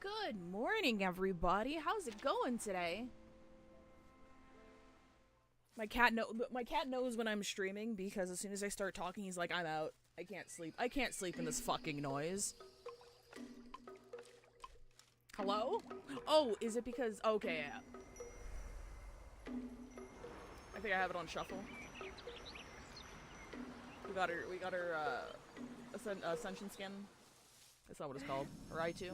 Good morning, everybody. How's it going today? My cat knows when I'm streaming because as soon as I start talking, he's like, "I'm out. I can't sleep. I can't sleep in this fucking noise." Hello? Oh, is it because... Okay, yeah. I think I have it on shuffle. We got her, Ascension skin. That's not what it's called. Or I2.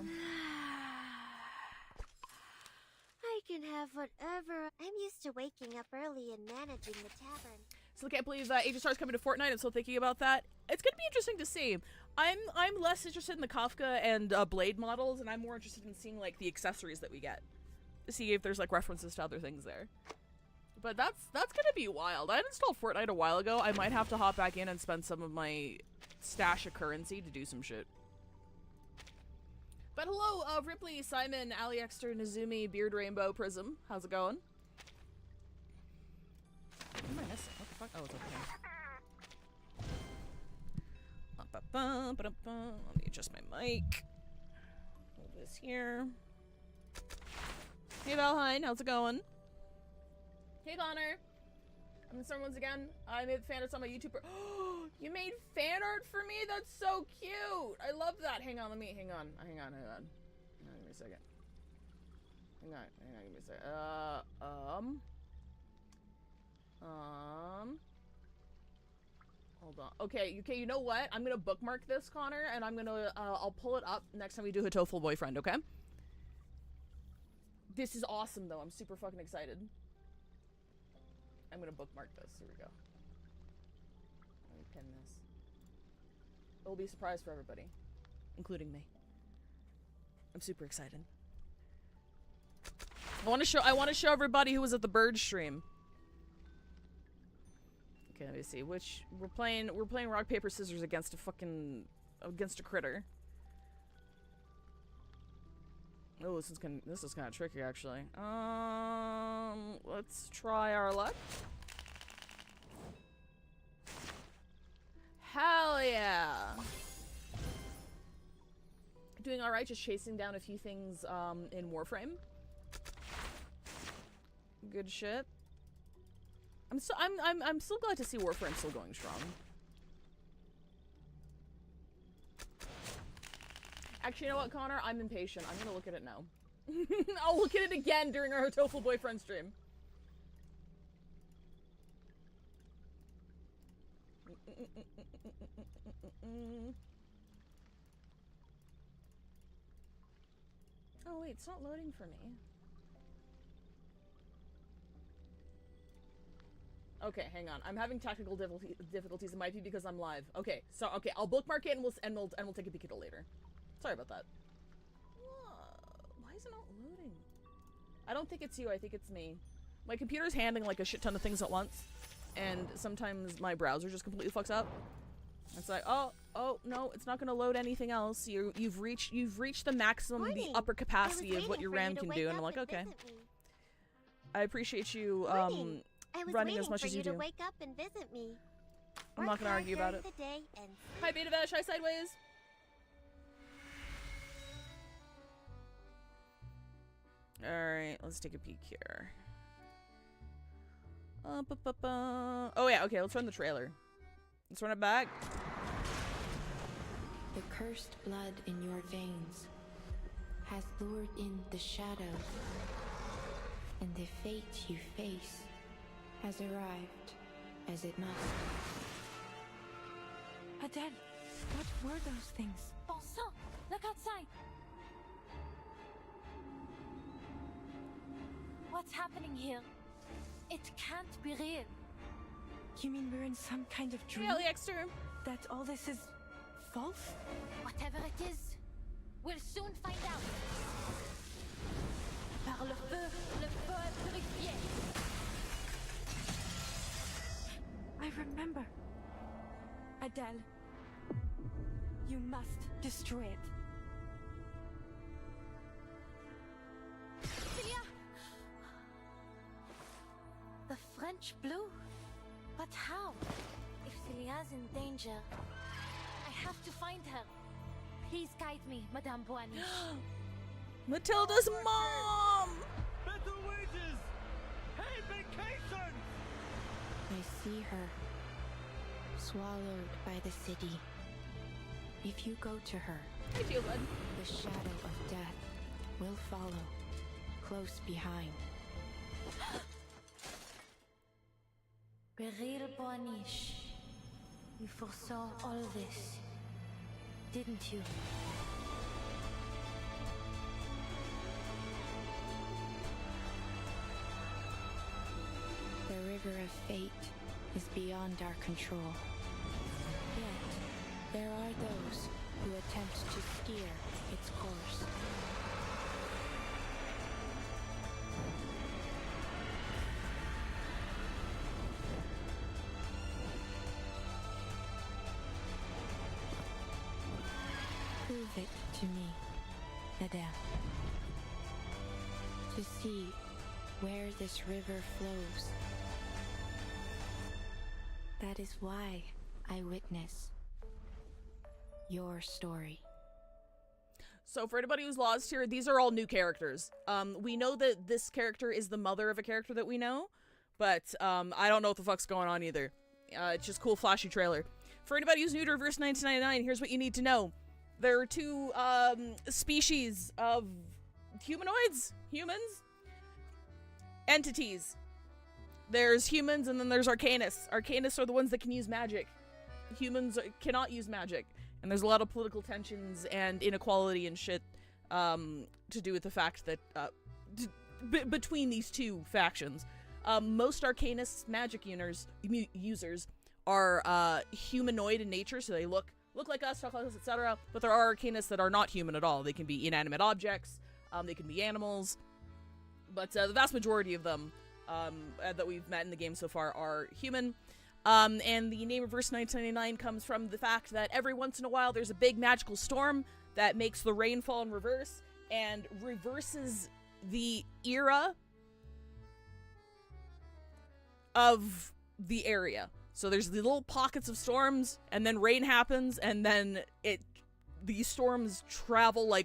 I can have whatever. I'm used to waking up early and managing the tavern. Still can't believe Age of Stars coming to Fortnite. I'm still thinking about that. It's gonna be interesting to see. I'm less interested in the Kafka and Blade models, and I'm more interested in seeing like the accessories that we get. To see if there's like references to other things there. But that's gonna be wild. I installed Fortnite a while ago. I might have to hop back in and spend some of my stash of currency to do some shit. But hello, Ripley, Simon, Ali Exter, Nazumi, Beard Rainbow, Prism. How's it going? What am I missing? What the fuck? Oh, it's over here. Let me adjust my mic. Hold this here. Hey, Valheim, how's it going? Hey, Connor. I'm in once again. I made fan arts on my YouTube. Oh, you made fan art for me? That's so cute. I love that. Hang on, hang on. Give me a second. Hang on, give me a second. Hold on. Okay, you know what? I'm gonna bookmark this, Connor, and I'm gonna, I'll pull it up next time we do Hatoful Boyfriend, okay? This is awesome, though. I'm super fucking excited. I'm gonna bookmark this. Here we go. Let me pin this. It will be a surprise for everybody, including me. I'm super excited. I want to show everybody who was at the bird stream. Okay, let me see. Which we're playing rock paper scissors against a critter. Oh, this is kind of tricky, actually. Let's try our luck. Hell yeah! Doing all right, just chasing down a few things in Warframe. Good shit. I'm so glad to see Warframe still going strong. Actually, you know what, Connor? I'm impatient. I'm gonna look at it now. I'll look at it again during our Hatoful Boyfriend stream. Oh wait, it's not loading for me. Okay, hang on. I'm having technical difficulties. It might be because I'm live. Okay, so I'll bookmark it and we'll take a peek at it later. Sorry about that. Why is it not loading? I don't think it's you. I think it's me. My computer's handling like a shit ton of things at once, and sometimes my browser just completely fucks up. It's like, oh no, it's not gonna load anything else. You've reached the maximum, the upper capacity of what your RAM can do, and I'm like, okay. I appreciate you running as much as you do. Wake up and visit me. I'm not gonna argue about it. Hi, Beta Vash. Hi, Sideways. Alright, let's take a peek here. Oh yeah, okay, let's run the trailer. Let's run it back. The cursed blood in your veins has lured in the shadows, and the fate you face has arrived as it must. Adele, what were those things? Bon sang! Look outside! What's happening here? It can't be real. You mean we're in some kind of dream? Hey, Exter. That all this is false? Whatever it is, we'll soon find out. Par le feu purifié. I remember. Adele, you must destroy it. Celia! The French blue? But how? If Celia's in danger, I have to find her. Please guide me, Madame Boigny. Matilda's mom! Better wages! Hey, vacation! I see her, swallowed by the city. If you go to her, I feel good. the shadow of death will follow, close behind. Beryl Bornish, you foresaw all this, didn't you? The river of fate is beyond our control. Yet, there are those who attempt to steer its course. Prove it to me, Adele. To see where this river flows. That is why I witness your story. So for anybody who's lost here, these are all new characters. We know that this character is the mother of a character that we know, but I don't know what the fuck's going on either. It's just cool, flashy trailer. For anybody who's new to Reverse 1999, here's what you need to know. There are two species of humanoids, humans, entities. There's humans and then there's Arcanists. Arcanists are the ones that can use magic. Humans cannot use magic. And there's a lot of political tensions and inequality and shit to do with the fact that between these two factions. Most Arcanists magic users are humanoid in nature, so they look like us, talk like us, etc. But there are Arcanists that are not human at all. They can be inanimate objects, they can be animals, but the vast majority of them that we've met in the game so far are human. And the name Reverse 1999 comes from the fact that every once in a while there's a big magical storm that makes the rain fall in reverse and reverses the era of the area. So there's the little pockets of storms, and then rain happens, and then these storms travel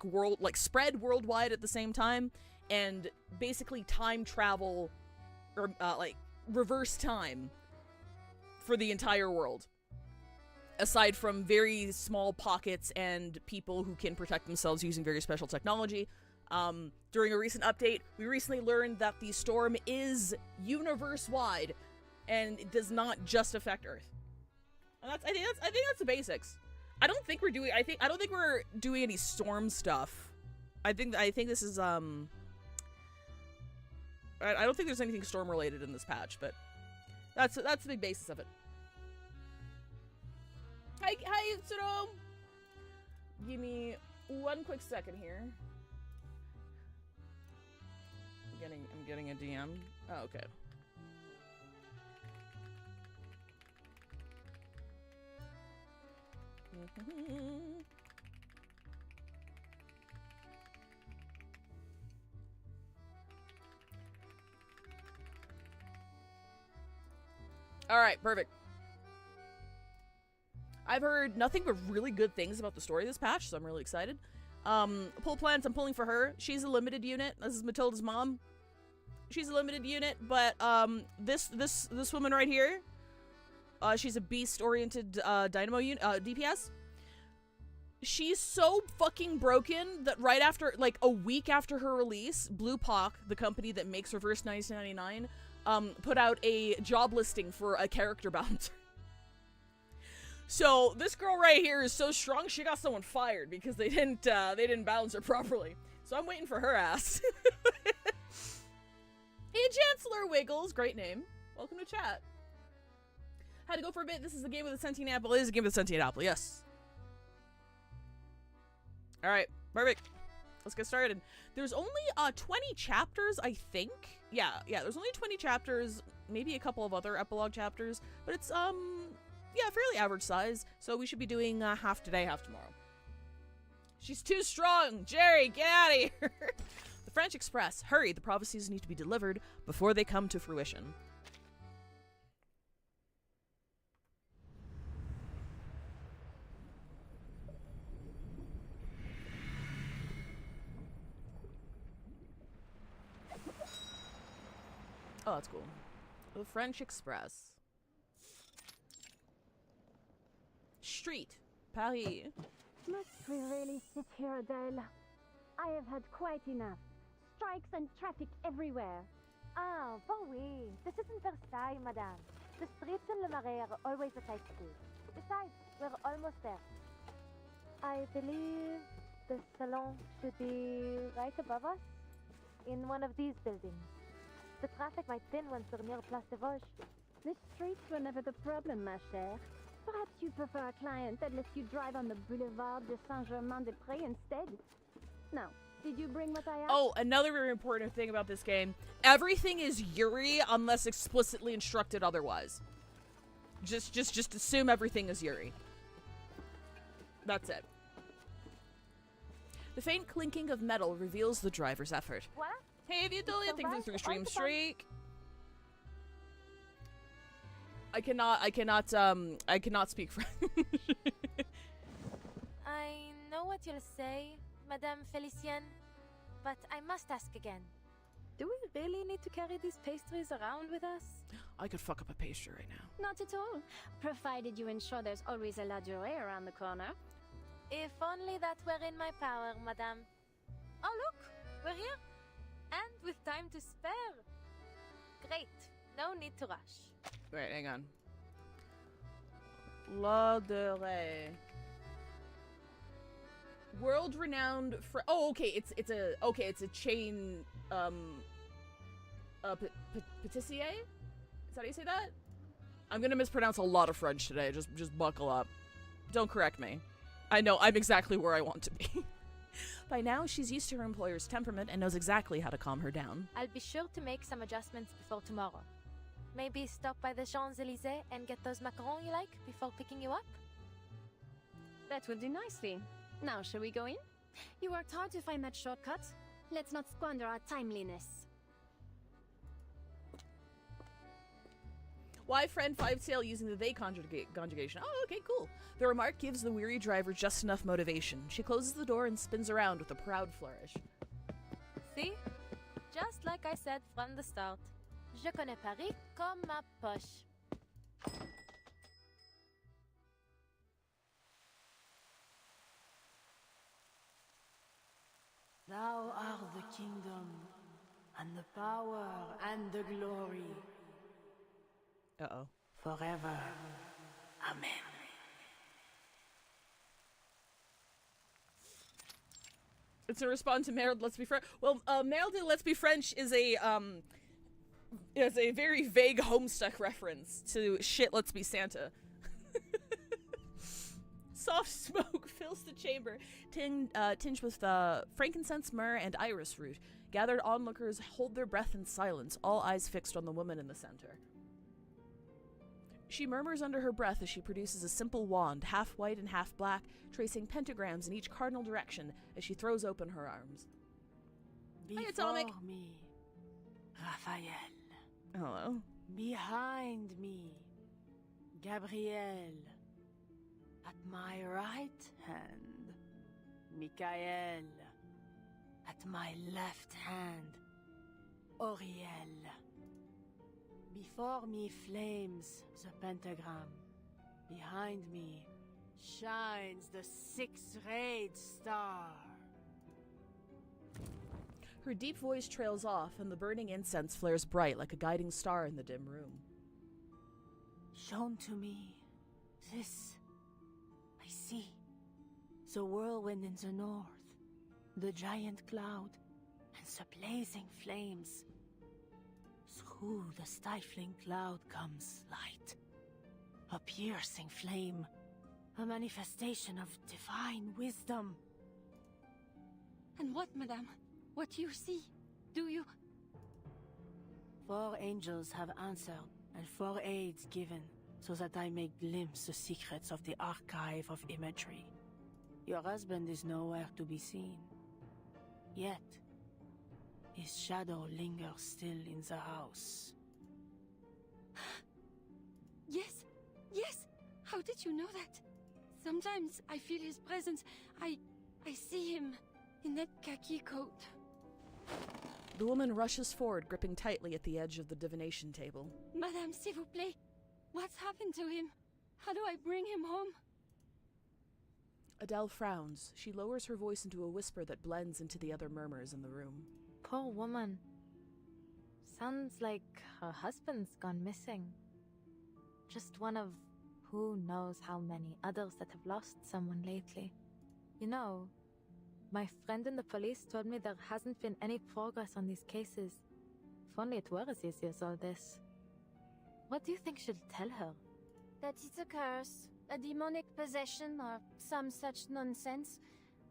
spread worldwide at the same time, and basically time travel, or reverse time for the entire world. Aside from very small pockets and people who can protect themselves using very special technology. During a recent update, we recently learned that the storm is universe-wide, and it does not just affect Earth. And I think that's the basics. I don't think we're doing any storm stuff. I think this is I don't think there's anything storm related in this patch, but that's the big basis of it. Hi Utsuro! Give me one quick second here. I'm getting a DM. Oh, okay. Alright, perfect. I've heard nothing but really good things about the story of this patch, so I'm really excited. Pull plans, I'm pulling for her. She's a limited unit. This is Matilda's mom. She's a limited unit, but this woman right here, she's a beast-oriented dynamo unit, DPS. She's so fucking broken that right after, like, a week after her release, Blue Pock, the company that makes Reverse 1999, put out a job listing for a character bouncer. So this girl right here is so strong, she got someone fired because they didn't balance her properly. So I'm waiting for her ass. Hey, Chancellor Wiggles, great name. Welcome to chat. Had to go for a bit. This is the game with the sentient apple. It is a game with the sentient apple. Yes. All right, perfect. Let's get started. There's only 20 chapters, I think. Yeah. There's only 20 chapters, maybe a couple of other epilogue chapters, but it's fairly average size. So we should be doing half today, half tomorrow. She's too strong, Jerry. Get out of here. The French Express. Hurry, the prophecies need to be delivered before they come to fruition. The French Express. Street. Paris. Must we really sit here, Adele? I have had quite enough. Strikes and traffic everywhere. Ah, bon oui. This isn't Versailles, madame. The streets in Le Marais are always a tight squeeze. Besides, we're almost there. I believe the salon should be right above us, in one of these buildings. The traffic might thin once we're near Place des Vosges. The streets were never the problem, ma chère. Perhaps you prefer a client that lets you drive on the Boulevard de Saint-Germain-des-Prés instead? Now, did you bring what I asked? Oh, another very important thing about this game. Everything is Yuri unless explicitly instructed otherwise. Just assume everything is Yuri. That's it. The faint clinking of metal reveals the driver's effort. What? Hey, Vitalia, thank you for the 3-stream streak. I cannot speak French. I know what you'll say, Madame Felicienne, but I must ask again. Do we really need to carry these pastries around with us? I could fuck up a pastry right now. Not at all. Provided you ensure there's always a la durée around the corner. If only that were in my power, Madame. Oh, look! We're here! And with time to spare. Great. No need to rush. Wait, hang on. La durée. World-renowned oh, okay, it's a chain pâtissier? Is that how you say that? I'm gonna mispronounce a lot of French today. Just buckle up. Don't correct me. I know I'm exactly where I want to be. By now, she's used to her employer's temperament and knows exactly how to calm her down. I'll be sure to make some adjustments before tomorrow. Maybe stop by the Champs-Élysées and get those macarons you like before picking you up? That will do nicely. Now, shall we go in? You worked hard to find that shortcut. Let's not squander our timeliness. Why friend 5 sail using the they conjugation? Oh, okay, cool. The remark gives the weary driver just enough motivation. She closes the door and spins around with a proud flourish. See? Just like I said from the start. Je connais Paris comme ma poche. Thou art the kingdom, and the power, and the glory. Uh-oh. Forever. Amen. It's a response to Merde, Let's Be French. Well, Merde, Let's Be French is a very vague Homestuck reference to shit, Let's Be Santa. Soft smoke fills the chamber, tinged with frankincense, myrrh, and iris root. Gathered onlookers hold their breath in silence, all eyes fixed on the woman in the center. She murmurs under her breath as she produces a simple wand, half white and half black, tracing pentagrams in each cardinal direction as she throws open her arms. Before Atomic. me, Raphael. Hello. Behind me, Gabriel. At my right hand, Michael. At my left hand, Oriel. Before me flames the pentagram. Behind me shines the six-rayed star. Her deep voice trails off, and the burning incense flares bright like a guiding star in the dim room. Shown to me, this I see. The whirlwind in the north, the giant cloud, and the blazing flames. Through the stifling cloud comes light. A piercing flame. A manifestation of divine wisdom. And what, madame? What do you see? Do you... 4 angels have answered, and 4 aids given, so that I may glimpse the secrets of the archive of imagery. Your husband is nowhere to be seen. Yet, his shadow lingers still in the house. Yes, yes! How did you know that? Sometimes I feel his presence. I see him in that khaki coat. The woman rushes forward, gripping tightly at the edge of the divination table. Madame, s'il vous plaît. What's happened to him? How do I bring him home? Adele frowns. She lowers her voice into a whisper that blends into the other murmurs in the room. Poor woman. Sounds like her husband's gone missing. Just one of who knows how many others that have lost someone lately. You know, my friend in the police told me there hasn't been any progress on these cases. If only it were as easy as all this. What do you think she'll tell her? That it's a curse, a demonic possession, or some such nonsense.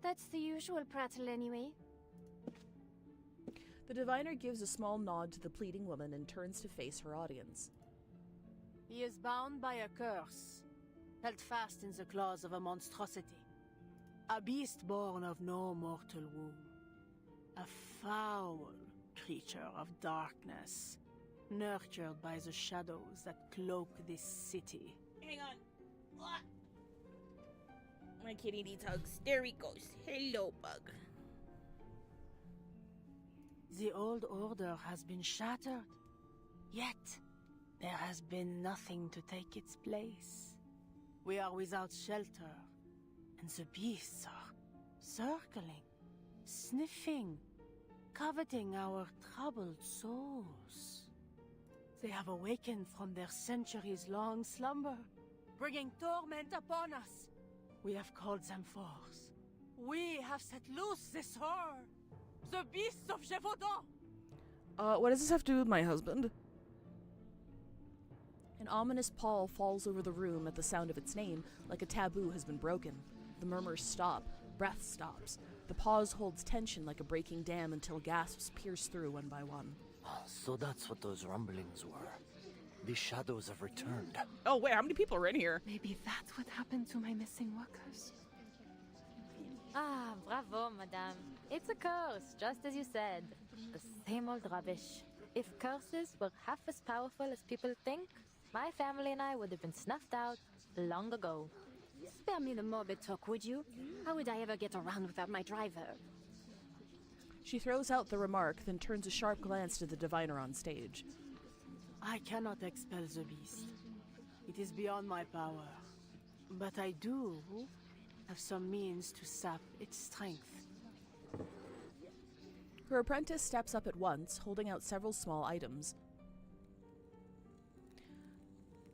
That's the usual prattle anyway. The diviner gives a small nod to the pleading woman and turns to face her audience. He is bound by a curse, held fast in the claws of a monstrosity. A beast born of no mortal womb. A foul creature of darkness, nurtured by the shadows that cloak this city. Hang on. Ah. My kitty needs hugs. There he goes. Hello, bug. The old order has been shattered, yet there has been nothing to take its place. We are without shelter, and the beasts are circling, sniffing, coveting our troubled souls. They have awakened from their centuries-long slumber, bringing torment upon us. We have called them forth. We have set loose this horror, the beasts of Gévaudan. What does this have to do with my husband? An ominous pall falls over the room at the sound of its name, like a taboo has been broken. The murmurs stop, breath stops. The pause holds tension like a breaking dam until gasps pierce through one by one. So that's what those rumblings were. The shadows have returned. Oh wait, how many people are in here? Maybe that's what happened to my missing workers. Ah, bravo, madame. It's a curse, just as you said. The same old rubbish. If curses were half as powerful as people think, my family and I would have been snuffed out long ago. Spare me the morbid talk, would you? How would I ever get around without my driver? She throws out the remark, then turns a sharp glance to the diviner on stage. I cannot expel the beast. It is beyond my power. But I do have some means to sap its strength. Her apprentice steps up at once, holding out several small items.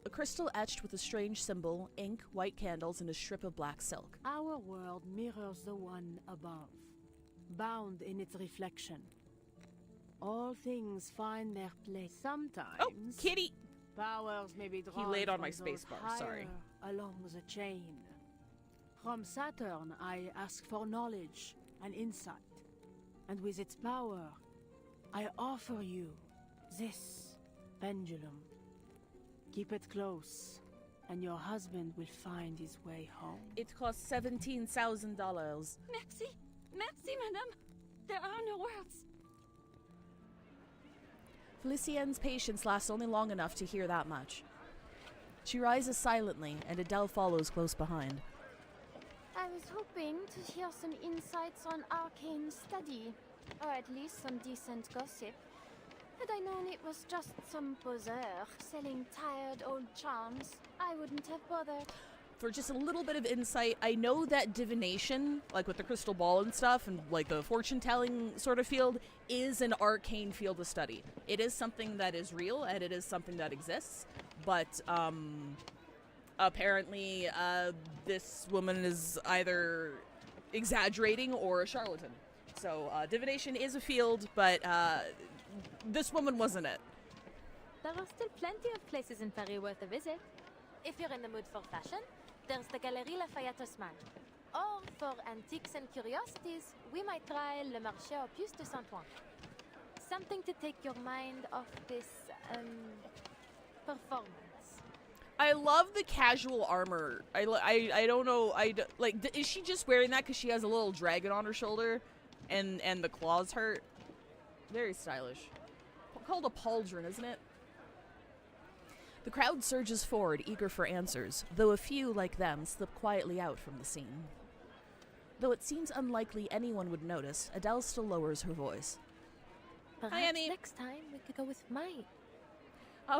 A crystal etched with a strange symbol, ink, white candles, and a strip of black silk. Our world mirrors the one above, bound in its reflection. All things find their place. Sometimes... Oh, kitty! Powers may be drawn laid on from my those spacebar, sorry. higher along the chain. From Saturn, I ask for knowledge and insight. And with its power, I offer you this pendulum. Keep it close, and your husband will find his way home. It costs $17,000. Merci. Merci, madame. There are no words. Felicienne's patience lasts only long enough to hear that much. She rises silently, and Adele follows close behind. I was hoping to hear some insights on arcane study, or at least some decent gossip. Had I known it was just some poseur selling tired old charms, I wouldn't have bothered. For just a little bit of insight, I know that divination, like with the crystal ball and stuff, and like the fortune-telling sort of field, is an arcane field of study. It is something that is real, and it is something that exists, but apparently this woman is either exaggerating or a charlatan. So divination is a field, but this woman wasn't it. There are still plenty of places in Paris worth a visit. If you're in the mood for fashion, there's the Galerie Lafayette Haussmann. Or for antiques and curiosities, we might try Le Marché aux Puces de Saint-Ouen. Something to take your mind off this, performance. I love the casual armor. I don't know. Is she just wearing that because she has a little dragon on her shoulder, and the claws hurt? Very stylish. Called a pauldron, isn't it? The crowd surges forward, eager for answers, though a few, like them, slip quietly out from the scene. Though it seems unlikely anyone would notice, Adele still lowers her voice. Perhaps Emmy. next time we could go with Mike.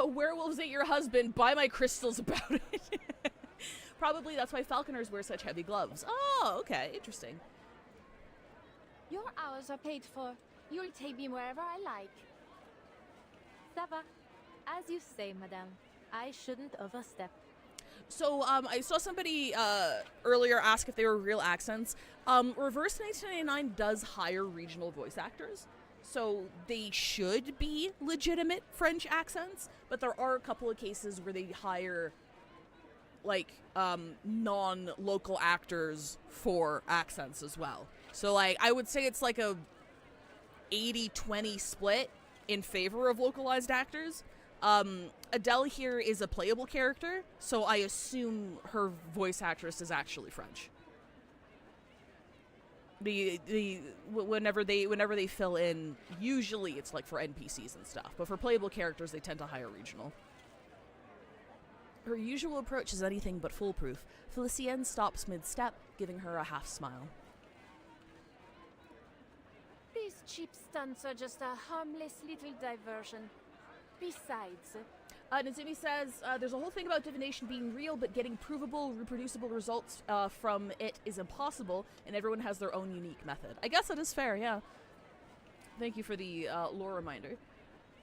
Werewolves ate your husband. Buy my crystals about it. Probably that's why falconers wear such heavy gloves. Oh, okay. Interesting. Your hours are paid for. You'll take me wherever I like. Ça va. As you say, madame. I shouldn't overstep. So, I saw somebody earlier ask if they were real accents. Reverse 1999 does hire regional voice actors, so they should be legitimate French accents, but there are a couple of cases where they hire, like, non-local actors for accents as well. So, like, I would say it's like a 80-20 split in favor of localized actors. Adele here is a playable character, so I assume her voice actress is actually French. Whenever they fill in, usually it's like for NPCs and stuff, but for playable characters they tend to hire regional. Her usual approach is anything but foolproof. Felicienne stops mid-step, giving her a half smile. These cheap stunts are just a harmless little diversion. Besides, Nazumi says, there's a whole thing about divination being real, but getting provable, reproducible results from it is impossible, and everyone has their own unique method. I guess that is fair, yeah. Thank you for the lore reminder.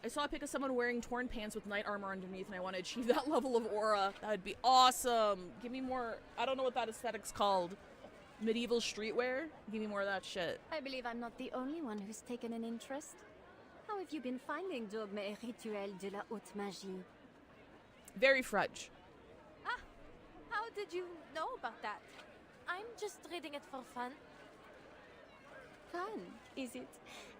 I saw a pic of someone wearing torn pants with knight armor underneath, and I want to achieve that level of aura. That would be awesome. Give me more, I don't know what that aesthetic's called. Medieval streetwear? Give me more of that shit. I believe I'm not the only one who's taken an interest. How have you been finding dogme et rituel de la haute magie? Very French. Ah, how did you know about that? I'm just reading it for fun. Fun, is it?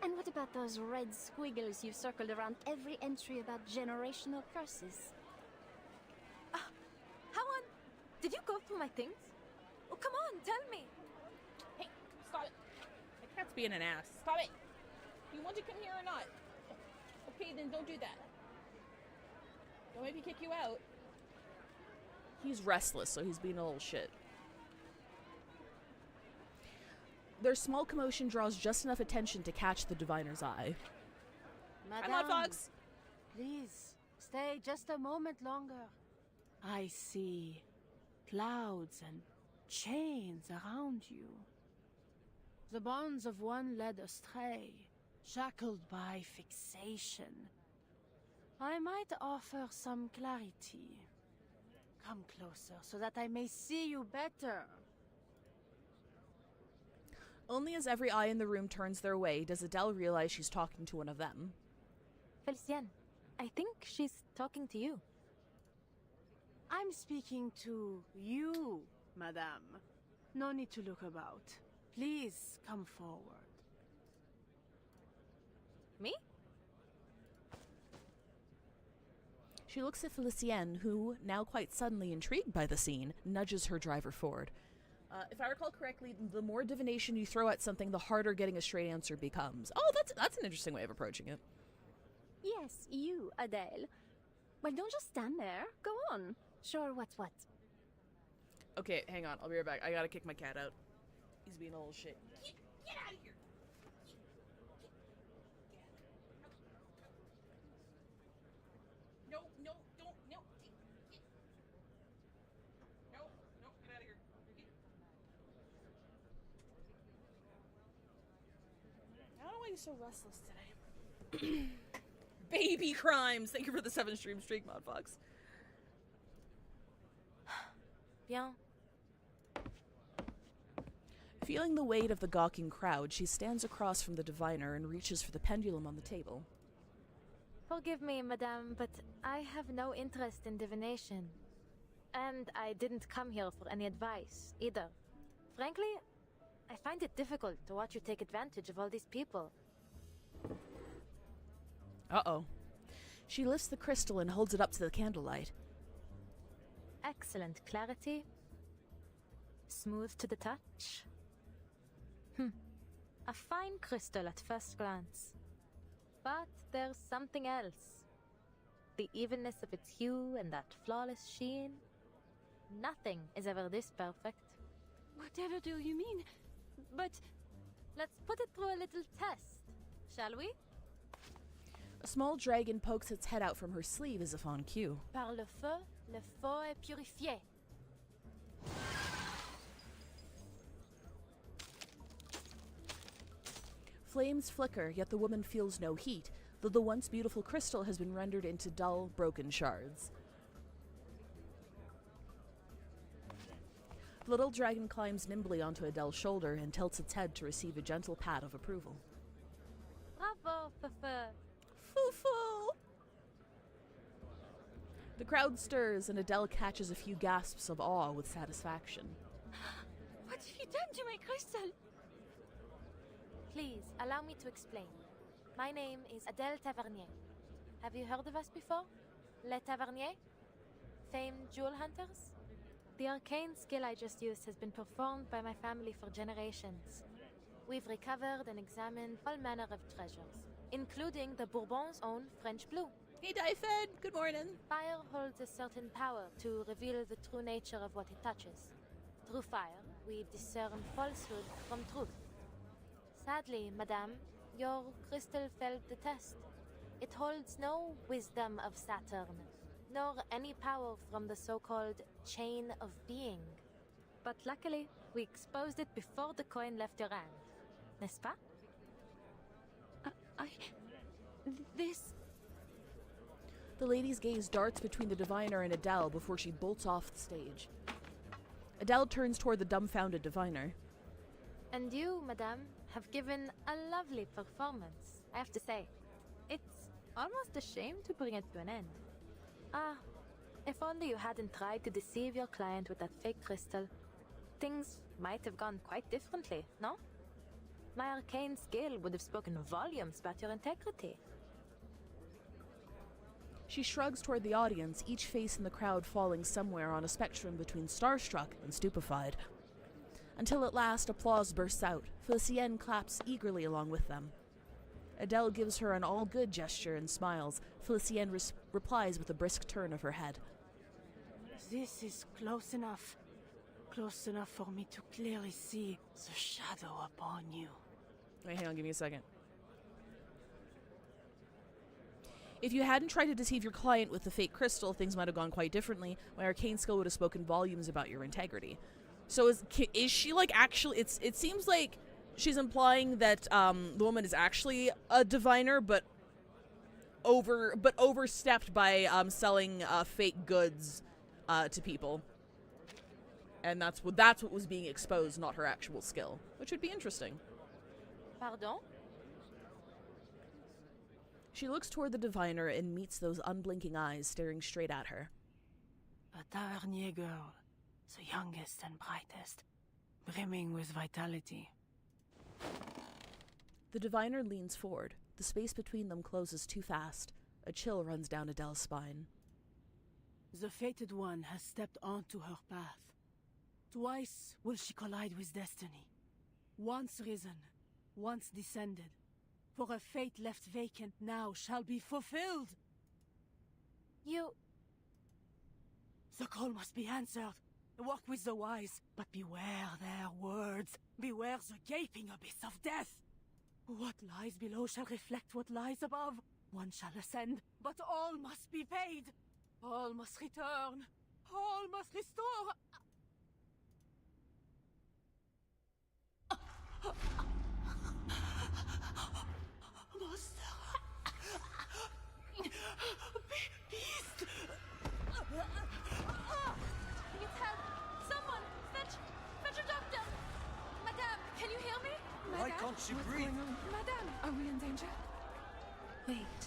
And what about those red squiggles you circled around every entry about generational curses? Ah, how on? Did you go through my things? Oh, come on, tell me. Hey, stop it. My cat's being an ass. Stop it. Do you want to come here or not? Okay, then don't do that. Don't make me kick you out. He's restless, so he's being a little shit. Their small commotion draws just enough attention to catch the diviner's eye. Madame, I'm on, Fox. Please, stay just a moment longer. I see clouds and chains around you. The bonds of one led astray, shackled by fixation. I might offer some clarity. Come closer so that I may see you better. Only as every eye in the room turns their way does Adele realize she's talking to one of them. Felicienne, I think she's talking to you. I'm speaking to you, madame. No need to look about. Please come forward. Me? She looks at Felicienne, who, now quite suddenly intrigued by the scene, nudges her driver forward. If I recall correctly, the more divination you throw at something, the harder getting a straight answer becomes. Oh, that's an interesting way of approaching it. Yes, you, Adele. Well, don't just stand there. Go on. Sure, what's what? Okay, hang on. I'll be right back. I gotta kick my cat out. He's being a little shit. Get out of here. No, no, don't, no. No, no, get out of here. I don't know why he's so restless today. Baby crimes! Thank you for the 7-stream streak, Mod Fox. Bien. Feeling the weight of the gawking crowd, she stands across from the diviner and reaches for the pendulum on the table. Forgive me, madame, but I have no interest in divination. And I didn't come here for any advice, either. Frankly, I find it difficult to watch you take advantage of all these people. Uh-oh. She lifts the crystal and holds it up to the candlelight. Excellent clarity. Smooth to the touch. A fine crystal at first glance. But there's something else. The evenness of its hue and that flawless sheen. Nothing is ever this perfect. Whatever do you mean? But Let's put it through a little test, shall we? A small dragon pokes its head out from her sleeve as if on cue. Par le feu est purifié. Flames flicker, yet the woman feels no heat, though the once beautiful crystal has been rendered into dull, broken shards. The little dragon climbs nimbly onto Adele's shoulder and tilts its head to receive a gentle pat of approval. Bravo, Feu. Foo-foo! The crowd stirs and Adele catches a few gasps of awe with satisfaction. What have you done to my crystal? Please, allow me to explain. My name is Adele Tavernier. Have you heard of us before? Les Taverniers? Famed jewel hunters? The arcane skill I just used has been performed by my family for generations. We've recovered and examined all manner of treasures, including the Bourbon's own French blue. Hey, Dyfed! Good morning! Fire holds a certain power to reveal the true nature of what it touches. Through fire, we discern falsehood from truth. Sadly, madame, your crystal failed the test. It holds no wisdom of Saturn, nor any power from the so-called chain of being. But luckily, we exposed it before the coin left your hand. N'est-ce pas? This... The lady's gaze darts between the diviner and Adele before she bolts off the stage. Adele turns toward the dumbfounded diviner. And you, madame, have given a lovely performance, I have to say. It's almost a shame to bring it to an end. Ah, if only you hadn't tried to deceive your client with that fake crystal, things might have gone quite differently, no? My arcane skill would have spoken volumes about your integrity. She shrugs toward the audience, each face in the crowd falling somewhere on a spectrum between starstruck and stupefied. Until at last applause bursts out. Felicienne claps eagerly along with them. Adele gives her an all-good gesture and smiles. Felicienne replies with a brisk turn of her head. This is close enough. Close enough for me to clearly see the shadow upon you. Wait, hang on, give me a second. If you hadn't tried to deceive your client with the fake crystal, things might have gone quite differently. My arcane skill would have spoken volumes about your integrity. So is she like actually? It seems like she's implying that the woman is actually a diviner, but overstepped by selling fake goods to people, and that's what was being exposed, not her actual skill, which would be interesting. Pardon? She looks toward the diviner and meets those unblinking eyes staring straight at her. A Tavernier girl, the youngest and brightest, brimming with vitality. The diviner leans forward. The space between them closes too fast. A chill runs down Adele's spine. The fated one has stepped onto her path. Twice will she collide with destiny. Once risen, once descended. For a fate left vacant now shall be fulfilled. You... The call must be answered. Walk with the wise, but beware their words. Beware the gaping abyss of death. What lies below shall reflect what lies above. One shall ascend, but all must be paid. All must return. All must restore. Monster. Beast. It's help! Someone! Fetch a doctor! Madame, can you hear me? Why can't she breathe? Madame, are we in danger? Wait.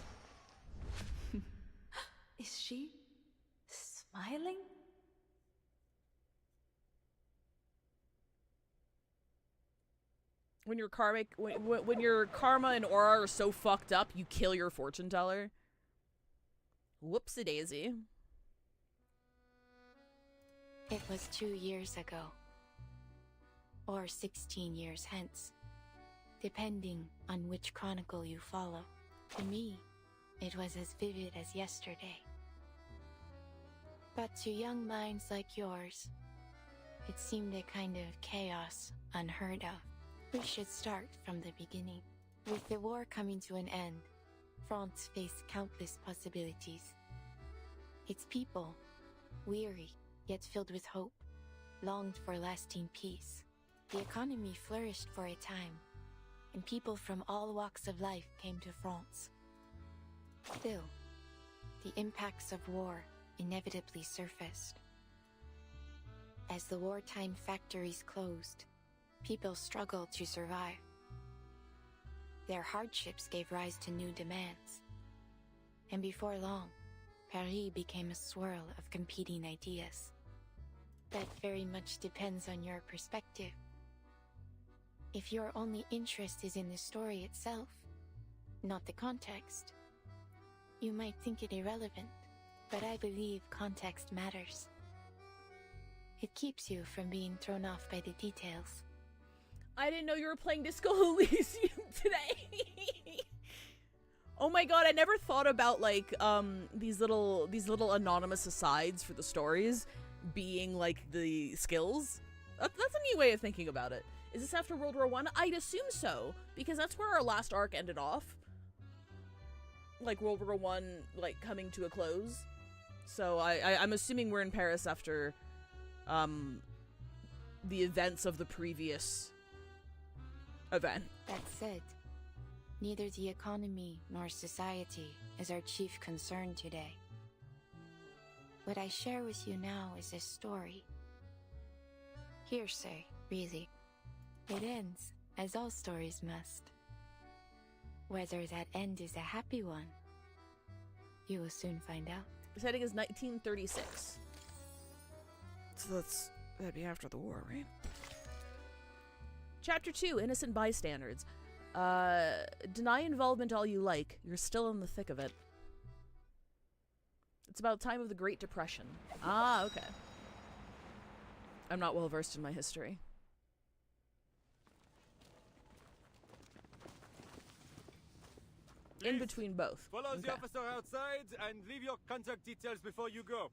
Is she smiling? When your karma and aura are so fucked up, you kill your fortune teller. Whoopsie-daisy. It was 2 years ago. Or 16 years hence. Depending on which chronicle you follow. To me, it was as vivid as yesterday. But to young minds like yours, it seemed a kind of chaos unheard of. We should start from the beginning. With the war coming to an end, France faced countless possibilities. Its people, weary yet filled with hope, longed for lasting peace. The economy flourished for a time, and people from all walks of life came to France. Still, the impacts of war inevitably surfaced. As the wartime factories closed, people struggled to survive. Their hardships gave rise to new demands. And before long, Paris became a swirl of competing ideas. That very much depends on your perspective. If your only interest is in the story itself, not the context, you might think it irrelevant, but I believe context matters. It keeps you from being thrown off by the details. I didn't know you were playing Disco Elysium today. Oh my god, I never thought about like these little anonymous asides for the stories being like the skills. That's a neat way of thinking about it. Is this after World War I? I'd assume so, because that's where our last arc ended off. Like World War I, like coming to a close. So I'm assuming we're in Paris after the events of the previous event. That said, neither the economy nor society is our chief concern today. What I share with you now is a story. Hearsay, really. It ends, as all stories must. Whether that end is a happy one, you will soon find out. The setting is 1936. So that'd be after the war, right? Chapter 2, Innocent Bystanders. Deny involvement all you like. You're still in the thick of it. It's about time of the Great Depression. Ah, okay. I'm not well versed in my history. In between both. Follow the officer outside and leave your contact details before you go.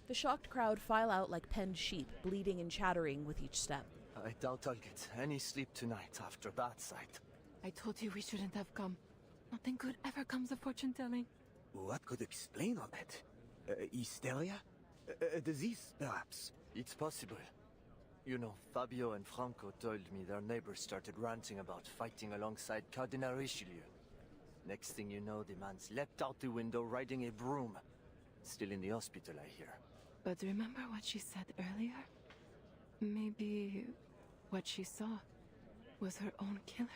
The shocked crowd file out like penned sheep, bleating and chattering with each step. I doubt I'll get any sleep tonight after that sight. I told you we shouldn't have come. Nothing good ever comes of fortune telling. What could explain all that? Hysteria? A disease, perhaps? It's possible. You know, Fabio and Franco told me their neighbors started ranting about fighting alongside Cardinal Richelieu. Next thing you know, the man's leapt out the window riding a broom. Still in the hospital, I hear. But remember what she said earlier? Maybe what she saw was her own killer.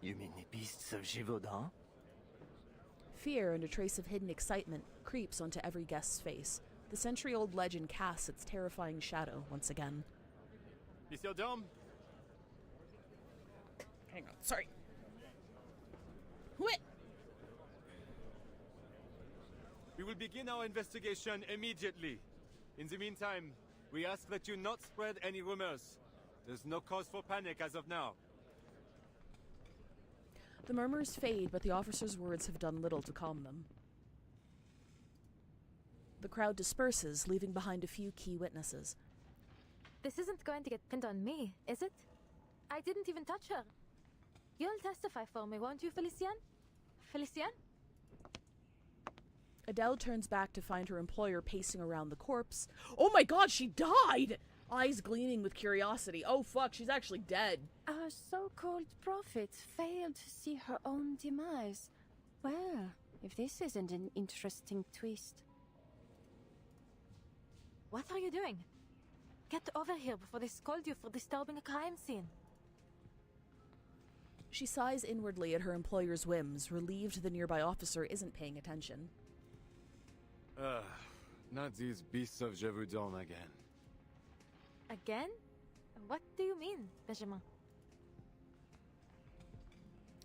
You mean the beasts of Gévaudan? Fear and a trace of hidden excitement creeps onto every guest's face. The century-old legend casts its terrifying shadow once again. Monsieur Dom? Hang on, sorry. What? We will begin our investigation immediately. In the meantime, we ask that you not spread any rumors. There's no cause for panic as of now. The murmurs fade, but the officer's words have done little to calm them. The crowd disperses, leaving behind a few key witnesses. This isn't going to get pinned on me, is it? I didn't even touch her. You'll testify for me, won't you, Felicien? Felicien? Adele turns back to find her employer pacing around the corpse. Oh my god, she died! Eyes gleaming with curiosity. Oh fuck, she's actually dead. Our so-called prophet failed to see her own demise. Well, if this isn't an interesting twist. What are you doing? Get over here before they scold you for disturbing a crime scene. She sighs inwardly at her employer's whims, relieved the nearby officer isn't paying attention. Not these beasts of Gévaudan again. Again? What do you mean, Benjamin?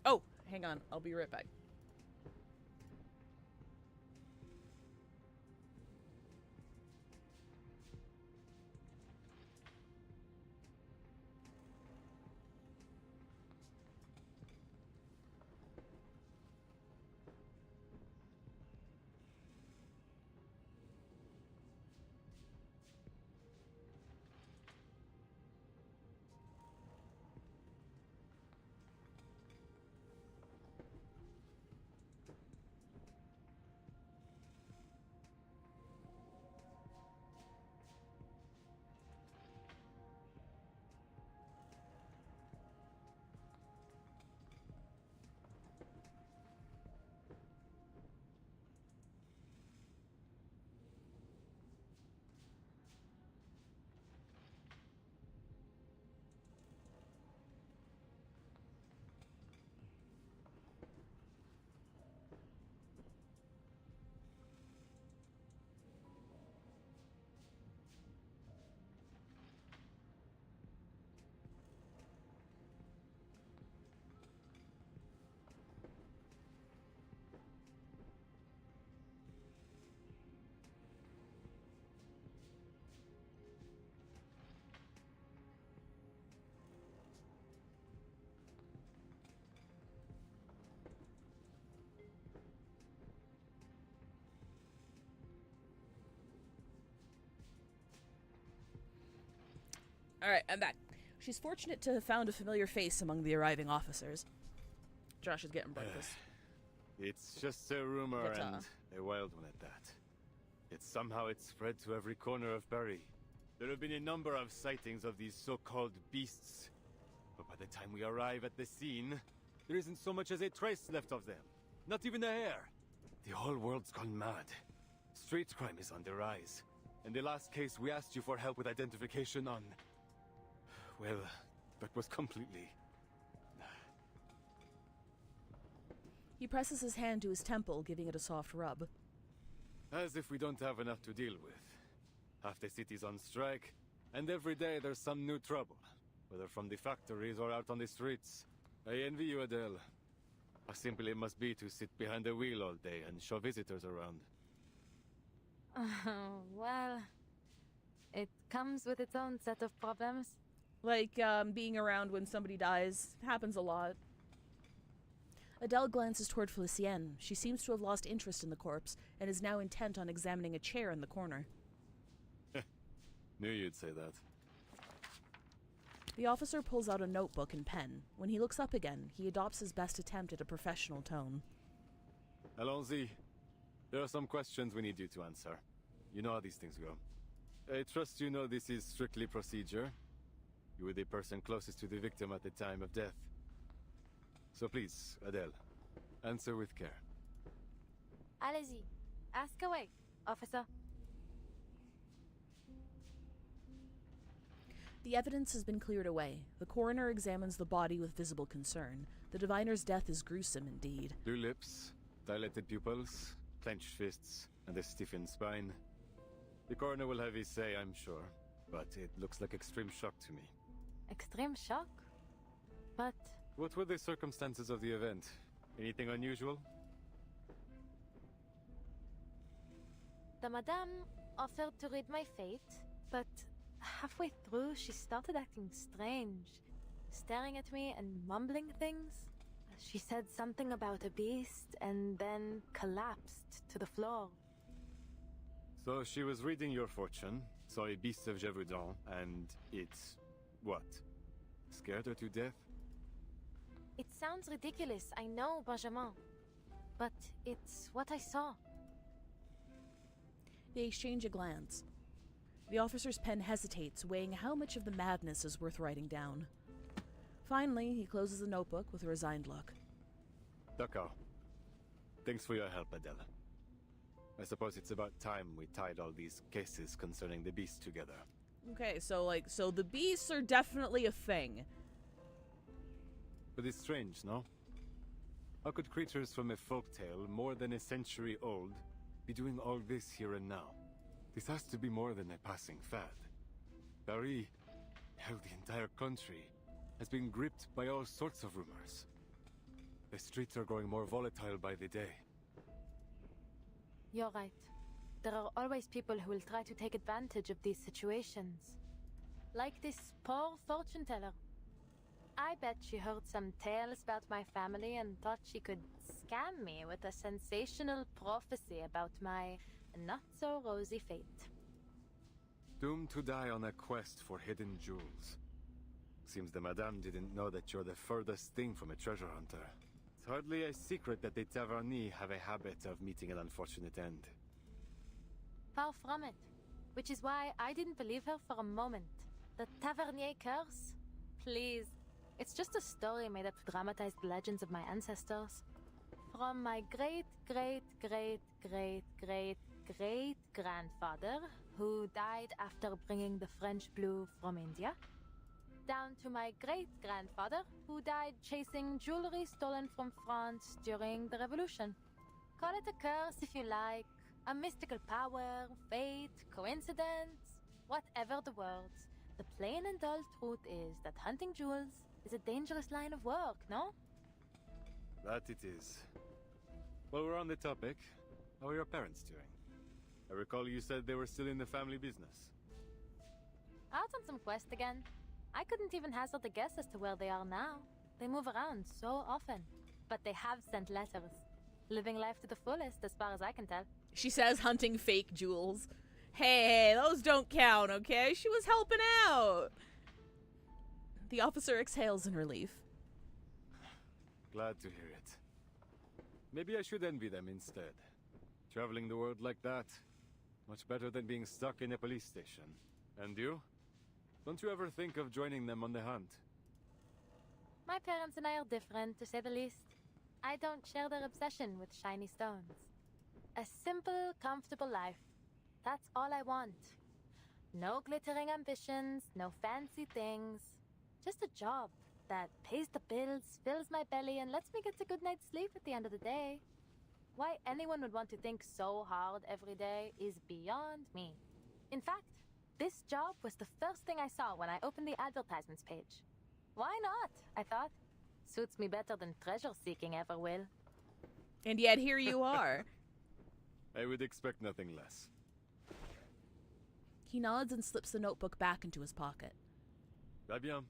Oh, hang on. I'll be right back. Alright, I'm back. She's fortunate to have found a familiar face among the arriving officers. Josh is getting breakfast. It's just a rumor But, and a wild one at that. Yet somehow it's spread to every corner of Paris. There have been a number of sightings of these so-called beasts. But by the time we arrive at the scene, there isn't so much as a trace left of them. Not even a hair. The whole world's gone mad. Street crime is on the rise. And the last case we asked you for help with identification on... well, that was completely... He presses his hand to his temple, giving it a soft rub. As if we don't have enough to deal with. Half the city's on strike, and every day there's some new trouble. Whether from the factories or out on the streets. I envy you, Adele. How simple it must be to sit behind the wheel all day and show visitors around. Well, it comes with its own set of problems. Like, being around when somebody dies. Happens a lot. Adele glances toward Felicienne. She seems to have lost interest in the corpse, and is now intent on examining a chair in the corner. Knew you'd say that. The officer pulls out a notebook and pen. When he looks up again, he adopts his best attempt at a professional tone. Allons-y. There are some questions we need you to answer. You know how these things go. I trust you know this is strictly procedure. You were the person closest to the victim at the time of death. So please, Adele, answer with care. Allez-y. Ask away, officer. The evidence has been cleared away. The coroner examines the body with visible concern. The diviner's death is gruesome indeed. Blue lips, dilated pupils, clenched fists, and a stiffened spine. The coroner will have his say, I'm sure, but it looks like extreme shock to me. Extreme shock? But... What were the circumstances of the event? Anything unusual? the madame offered to read my fate, but halfway through she started acting strange, staring at me and mumbling things. She said something about a beast and then collapsed to the floor. So she was reading your fortune, saw a beast of Gévaudan, and it... what? Scared her to death? It sounds ridiculous, I know, Benjamin. But it's what I saw. They exchange a glance. The officer's pen hesitates, weighing how much of the madness is worth writing down. Finally, he closes the notebook with a resigned look. D'accord. Thanks for your help, Adele. I suppose it's about time we tied all these cases concerning the beast together. Okay, so the beasts are definitely a thing. But it's strange, no? How could creatures from a folktale more than a century old be doing all this here and now? This has to be more than a passing fad. Paris, hell, the entire country, has been gripped by all sorts of rumors. The streets are growing more volatile by the day. You're right. There are always people who will try to take advantage of these situations. Like this poor fortune teller. I bet she heard some tales about my family and thought she could scam me with a sensational prophecy about my not-so-rosy fate. Doomed to die on a quest for hidden jewels. Seems the madame didn't know that you're the furthest thing from a treasure hunter. It's hardly a secret that the Taverniers have a habit of meeting an unfortunate end. Far from it. Which is why I didn't believe her for a moment. The Tavernier curse? Please. It's just a story made up to dramatize the legends of my ancestors. From my great-great-great-great-great-grandfather, who died after bringing the French blue from India, down to my great-grandfather, who died chasing jewelry stolen from France during the Revolution. Call it a curse if you like, a mystical power, fate, coincidence, whatever the words. The plain and dull truth is that hunting jewels is a dangerous line of work, no? That it is. While we're on the topic, how are your parents doing? I recall you said they were still in the family business. Out on some quest again. I couldn't even hazard a guess as to where they are now. They move around so often. But they have sent letters. Living life to the fullest, as far as I can tell. She says hunting fake jewels. Hey, those don't count, okay? She was helping out. The officer exhales in relief. Glad to hear it. Maybe I should envy them instead. Traveling the world like that. Much better than being stuck in a police station. And you? Don't you ever think of joining them on the hunt? My parents and I are different, to say the least. I don't share their obsession with shiny stones. A simple, comfortable life. That's all I want. No glittering ambitions, no fancy things. Just a job that pays the bills, fills my belly, and lets me get a good night's sleep at the end of the day. Why anyone would want to think so hard every day is beyond me. In fact, this job was the first thing I saw when I opened the advertisements page. Why not? I thought. Suits me better than treasure seeking ever will. And yet here you are. I would expect nothing less. He nods and slips the notebook back into his pocket. Va bien.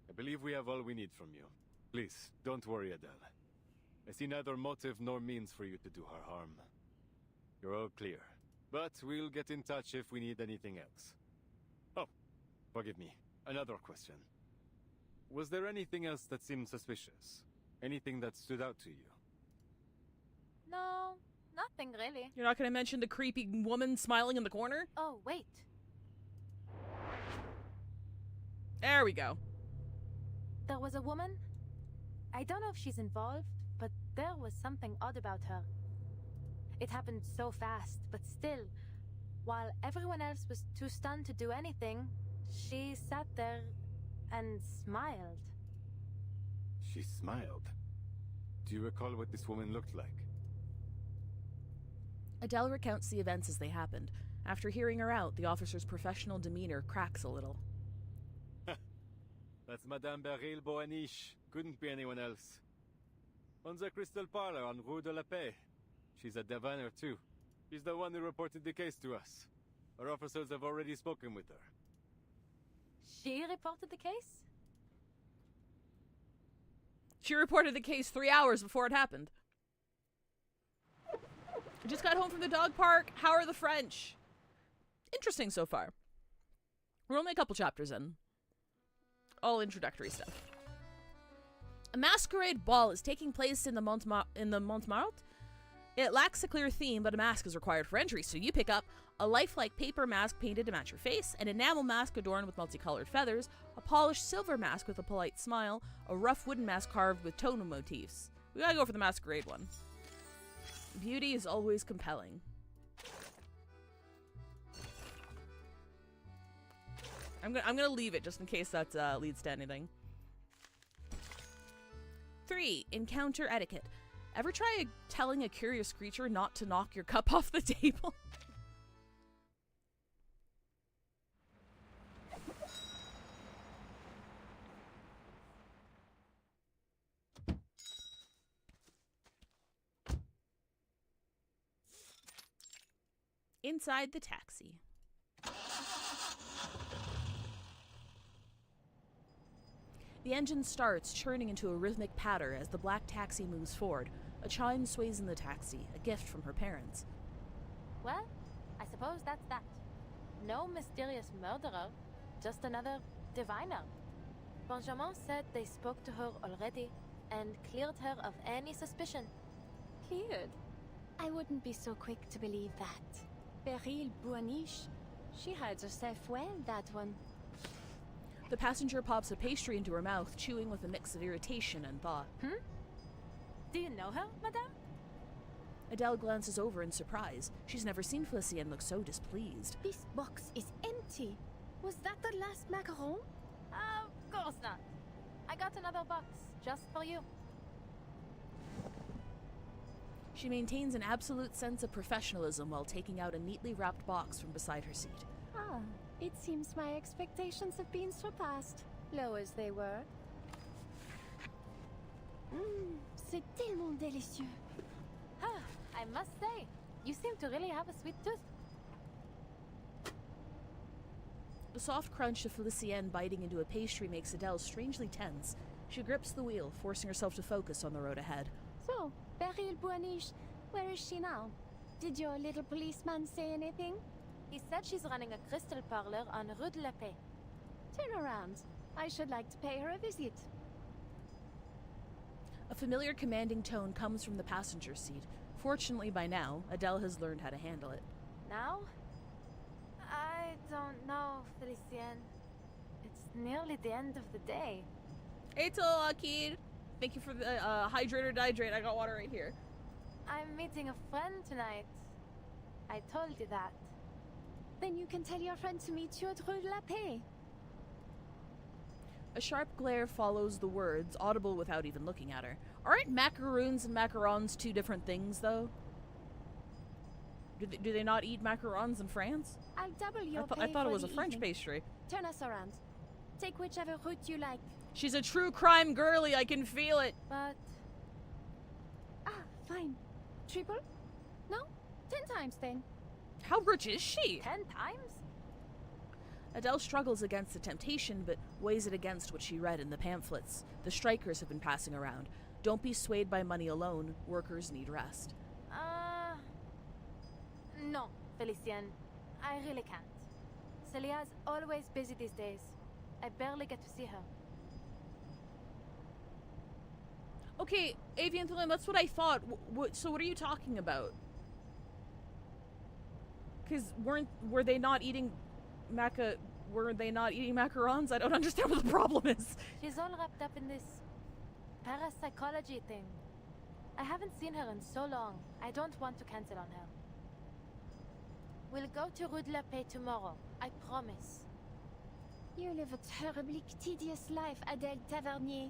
I believe we have all we need from you. Please, don't worry, Adele. I see neither motive nor means for you to do her harm. You're all clear. But we'll get in touch if we need anything else. Oh, forgive me. Another question. Was there anything else that seemed suspicious? Anything that stood out to you? No, nothing really. You're not going to mention the creepy woman smiling in the corner? Oh, wait. There we go. There was a woman. I don't know if she's involved, but there was something odd about her. It happened so fast, but still, while everyone else was too stunned to do anything, she sat there and smiled. She smiled? Do you recall what this woman looked like? Adele recounts the events as they happened. After hearing her out, the officer's professional demeanor cracks a little. That's Madame Beryl Boaniche. Couldn't be anyone else. On the Crystal Parlor on Rue de la Paix. She's a diviner too. She's the one who reported the case to us. Our officers have already spoken with her. She reported the case? She reported the case 3 hours before it happened. I just got home from the dog park. How are the French? Interesting so far. We're only a couple chapters in. All introductory stuff. A masquerade ball is taking place in the Montmartre. It lacks a clear theme, but a mask is required for entry, so you pick up a lifelike paper mask painted to match your face, an enamel mask adorned with multicolored feathers, a polished silver mask with a polite smile, a rough wooden mask carved with totem motifs. We gotta go for the masquerade one. Beauty is always compelling. I'm gonna leave it just in case that leads to anything. 3. Encounter etiquette. Ever try telling a curious creature not to knock your cup off the table? Inside the taxi. The engine starts, churning into a rhythmic patter as the black taxi moves forward. A chime sways in the taxi, a gift from her parents. Well, I suppose that's that. No mysterious murderer, just another diviner. Benjamin said they spoke to her already and cleared her of any suspicion. Cleared? I wouldn't be so quick to believe that. Beryl Boaniche, she hides herself well, that one. The passenger pops a pastry into her mouth, chewing with a mix of irritation and thought. Do you know her, madame? Adele glances over in surprise. She's never seen Felicien look so displeased. This box is empty. Was that the last macaron? Of course not. I got another box, just for you. She maintains an absolute sense of professionalism while taking out a neatly wrapped box from beside her seat. Ah, it seems my expectations have been surpassed, low as they were. C'est tellement délicieux. Ah, I must say, you seem to really have a sweet tooth. The soft crunch of Felicien biting into a pastry makes Adele strangely tense. She grips the wheel, forcing herself to focus on the road ahead. So, Beryl Boaniche, where is she now? Did your little policeman say anything? He said she's running a crystal parlor on Rue de la Paix. Turn around. I should like to pay her a visit. A familiar commanding tone comes from the passenger seat. Fortunately, by now, Adele has learned how to handle it. Now? I don't know, Felicien. It's nearly the end of the day. Hey, kid. Thank you for the hydrate or dihydrate. I got water right here. I'm meeting a friend tonight. I told you that. Then you can tell your friend to meet you at Rue de la Paix. A sharp glare follows the words, audible without even looking at her. Aren't macaroons and macarons two different things, though? Do they not eat macarons in France? I'll double your pay I thought it for was a the French evening. pastry. Turn us around. Take whichever route you like. She's a true crime girly, I can feel it. But Ah, fine. Triple? No? 10 times then. How rich is she? 10 times? Adele struggles against the temptation, but weighs it against what she read in the pamphlets the strikers have been passing around. Don't be swayed by money alone. Workers need rest. No, Felicien. I really can't. Celia's always busy these days. I barely get to see her. Okay, Avian Thulin, that's what I thought. So what are you talking about? Because were they not eating macarons? I don't understand what the problem is. She's all wrapped up in this parapsychology thing. I haven't seen her in so long. I don't want to cancel on her. We'll go to Rue de la Paix tomorrow. I promise. You live a terribly tedious life, Adele Tavernier.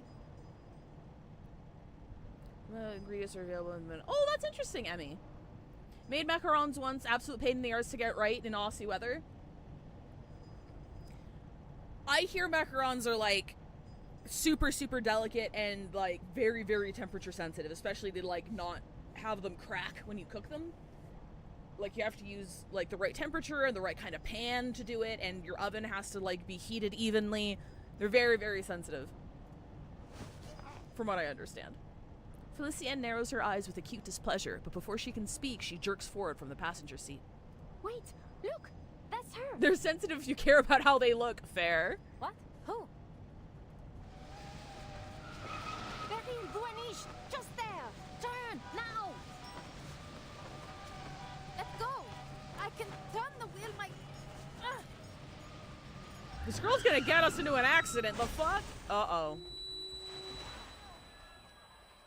Ingredients are available in a minute. Oh, that's interesting, Emmy. Made macarons once, absolute pain in the arse to get right in Aussie weather. I hear macarons are like super, super delicate and like very, very temperature sensitive, especially to like not have them crack when you cook them. Like you have to use like the right temperature and the right kind of pan to do it, and your oven has to like be heated evenly. They're very, very sensitive, from what I understand. Felicienne narrows her eyes with acute displeasure, but before she can speak, she jerks forward from the passenger seat. Wait, look! That's her! They're sensitive if you care about how they look. Fair. What? Who? Beryl Buaniche! Just there! Turn! Now! Let go! I can turn the wheel, This girl's gonna get us into an accident. The fuck? Uh-oh.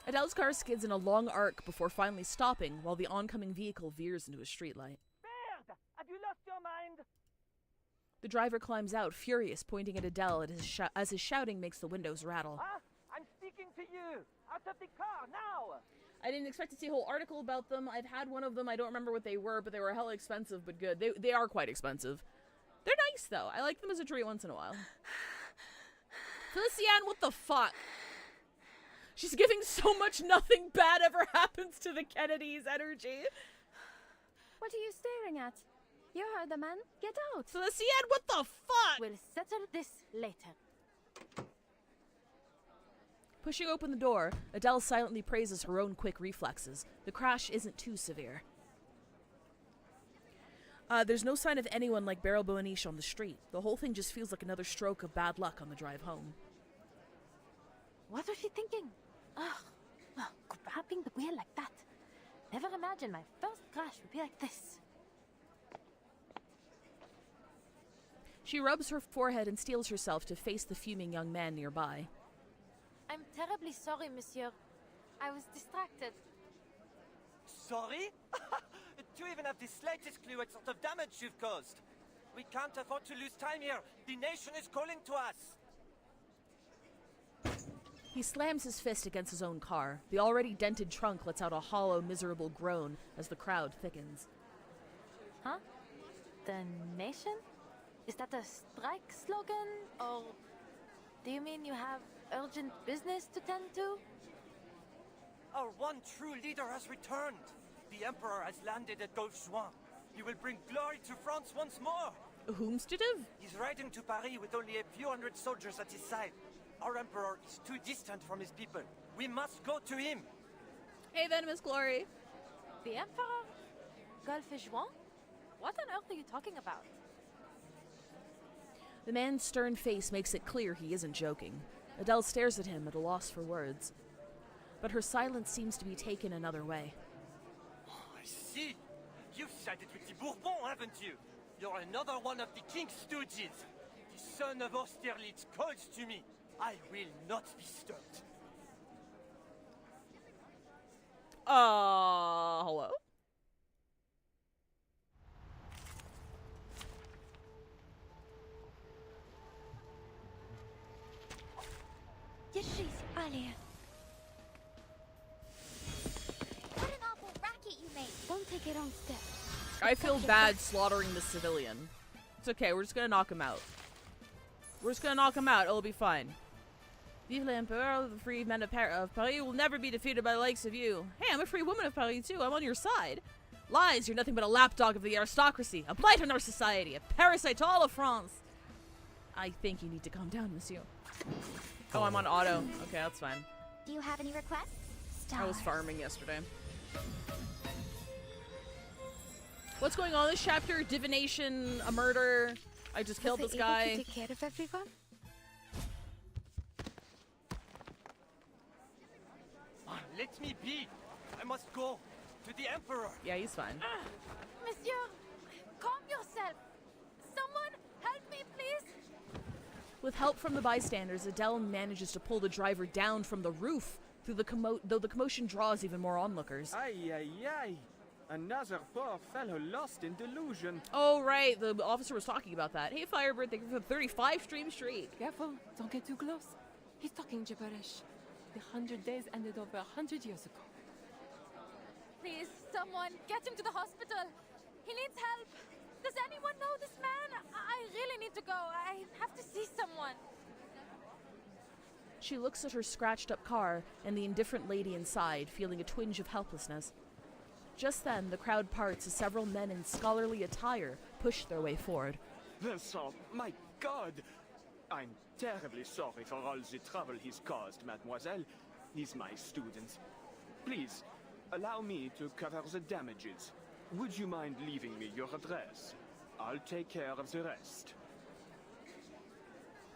Adele's car skids in a long arc before finally stopping while the oncoming vehicle veers into a streetlight. Merde! Have you lost your mind? The driver climbs out, furious, pointing at Adele as his shouting makes the windows rattle. Huh? I'm speaking to you! Out of the car, now! I didn't expect to see a whole article about them. I've had one of them. I don't remember what they were, but they were hella expensive, but good. They are quite expensive. They're nice, though. I like them as a treat once in a while. Felicienne, what the fuck? She's giving so much nothing bad ever happens to the Kennedys energy. What are you staring at? You heard the man. Get out! Felicienne, what the fuck? We'll settle this later. Pushing open the door, Adele silently praises her own quick reflexes. The crash isn't too severe. There's no sign of anyone like Beryl Buaniche on the street. The whole thing just feels like another stroke of bad luck on the drive home. What was she thinking? Ugh, grabbing the wheel like that. Never imagined my first crash would be like this. She rubs her forehead and steels herself to face the fuming young man nearby. I'm terribly sorry, monsieur. I was distracted. Sorry? Do you even have the slightest clue what sort of damage you've caused? We can't afford to lose time here. The nation is calling to us. He slams his fist against his own car. The already dented trunk lets out a hollow, miserable groan as the crowd thickens. Huh? The nation? Is that a strike slogan? Or do you mean you have urgent business to tend to? Our one true leader has returned. The Emperor has landed at Golfe-Juan. He will bring glory to France once more. Whomstative? He's riding to Paris with only a few hundred soldiers at his side. Our Emperor is too distant from his people. We must go to him. Hey, Venomous Glory. The Emperor? Golfe-Juan? What on earth are you talking about? The man's stern face makes it clear he isn't joking. Adele stares at him at a loss for words. But her silence seems to be taken another way. Oh, I see. You've sided with the Bourbons, haven't you? You're another one of the King's stooges. The son of Austerlitz calls to me. I will not be stopped. Hello? Yes, please, Alia. What an awful racket you made. Don't take it on step. I feel bad slaughtering the civilian. It's okay, we're just gonna knock him out. We're just gonna knock him out, it'll be fine. Vive l'Empereur, the free men of Paris will never be defeated by the likes of you. Hey, I'm a free woman of Paris too, I'm on your side. Lies, you're nothing but a lapdog of the aristocracy, a blight on our society, a parasite to all of France. I think you need to calm down, monsieur. Oh, I'm on auto. Okay, that's fine. Do you have any requests? I was farming yesterday. What's going on this chapter? Divination, a murder. I just killed this guy. To take care of everyone? Let me be. I must go to the Emperor. Yeah, he's fine. Monsieur, calm yourself. Someone help me, please. With help from the bystanders, Adele manages to pull the driver down from the roof, though the commotion draws even more onlookers. Aye, aye, aye. Another poor fellow lost in delusion. Oh, right. The officer was talking about that. Hey, Firebird, thank you for the 35 stream streak. Careful, don't get too close. He's talking gibberish. The 100 days ended over 100 years ago. Please, someone, get him to the hospital. He needs help. Does anyone know this man? I really need to go. I have to see someone. She looks at her scratched up car and the indifferent lady inside, feeling a twinge of helplessness. Just then, the crowd parts as several men in scholarly attire push their way forward. Vincent, my God! I'm terribly sorry for all the trouble he's caused, mademoiselle. He's my student. Please, allow me to cover the damages. Would you mind leaving me your address? I'll take care of the rest.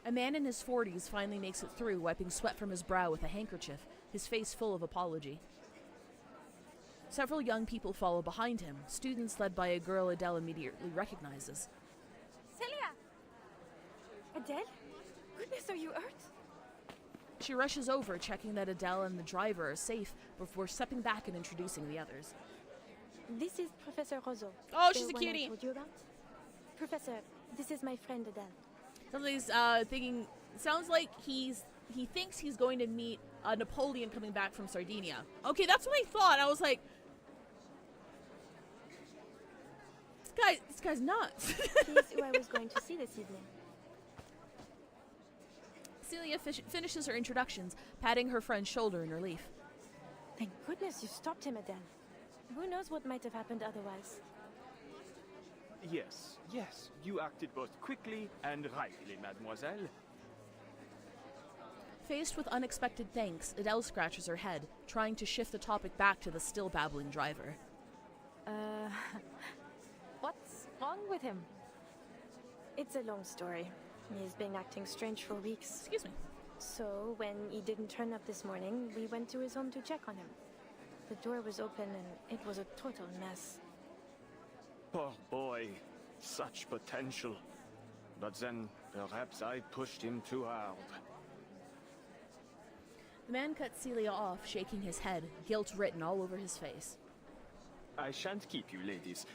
A man in his 40s finally makes it through, wiping sweat from his brow with a handkerchief, his face full of apology. Several young people follow behind him, students led by a girl Adele immediately recognizes. Celia! Adele? Goodness, are you hurt? She rushes over, checking that Adele and the driver are safe before stepping back and introducing the others. This is Professor Roseau. Oh, she's the a one I cutie. told you about. Professor, this is my friend Adele. Sounds like he thinks he's going to meet Napoleon coming back from Sardinia. Okay, that's what I thought. I was like, this guy's nuts. He's who I was going to see this evening. Celia finishes her introductions, patting her friend's shoulder in relief. Thank goodness you stopped him, Adele. Who knows what might have happened otherwise? Yes, yes, you acted both quickly and rightly, mademoiselle. Faced with unexpected thanks, Adele scratches her head, trying to shift the topic back to the still babbling driver. What's wrong with him? It's a long story. He's been acting strange for weeks. Excuse me. So, when he didn't turn up this morning, we went to his home to check on him. The door was open and it was a total mess. Poor boy. Such potential. But then, perhaps I pushed him too hard. The man cuts Celia off, shaking his head, guilt written all over his face. I shan't keep you, ladies.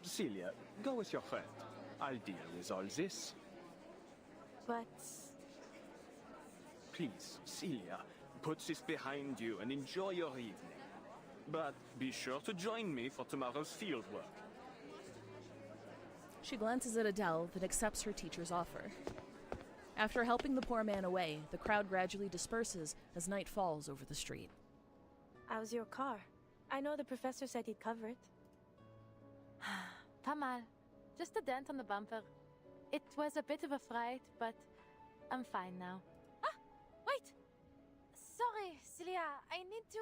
Celia, go with your friend. I'll deal with all this. But... Please, Celia, put this behind you and enjoy your evening. But be sure to join me for tomorrow's field work. She glances at Adele, then accepts her teacher's offer. After helping the poor man away, the crowd gradually disperses as night falls over the street. How's your car? I know the professor said he'd cover it. Pas mal. Just a dent on the bumper. It was a bit of a fright, but I'm fine now. Ah! Wait! Sorry, Celia. I need to...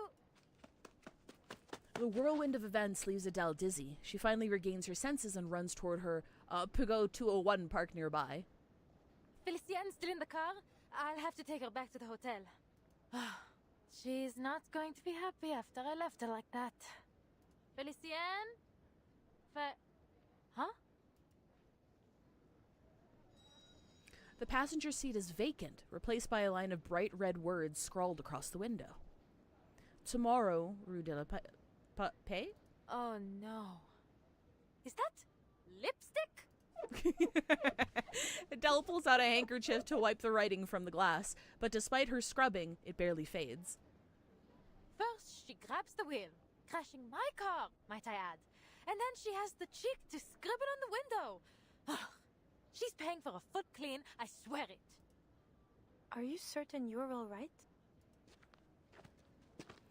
The whirlwind of events leaves Adele dizzy. She finally regains her senses and runs toward her Peugeot 201 parked nearby. Felicienne's still in the car. I'll have to take her back to the hotel. She's not going to be happy after I left her like that. Felicienne? Huh? The passenger seat is vacant, replaced by a line of bright red words scrawled across the window. Tomorrow, Rue de la Paix? Oh no. Is that lipstick? Adele pulls out a handkerchief to wipe the writing from the glass, but despite her scrubbing, it barely fades. First, she grabs the wheel, crashing my car, might I add. And then she has the cheek to scribble on the window. Ugh. She's paying for a foot clean, I swear it. Are you certain you're all right?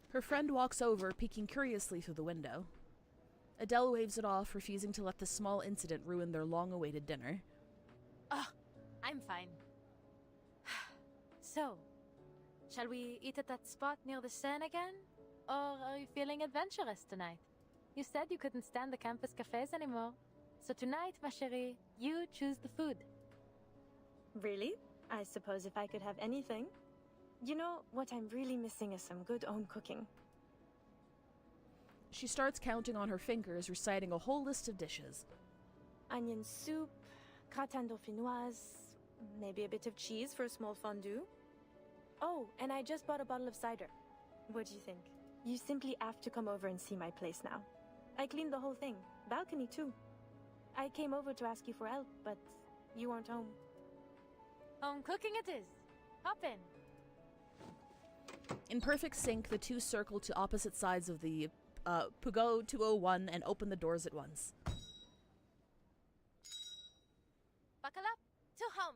Her friend walks over, peeking curiously through the window. Adele waves it off, refusing to let the small incident ruin their long-awaited dinner. I'm fine. So, shall we eat at that spot near the Seine again? Or are you feeling adventurous tonight? You said you couldn't stand the campus cafes anymore. So tonight, ma chérie, you choose the food. Really? I suppose if I could have anything. You know, what I'm really missing is some good home cooking. She starts counting on her fingers, reciting a whole list of dishes. Onion soup, gratin dauphinoise, maybe a bit of cheese for a small fondue. Oh, and I just bought a bottle of cider. What do you think? You simply have to come over and see my place now. I cleaned the whole thing. Balcony too. I came over to ask you for help, but you weren't home. Home cooking it is. Hop in. In perfect sync, the two circle to opposite sides of the Pugot 201 and open the doors at once. Buckle up to home.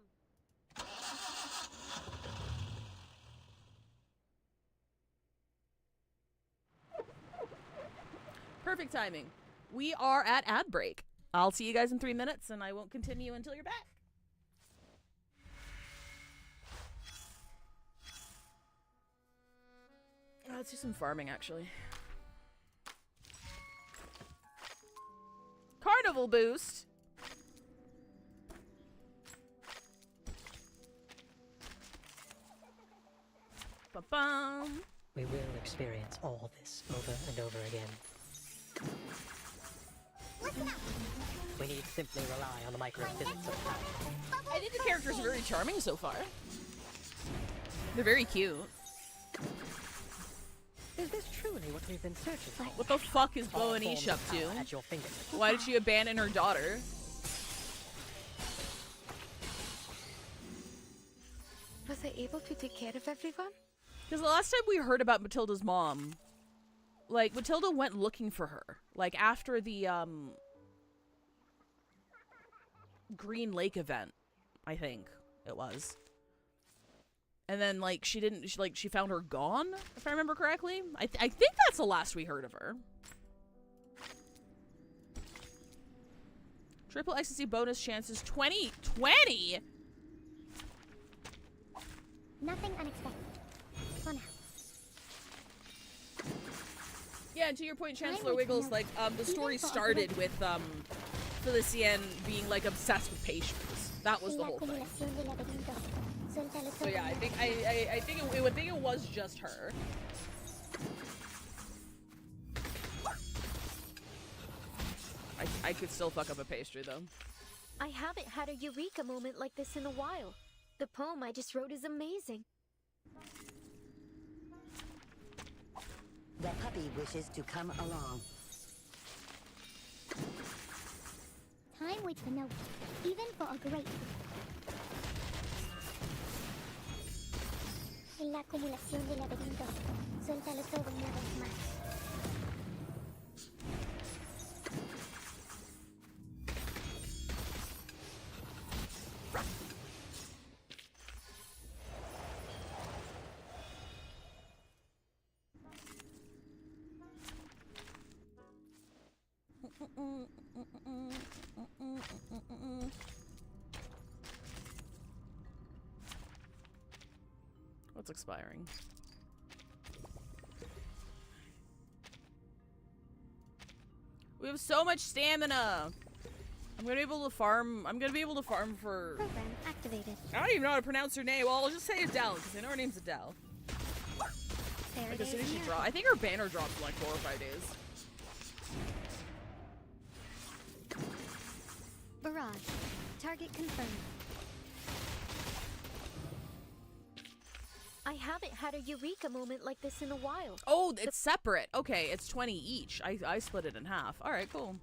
Perfect timing. We are at ad break. I'll see you guys in 3 minutes, and I won't continue until you're back. Let's do some farming, actually. Carnival boost! Ba-bum! We will experience all this over and over again. Listen up. We need simply rely on the microphysics of time. I think the characters are very charming so far. They're very cute. Is this truly what we've been searching for? What the fuck is Bo and Ish up to? At your fingertips. Why did she abandon her daughter? Was I able to take care of everyone? Because the last time we heard about Matilda's mom, like, Matilda went looking for her. Like, after the, Green Lake event, I think it was. And then, like, she found her gone, if I remember correctly. I think that's the last we heard of her. Triple ecstasy bonus chances 20! 20?! Nothing unexpected. For now. Yeah, and to your point, Chancellor Wiggles, like, the story started with, Felicienne being, like, obsessed with pastries. That was the whole thing. So yeah, I think it was just her. I could still fuck up a pastry, though. I haven't had a eureka moment like this in a while. The poem I just wrote is amazing. The puppy wishes to come along. Time waits for no one, even for a great. En la acumulación de laberintos, suéltalo todo una vez más. What's expiring? We have so much stamina! I'm gonna be able to farm. I'm gonna be able to farm for. Program activated. I don't even know how to pronounce her name. Well, I'll just say Adele because I know her name's Adele. Like as soon as she drops, I think her banner drops in like 4 or 5 days. Barrage. Target confirmed. I haven't had a eureka moment like this in a while. Oh, it's separate. Okay, it's 20 each. I split it in half. All right, cool.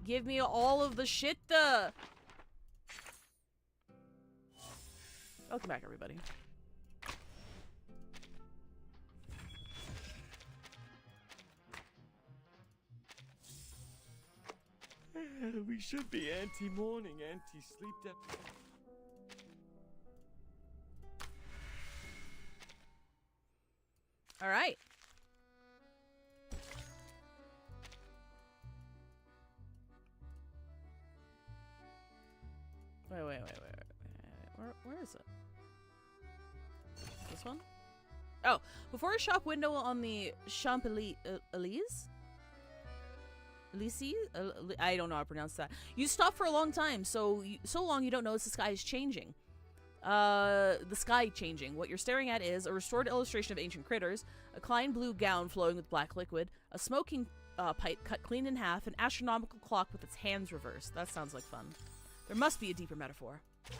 Give me all of the shit. Welcome back, everybody. We should be anti-morning, anti-sleep deprivation. All right. Wait. Where is it? This one? Oh, before a shop window on the Champs-Élysées? I don't know how to pronounce that. You stop for a long time, so long you don't notice the sky is changing. The sky changing. What you're staring at is a restored illustration of ancient critters, a Klein blue gown flowing with black liquid, a smoking pipe cut clean in half, an astronomical clock with its hands reversed. That sounds like fun. There must be a deeper metaphor. Yeah,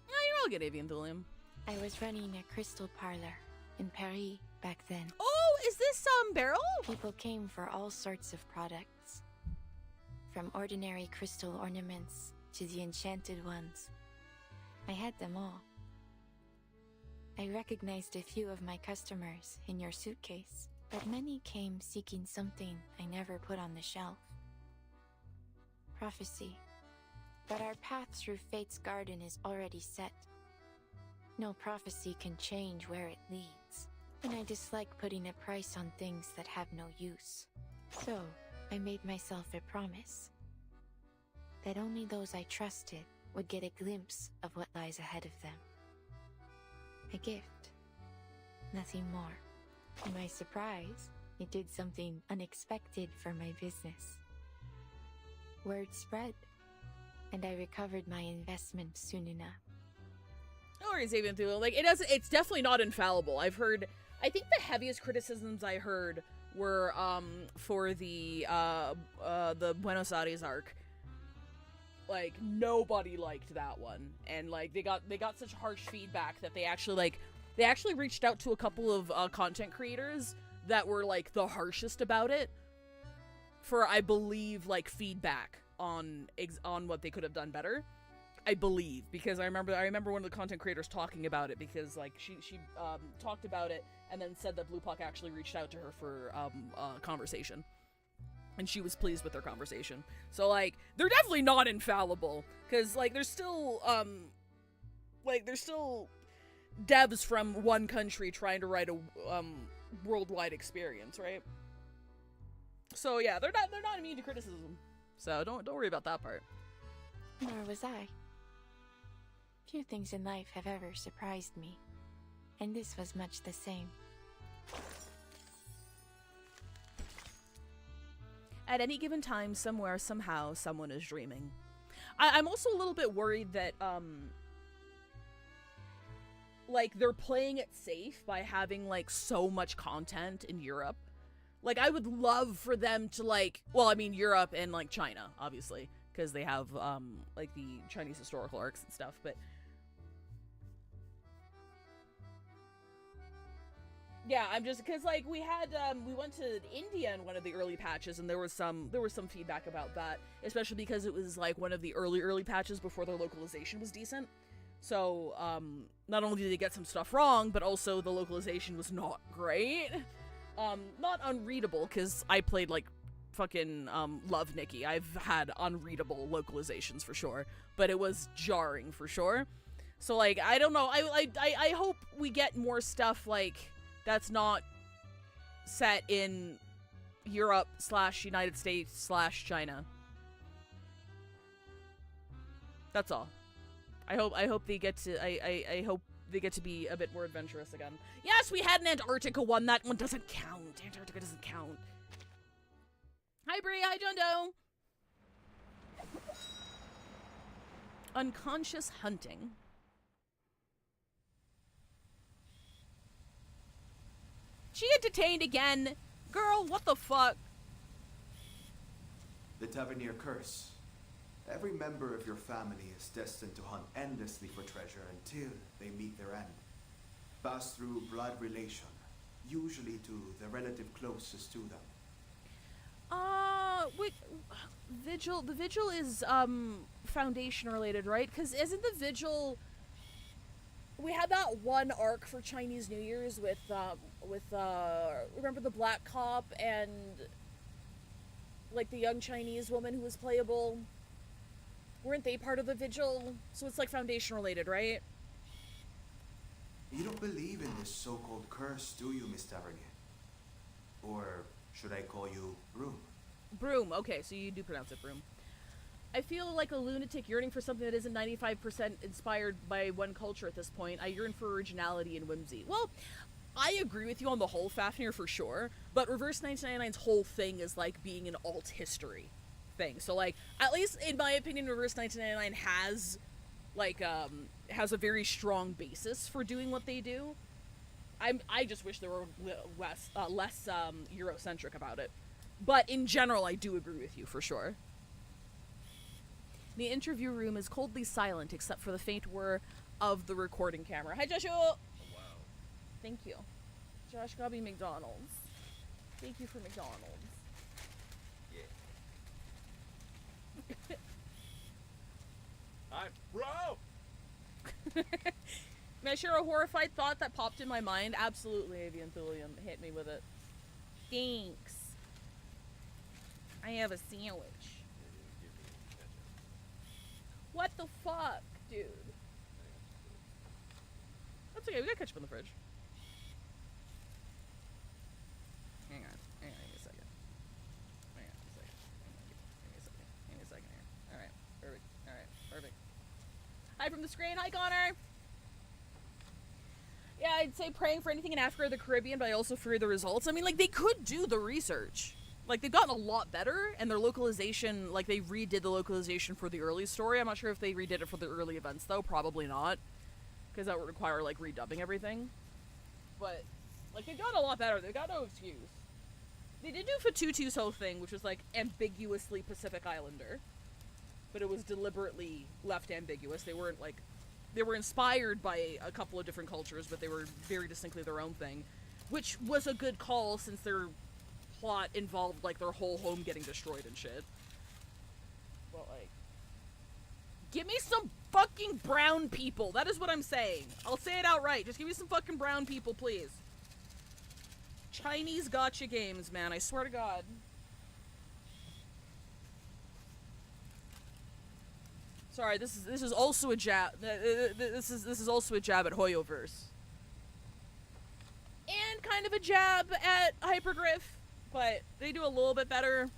you're all good, Avian Thulium. I was running a crystal parlor in Paris back then. Oh, is this Beryl? People came for all sorts of products. From ordinary crystal ornaments to the enchanted ones. I had them all. I recognized a few of my customers in your suitcase, but many came seeking something I never put on the shelf. Prophecy. But our path through Fate's garden is already set. No prophecy can change where it leads, and I dislike putting a price on things that have no use. So, I made myself a promise that only those I trusted would get a glimpse of what lies ahead of them. A gift. Nothing more. To my surprise, it did something unexpected for my business. Word spread, and I recovered my investment soon enough. No worries, Avian Thulium. Like, it's definitely not infallible. I think the heaviest criticisms I heard were, for the Buenos Aires arc. Like, nobody liked that one, and like they got such harsh feedback that they actually reached out to a couple of content creators that were like the harshest about it for, I believe, like feedback on what they could have done better. I believe, because I remember one of the content creators talking about it, because like she talked about it and then said that Blue Puck actually reached out to her for a conversation. And she was pleased with their conversation. So, like, they're definitely not infallible. Because, like, there's still devs from one country trying to write a worldwide experience, right? So, yeah, they're not immune to criticism. So, don't worry about that part. Nor was I. Few things in life have ever surprised me. And this was much the same. At any given time, somewhere, somehow, someone is dreaming. I'm also a little bit worried that, like, they're playing it safe by having, like, so much content in Europe. Like, I would love for them to, like, well, I mean, Europe and, like, China, obviously, because they have, like, the Chinese historical arcs and stuff, but yeah, I'm just, because, like, we went to India in one of the early patches, and there was some feedback about that, especially because it was, like, one of the early patches before their localization was decent. So, not only did they get some stuff wrong, but also the localization was not great. Not unreadable, because I played, like, fucking, Love Nikki. I've had unreadable localizations for sure, but it was jarring for sure. So, like, I don't know, I hope we get more stuff, like, that's not set in Europe / United States / China. That's all. I hope they get to I hope they get to be a bit more adventurous again. Yes, we had an Antarctica one. That one doesn't count. Antarctica doesn't count. Hi Bree, hi John Doe. Unconscious hunting. She get detained again. Girl, what the fuck? The Tavernier curse. Every member of your family is destined to hunt endlessly for treasure until they meet their end. Pass through blood relation, usually to the relative closest to them. Wait, Vigil, the Vigil is, Foundation related, right? Because isn't the Vigil... We had that one arc for Chinese New Year's with, remember the black cop and, like, the young Chinese woman who was playable? Weren't they part of the Vigil? So it's, like, Foundation related, right? You don't believe in this so-called curse, do you, Miss Tavernier? Or should I call you Broom? Broom, okay, so you do pronounce it Broom. I feel like a lunatic yearning for something that isn't 95% inspired by one culture at this point. I yearn for originality and whimsy. Well, I agree with you on the whole, Fafnir, for sure, but Reverse 1999's whole thing is, like, being an alt history thing. So, like, at least in my opinion, Reverse 1999 has, like, has a very strong basis for doing what they do. I just wish they were less Eurocentric about it. But in general, I do agree with you, for sure. The interview room is coldly silent except for the faint whir of the recording camera. Hi, Joshua! Oh, wow. Thank you. Josh got me McDonald's. Thank you for McDonald's. Yeah. Hi, bro! May I share a horrified thought that popped in my mind? Absolutely, Avian Thulium. Hit me with it. Thanks. I have a sandwich. What the fuck, dude? That's okay, we got ketchup in the fridge. Hang on a second. Give me a second here. Alright, perfect. Hi from the screen, hi Connor! Yeah, I'd say praying for anything in Africa or the Caribbean, but I also fear the results. I mean, like, they could do the research. Like, they've gotten a lot better, and their localization, like, they redid the localization for the early story. I'm not sure if they redid it for the early events, though. Probably not. Because that would require, like, redubbing everything. But, like, they've gotten a lot better. They've got no excuse. They did do Fatutu's whole thing, which was, like, ambiguously Pacific Islander. But it was deliberately left ambiguous. They weren't, like... They were inspired by a couple of different cultures, but they were very distinctly their own thing. Which was a good call, since their plot involved, like, their whole home getting destroyed and shit. But, like... Give me some fucking brown people! That is what I'm saying. I'll say it outright. Just give me some fucking brown people, please. Chinese gotcha games, man. I swear to God. Sorry, this is also a jab. This is also a jab at Hoyoverse. And kind of a jab at Hypergriff, but they do a little bit better.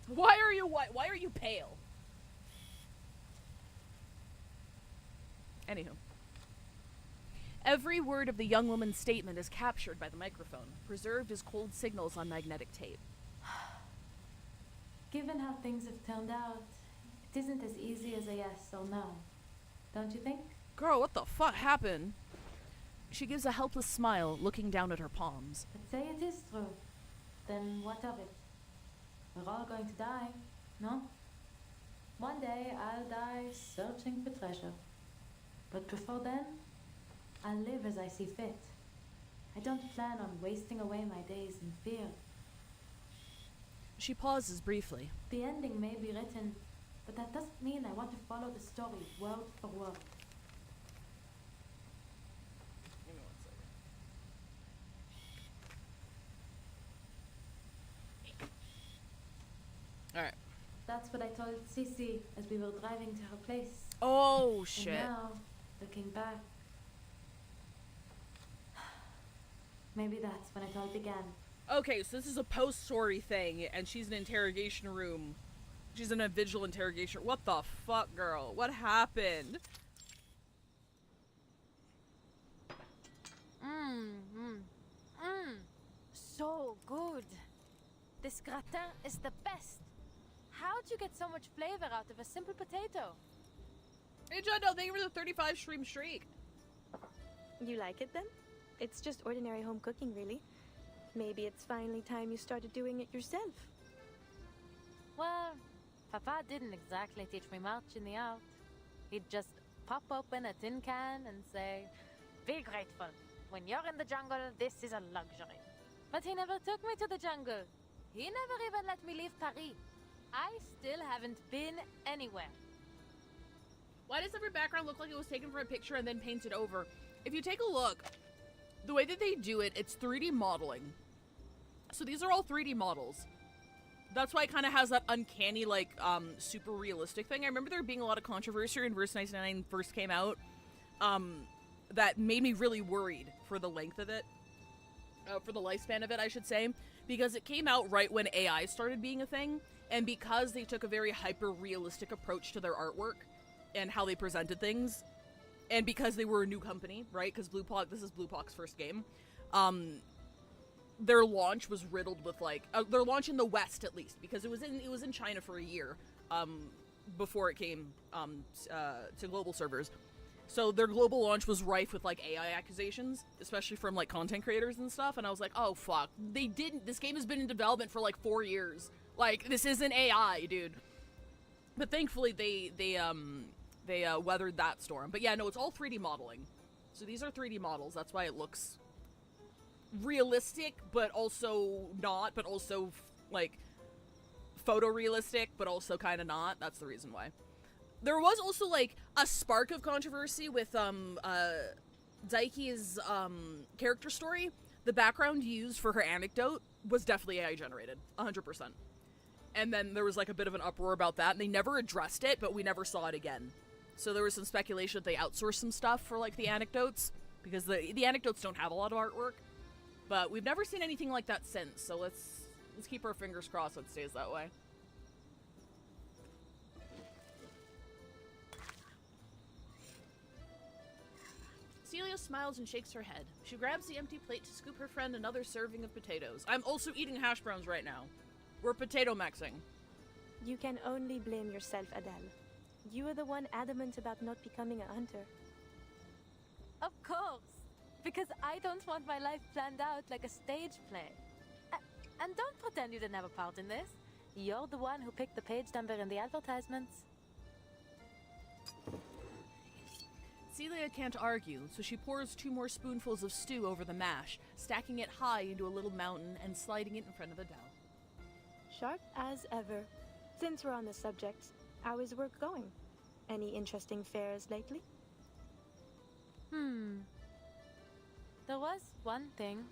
Why are you white? Why are you pale? Anywho. Every word of the young woman's statement is captured by the microphone, preserved as cold signals on magnetic tape. Given how things have turned out, it isn't as easy as a yes or no. Don't you think? Girl, what the fuck happened? She gives a helpless smile, looking down at her palms. But say it is true. Then what of it? We're all going to die, no? One day I'll die searching for treasure. But before then, I'll live as I see fit. I don't plan on wasting away my days in fear. She pauses briefly. The ending may be written, but that doesn't mean I want to follow the story word for word. Give me 1 second. Alright. That's what I told Sissy as we were driving to her place. Oh, shit. And now, looking back, maybe that's when it all began. Okay, so this is a post-story thing, and she's in an interrogation room. She's in a vigil interrogation. What the fuck, girl? What happened? So good. This gratin is the best. How'd you get so much flavor out of a simple potato? Hey, John, no, thank you for the 35 stream streak. You like it then? It's just ordinary home cooking, really. Maybe it's finally time you started doing it yourself. Well, Papa didn't exactly teach me much in the art. He'd just pop open a tin can and say, "Be grateful. When you're in the jungle, this is a luxury." But he never took me to the jungle. He never even let me leave Paris. I still haven't been anywhere. Why does every background look like it was taken from a picture and then painted over? If you take a look, the way that they do it, it's 3D modeling. So these are all 3D models. That's why it kind of has that uncanny, like, super realistic thing. I remember there being a lot of controversy when Verse 99 first came out, that made me really worried for the length of it. For the lifespan of it, I should say. Because it came out right when AI started being a thing, and because they took a very hyper-realistic approach to their artwork and how they presented things, and because they were a new company, right? Because this is Bluepock's first game. Their launch was riddled with, like, their launch in the West, at least, because it was in China for a year, before it came, to global servers. So their global launch was rife with, like, AI accusations, especially from, like, content creators and stuff, and I was like, oh, fuck. This game has been in development for, like, 4 years. Like, this isn't AI, dude. But thankfully, they weathered that storm. But yeah, no, it's all 3D modeling. So these are 3D models, that's why it looks realistic, but also not, but also, like, photorealistic, but also kind of not. That's the reason why. There was also, like, a spark of controversy with, Daiki's, character story. The background used for her anecdote was definitely AI generated. 100%. And then there was, like, a bit of an uproar about that, and they never addressed it, but we never saw it again. So there was some speculation that they outsourced some stuff for, like, the anecdotes, because the anecdotes don't have a lot of artwork. But we've never seen anything like that since, so let's keep our fingers crossed it stays that way. Celia smiles and shakes her head. She grabs the empty plate to scoop her friend another serving of potatoes. I'm also eating hash browns right now. We're potato maxing. You can only blame yourself, Adele. You are the one adamant about not becoming a hunter. Of course! Because I don't want my life planned out like a stage play. And don't pretend you didn't have a part in this. You're the one who picked the page number in the advertisements. Celia can't argue, so she pours 2 more spoonfuls of stew over the mash, stacking it high into a little mountain and sliding it in front of Adele. Sharp as ever. Since we're on the subject, how is work going? Any interesting fairs lately? There was one thing.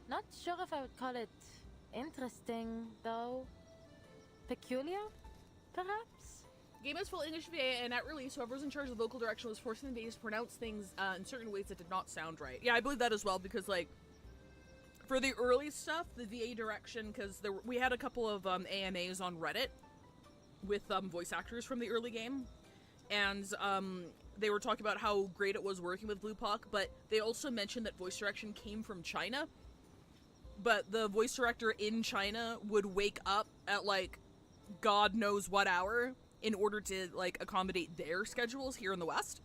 Not sure if I would call it interesting, though. Peculiar, perhaps? Game has full English VA, and at release, whoever was in charge of vocal direction was forcing the VAs to pronounce things in certain ways that did not sound right. Yeah, I believe that as well, because, like, for the early stuff, the VA direction, because we had a couple of AMAs on Reddit with voice actors from the early game, and they were talking about how great it was working with Bluepock, but they also mentioned that voice direction came from China, but the voice director in China would wake up at, like, God knows what hour in order to, like, accommodate their schedules here in the West.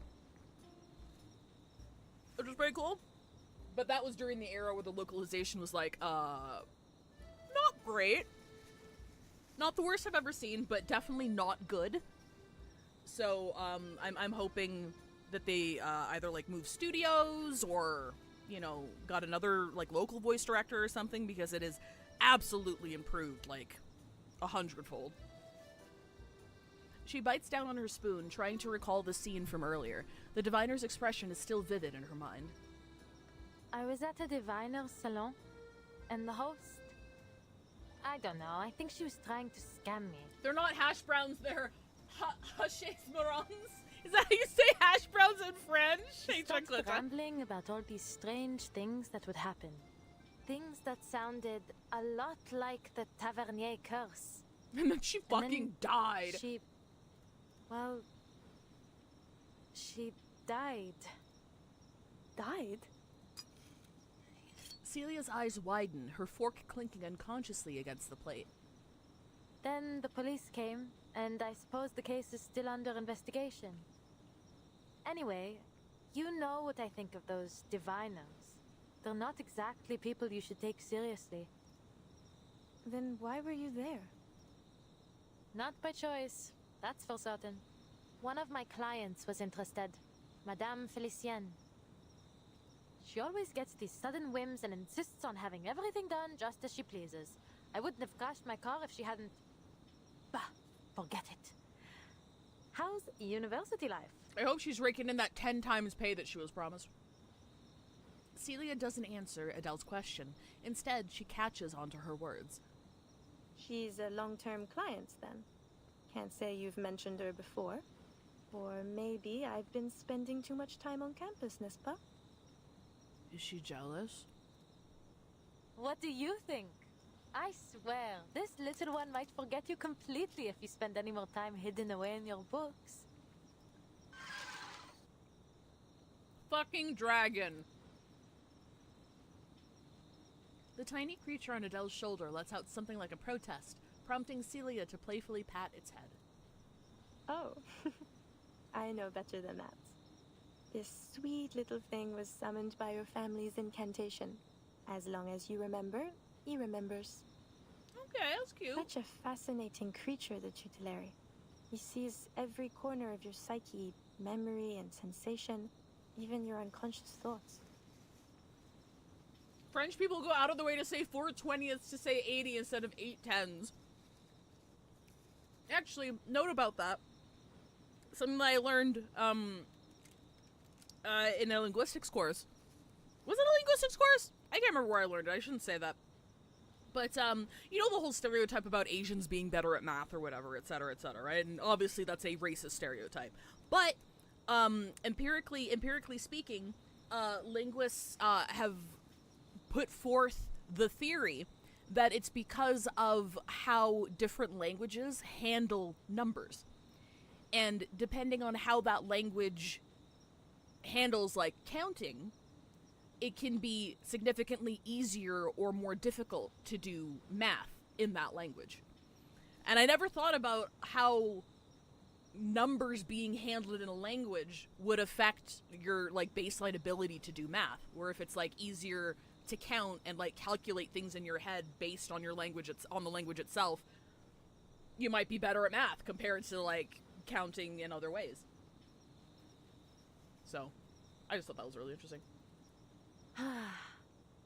Which was pretty cool. But that was during the era where the localization was, like, not great. Not the worst I've ever seen, but definitely not good. So, I'm hoping that they, either, like, move studios or, you know, got another, like, local voice director or something, because it is absolutely improved, like, 100-fold. She bites down on her spoon, trying to recall the scene from earlier. The diviner's expression is still vivid in her mind. I was at a diviner's salon, and the host... I don't know, I think she was trying to scam me. They're not hash browns, they're hachés marrons. Is that how you say hash browns in French? She started rambling about all these strange things that would happen. Things that sounded a lot like the Tavernier curse. And then she fucking died. She died. Died? Celia's eyes widen, her fork clinking unconsciously against the plate. Then the police came, and I suppose the case is still under investigation. Anyway, you know what I think of those diviners. They're not exactly people you should take seriously. Then why were you there? Not by choice, that's for certain. One of my clients was interested, Madame Felicienne. She always gets these sudden whims and insists on having everything done just as she pleases. I wouldn't have crashed my car if she hadn't... Bah, forget it. How's university life? I hope she's raking in that 10 times pay that she was promised. Celia doesn't answer Adele's question. Instead, she catches onto her words. She's a long-term client, then. Can't say you've mentioned her before. Or maybe I've been spending too much time on campus, n'est-ce pas? Is she jealous? What do you think? I swear, this little one might forget you completely if you spend any more time hidden away in your books. Fucking dragon. The tiny creature on Adele's shoulder lets out something like a protest, prompting Celia to playfully pat its head. Oh, I know better than that. This sweet little thing was summoned by your family's incantation. As long as you remember, he remembers. Okay, that's cute. Such a fascinating creature, the tutelary. He sees every corner of your psyche, memory and sensation, even your unconscious thoughts. French people go out of the way to say 4/20ths to say 80 instead of 8/10s. Actually, note about that. Something that I learned in a linguistics course. Was it a linguistics course? I can't remember where I learned it. I shouldn't say that. But, you know the whole stereotype about Asians being better at math or whatever, etc., right? And obviously that's a racist stereotype. But, empirically speaking, linguists have put forth the theory that it's because of how different languages handle numbers. And depending on how that language handles, like, counting, it can be significantly easier or more difficult to do math in that language. And I never thought about how numbers being handled in a language would affect your, like, baseline ability to do math. Or if it's, like, easier to count and, like, calculate things in your head based on your language, on the language itself, you might be better at math compared to, like, counting in other ways. So, I just thought that was really interesting.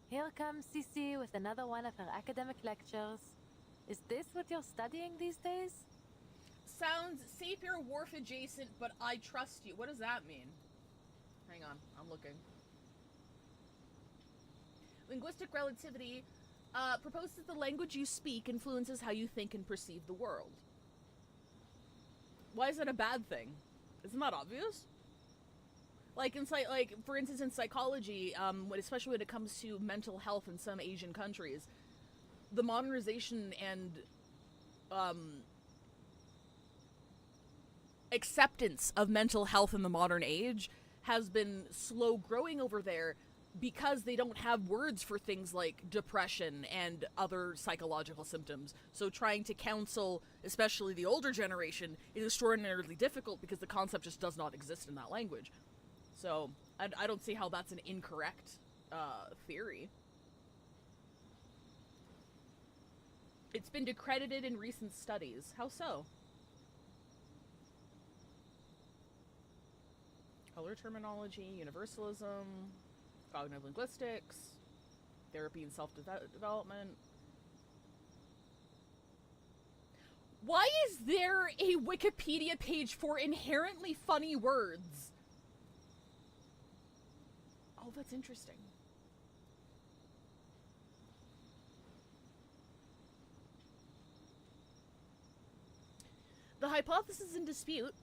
Here comes Cici with another one of her academic lectures. Is this what you're studying these days? Sounds Sapir Wharf adjacent, but I trust you. What does that mean? Hang on, I'm looking. Linguistic relativity proposes that the language you speak influences how you think and perceive the world. Why is that a bad thing? Isn't that obvious? Like, for instance, in psychology, especially when it comes to mental health in some Asian countries, the modernization and acceptance of mental health in the modern age has been slow growing over there because they don't have words for things like depression and other psychological symptoms. So trying to counsel, especially the older generation, is extraordinarily difficult because the concept just does not exist in that language. So, I don't see how that's an incorrect theory. It's been decredited in recent studies. How so? Color terminology, universalism, cognitive linguistics, therapy and self-development. Why is there a Wikipedia page for inherently funny words? Oh, that's interesting. The hypothesis in dispute,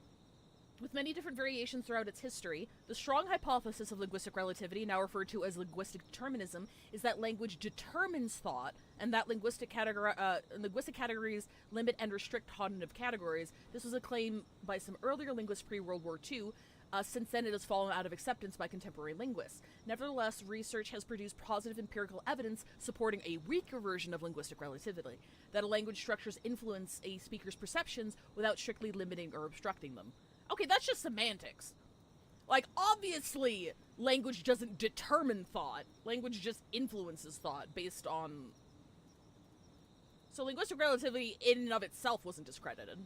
with many different variations throughout its history, the strong hypothesis of linguistic relativity, now referred to as linguistic determinism, is that language determines thought, and that linguistic categories limit and restrict cognitive categories. This was a claim by some earlier linguists pre-World War II, Since then, it has fallen out of acceptance by contemporary linguists. Nevertheless, research has produced positive empirical evidence supporting a weaker version of linguistic relativity, that a language structures influence a speaker's perceptions without strictly limiting or obstructing them. Okay, that's just semantics. Like, obviously, language doesn't determine thought. Language just influences thought based on... So linguistic relativity in and of itself wasn't discredited.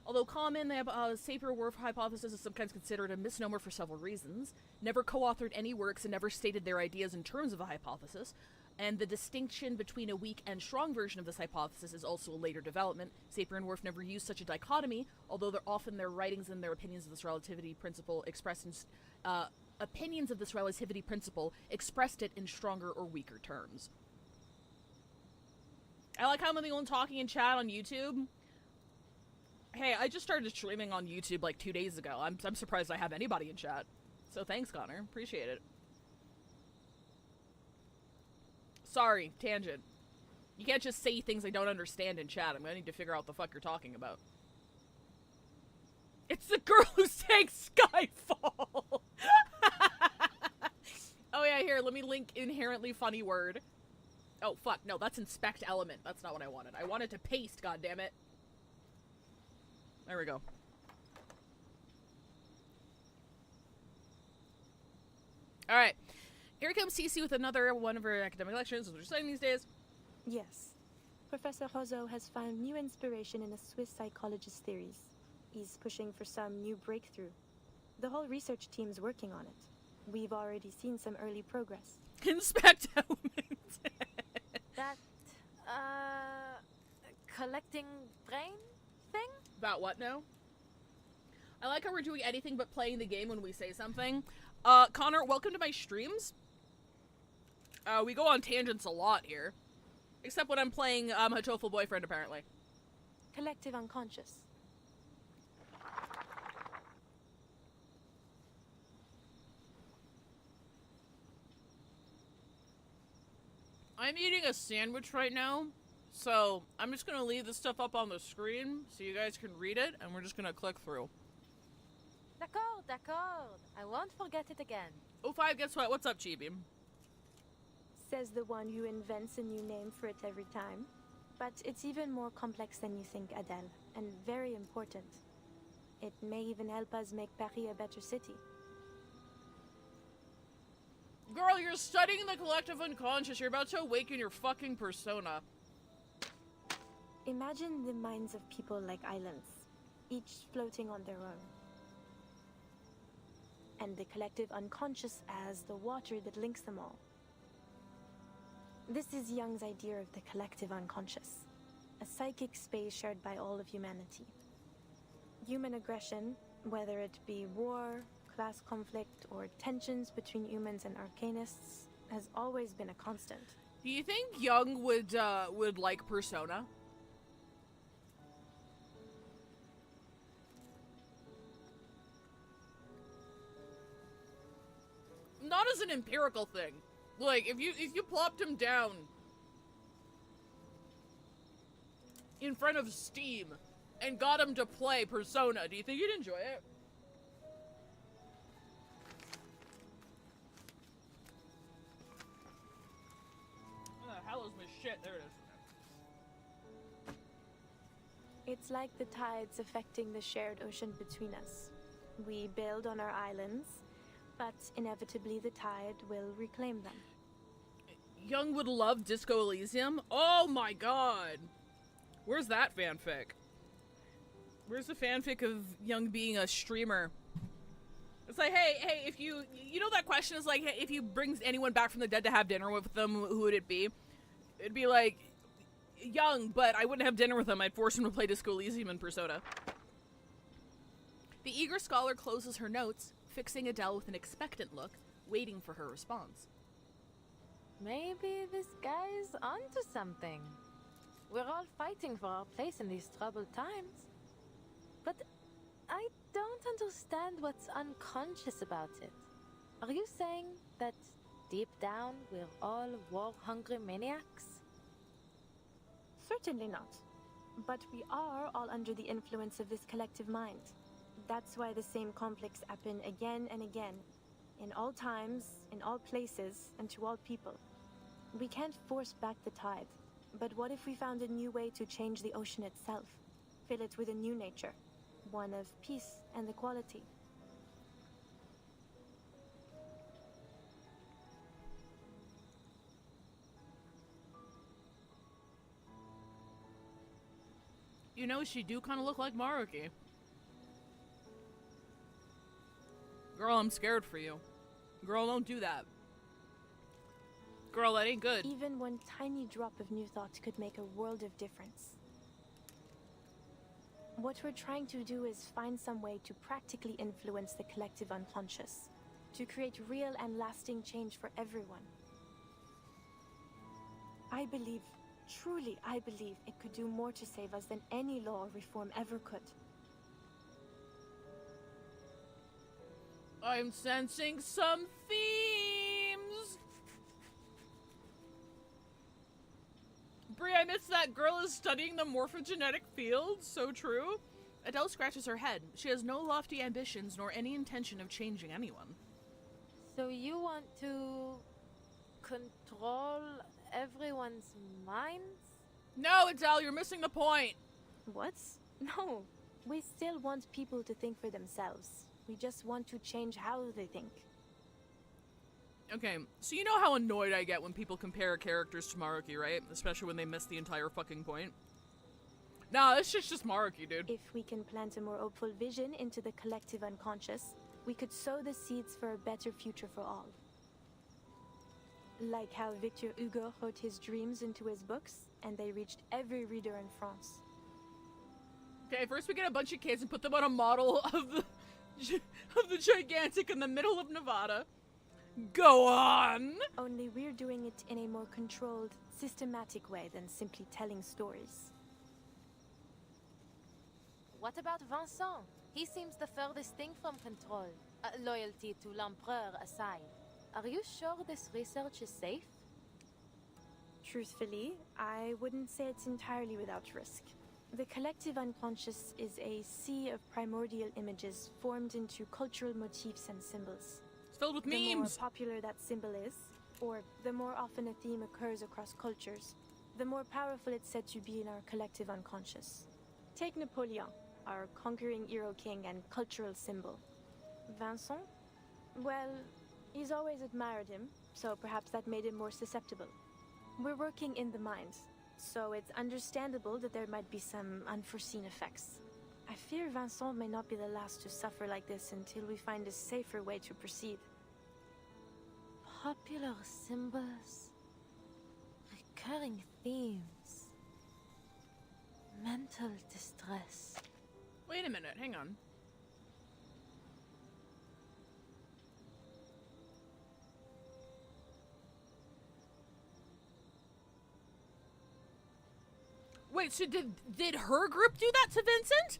Although common, the Sapir-Whorf hypothesis is sometimes considered a misnomer for several reasons. Never co-authored any works and never stated their ideas in terms of a hypothesis. And the distinction between a weak and strong version of this hypothesis is also a later development. Sapir and Whorf never used such a dichotomy, although often their writings and their opinions of this relativity principle expressed it in stronger or weaker terms. I like how I'm the only one talking in chat on YouTube. Hey, I just started streaming on YouTube like 2 days ago. I'm surprised I have anybody in chat. So thanks, Connor. Appreciate it. Sorry, tangent. You can't just say things I don't understand in chat. I'm gonna need to figure out what the fuck you're talking about. It's the girl who sang Skyfall! Oh yeah, here, let me link inherently funny word. Oh, fuck, no, that's inspect element. That's not what I wanted. I wanted to paste, goddammit. There we go. Alright. Here comes Cece with another one of her academic lectures, as we're studying these days. Yes. Professor Rozo has found new inspiration in a Swiss psychologist's theories. He's pushing for some new breakthrough. The whole research team's working on it. We've already seen some early progress. Inspect element. That, collecting brain thing? About what now? I like how we're doing anything but playing the game when we say something. Connor, welcome to my streams. We go on tangents a lot here. Except when I'm playing, Hatoful Boyfriend, apparently. Collective unconscious. I'm eating a sandwich right now, so I'm just gonna leave this stuff up on the screen so you guys can read it, and we're just gonna click through. D'accord, d'accord. I won't forget it again. 05, guess what? What's up, Chibi? Says the one who invents a new name for it every time. But it's even more complex than you think, Adele, and very important. It may even help us make Paris a better city. Girl, you're studying the collective unconscious. You're about to awaken your fucking persona. Imagine the minds of people like islands, each floating on their own. And the collective unconscious as the water that links them all. This is Jung's idea of the collective unconscious, a psychic space shared by all of humanity. Human aggression, whether it be war, class conflict, or tensions between humans and arcanists, has always been a constant. Do you think Jung would like Persona? Not as an empirical thing. Like, if you plopped him down in front of Steam and got him to play Persona, do you think he'd enjoy it? Where the hell is my shit? There it is. It's like the tides affecting the shared ocean between us. We build on our islands, but inevitably the tide will reclaim them. Jung would love Disco Elysium? Oh my god! Where's that fanfic? Where's the fanfic of Jung being a streamer? It's like, hey, if you know that question is like, hey, if you bring anyone back from the dead to have dinner with them, who would it be? It'd be like, Jung, but I wouldn't have dinner with him. I'd force him to play Disco Elysium in Persona. The eager scholar closes her notes, fixing Adele with an expectant look, waiting for her response. Maybe this guy's onto something. We're all fighting for our place in these troubled times. But I don't understand what's unconscious about it. Are you saying that deep down, we're all war-hungry maniacs? Certainly not. But we are all under the influence of this collective mind. That's why the same conflicts happen again and again. In all times, in all places, and to all people. We can't force back the tide. But what if we found a new way to change the ocean itself? Fill it with a new nature. One of peace and equality. You know, she do kind of look like Maruki. Girl, I'm scared for you. Girl, don't do that. Girl, that ain't good. Even one tiny drop of new thought could make a world of difference. What we're trying to do is find some way to practically influence the collective unconscious. To create real and lasting change for everyone. I believe, truly I believe, it could do more to save us than any law or reform ever could. I'm sensing some themes. Brie, I missed that. Girl is studying the morphogenetic field. So true. Adele scratches her head. She has no lofty ambitions nor any intention of changing anyone. So you want to control everyone's minds? No, Adele, you're missing the point. What? No. We still want people to think for themselves. We just want to change how they think. Okay, so you know how annoyed I get when people compare characters to Maruki, right? Especially when they miss the entire fucking point. Nah, this shit's just Maruki, dude. If we can plant a more hopeful vision into the collective unconscious, we could sow the seeds for a better future for all. Like how Victor Hugo wrote his dreams into his books, and they reached every reader in France. Okay, first we get a bunch of kids and put them on a model of the gigantic in the middle of Nevada. Go on! Only we're doing it in a more controlled, systematic way than simply telling stories. What about Vincent? He seems the furthest thing from control. Loyalty to l'Empereur aside. Are you sure this research is safe? Truthfully, I wouldn't say it's entirely without risk. The collective unconscious is a sea of primordial images formed into cultural motifs and symbols. It's filled with memes! The more popular that symbol is, or the more often a theme occurs across cultures, the more powerful it's said to be in our collective unconscious. Take Napoleon, our conquering hero king and cultural symbol. Vincent? Well, he's always admired him, so perhaps that made him more susceptible. We're working in the mind, so it's understandable that there might be some unforeseen effects. I fear Vincent may not be the last to suffer like this until we find a safer way to proceed. Popular symbols, recurring themes, mental distress. Wait a minute, hang on. Wait, so did her group do that to Vincent?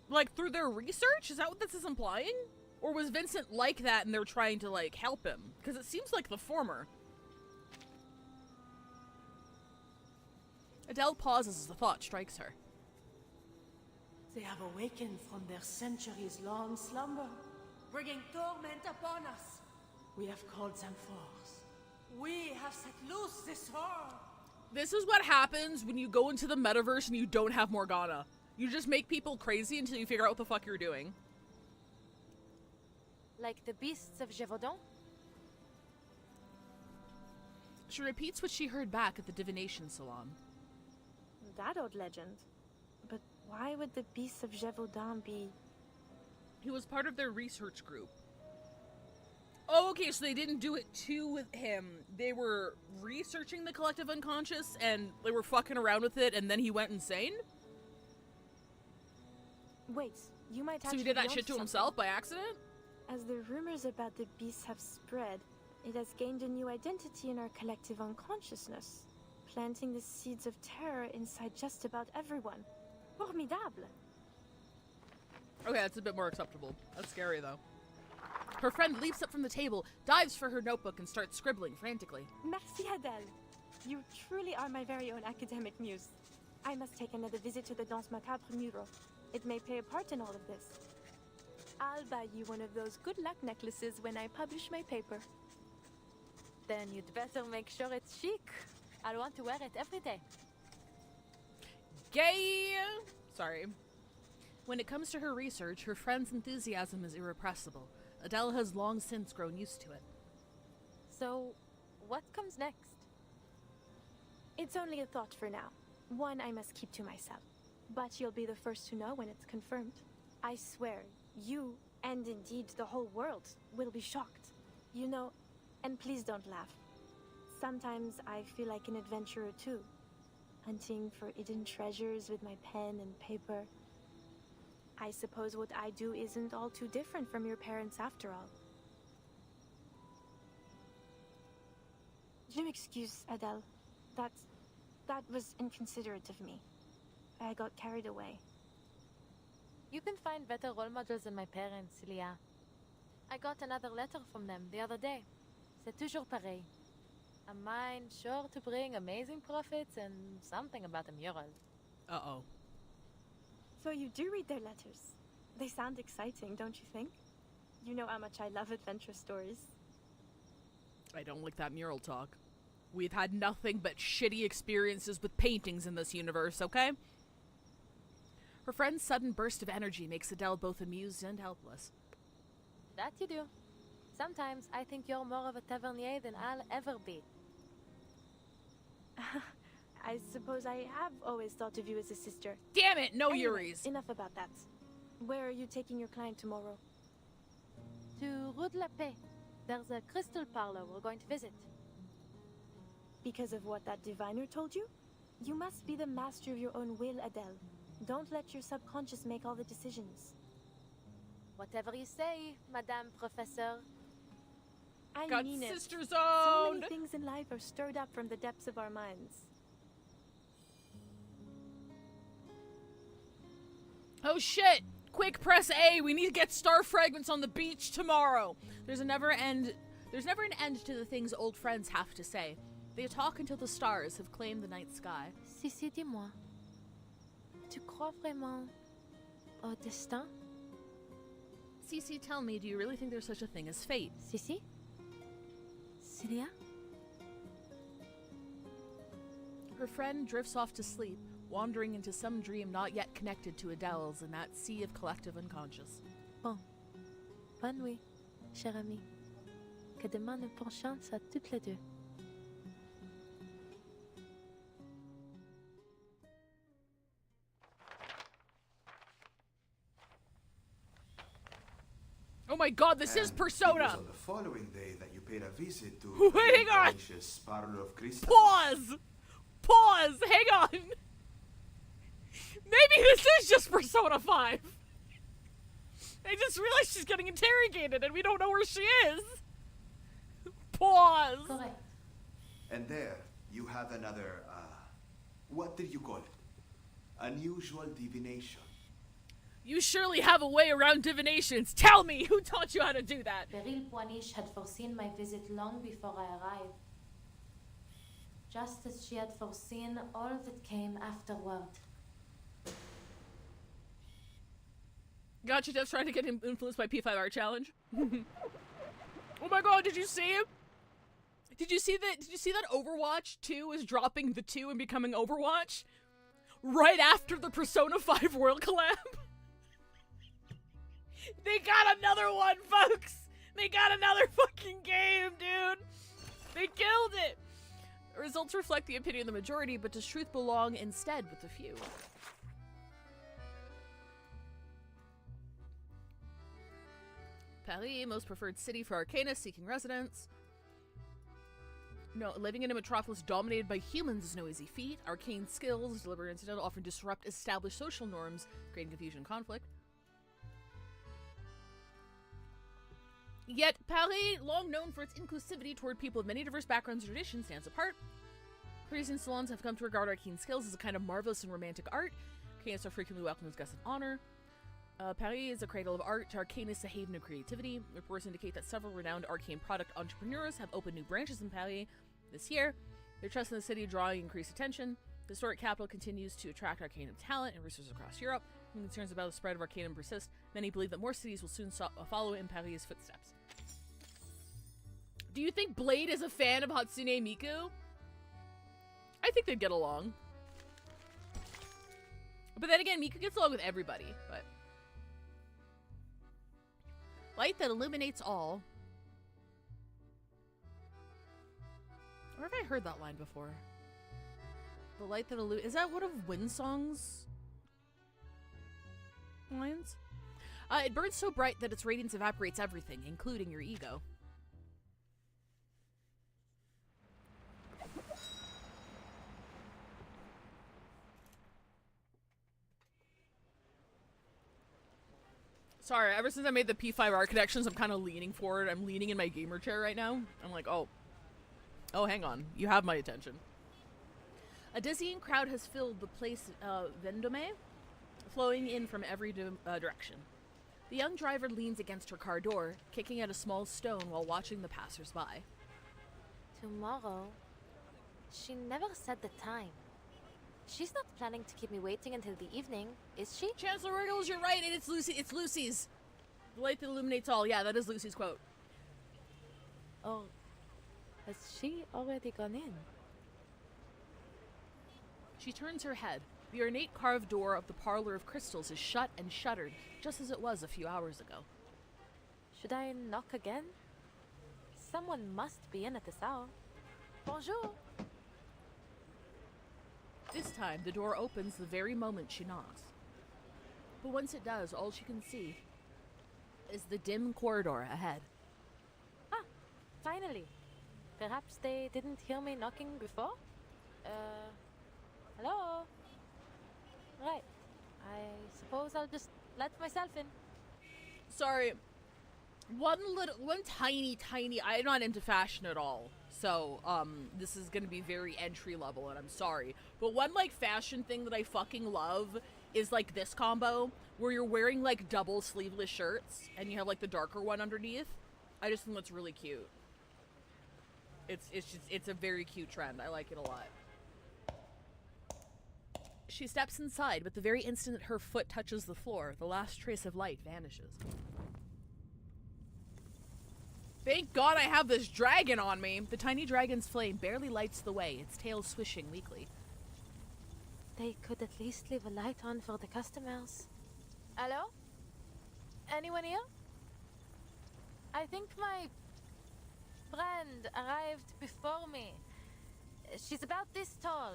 Like, through their research? Is that what this is implying? Or was Vincent like that and they're trying to, like, help him? Because it seems like the former. Adele pauses as the thought strikes her. They have awakened from their centuries-long slumber, bringing torment upon us. We have called them forth. We have set loose this horror. This is what happens when you go into the metaverse and you don't have Morgana. You just make people crazy until you figure out what the fuck you're doing. Like the beasts of Gévaudan? She repeats what she heard back at the divination salon. That old legend. But why would the beasts of Gévaudan be... He was part of their research group. Oh, okay, so they didn't do it to him. They were researching the collective unconscious and they were fucking around with it and then he went insane? Wait, you might So actually he did that be shit to onto himself something. by accident? As the rumors about the beasts have spread, it has gained a new identity in our collective unconsciousness, planting the seeds of terror inside just about everyone. Formidable! Okay, that's a bit more acceptable. That's scary, though. Her friend leaps up from the table, dives for her notebook, and starts scribbling frantically. Merci, Adele. You truly are my very own academic muse. I must take another visit to the Danse Macabre mural. It may play a part in all of this. I'll buy you one of those good luck necklaces when I publish my paper. Then you'd better make sure it's chic. I'll want to wear it every day. Gay! Sorry. When it comes to her research, her friend's enthusiasm is irrepressible. Adele has long since grown used to it. So, what comes next? It's only a thought for now. One I must keep to myself. But you'll be the first to know when it's confirmed. I swear, you, and indeed the whole world, will be shocked. You know, and please don't laugh. Sometimes I feel like an adventurer too. Hunting for hidden treasures with my pen and paper. I suppose what I do isn't all too different from your parents after all. Je m'excuse, Adele. That was inconsiderate of me. I got carried away. You can find better role models than my parents, Leah. I got another letter from them the other day. C'est toujours pareil. A mind sure to bring amazing profits and something about a mural. Uh-oh. So you do read their letters. They sound exciting, don't you think? You know how much I love adventure stories. I don't like that mural talk. We've had nothing but shitty experiences with paintings in this universe, okay? Her friend's sudden burst of energy makes Adele both amused and helpless. That you do. Sometimes I think you're more of a tavernier than I'll ever be. I suppose I have always thought of you as a sister. Damn it, no Anyway, Yuris. Enough about that. Where are you taking your client tomorrow? To Rue de la Paix. There's a crystal parlor we're going to visit. Because of what that diviner told you? You must be the master of your own will, Adele. Don't let your subconscious make all the decisions. Whatever you say, Madame Professeur. I Got mean it. sister So zoned. many things in life are stirred up from the depths of our minds. Oh shit! Quick, press A. We need to get star fragments on the beach tomorrow. There's never an end to the things old friends have to say. They talk until the stars have claimed the night sky. Sissi, dis-moi. Tu crois vraiment au destin? Cece, tell me, do you really think there's such a thing as fate? Sissi? Celia? Her friend drifts off to sleep, wandering into some dream not yet connected to Adele's in that sea of collective unconscious. Bon. Bonne nuit, chère amie. Que demain nous porte chance à toutes les deux. Oh my god, this is Persona! It was on the following day that you paid a visit to Hang on! Blanche's Parlor of Crystal. Pause! Pause! Hang on! Maybe this is just Persona 5! I just realized she's getting interrogated and we don't know where she is! Pause! Correct. And there, you have another, what did you call it? Unusual divination. You surely have a way around divinations. Tell me, who taught you how to do that? Beryl Poinish had foreseen my visit long before I arrived. Just as she had foreseen all that came afterward. Gotcha, Dev's trying to get him influenced by P5R challenge. Oh my god, did you see him? Did you see that Overwatch 2 is dropping the 2 and becoming Overwatch? Right after the Persona 5 World collab? They got another one, folks! They got another fucking game, dude! They killed it! The results reflect the opinion of the majority, but does truth belong instead with the few? Paris, most preferred city for Arcana seeking residents. No, living in a metropolis dominated by humans is no easy feat. Arcane skills, deliberate and incidental, often disrupt established social norms, creating confusion and conflict. Yet, Paris, long known for its inclusivity toward people of many diverse backgrounds and traditions, stands apart. Parisian salons have come to regard arcane skills as a kind of marvelous and romantic art. Arcanists are frequently welcomed as guests of honor. Paris is a cradle of art, Arcane is a haven of creativity. Reports indicate that several renowned arcane product entrepreneurs have opened new branches in Paris this year. Their trust in the city drawing increased attention. The historic capital continues to attract Arcanum talent and researchers across Europe. When concerns about the spread of Arcanum persist, many believe that more cities will soon follow in Paris' footsteps. Do you think Blade is a fan of Hatsune Miku? I think they'd get along. But then again, Miku gets along with everybody, but... Light that illuminates all. Where have I heard that line before? The light that illuminates... Is that one of Windsong's lines? It burns so bright that its radiance evaporates everything, including your ego. Sorry, ever since I made the P5R connections, I'm kind of leaning forward. I'm leaning in my gamer chair right now. I'm like, oh, hang on. You have my attention. A dizzying crowd has filled the place Vendôme, flowing in from every direction. The young driver leans against her car door, kicking at a small stone while watching the passers-by. Tomorrow? She never said the time. She's not planning to keep me waiting until the evening, is she? Chancellor Riddles, you're right, and it's Lucy's. The light that illuminates all. Yeah, that is Lucy's quote. Oh, has she already gone in? She turns her head. The ornate carved door of the Parlor of Crystals is shut and shuttered, just as it was a few hours ago. Should I knock again? Someone must be in at this hour. Bonjour! This time, the door opens the very moment she knocks. But once it does, all she can see is the dim corridor ahead. Ah, finally. Perhaps they didn't hear me knocking before? Hello? Right. I suppose I'll just let myself in. Sorry. One tiny, I'm not into fashion at all. So, this is gonna be very entry level, and I'm sorry. But one, like, fashion thing that I fucking love is, like, this combo, where you're wearing, like, double sleeveless shirts, and you have, like, the darker one underneath. I just think that's really cute. It's a very cute trend. I like it a lot. She steps inside, but the very instant that her foot touches the floor, the last trace of light vanishes. Thank God I have this dragon on me! The tiny dragon's flame barely lights the way, its tail swishing weakly. They could at least leave a light on for the customers. Hello? Anyone here? I think my friend arrived before me. She's about this tall,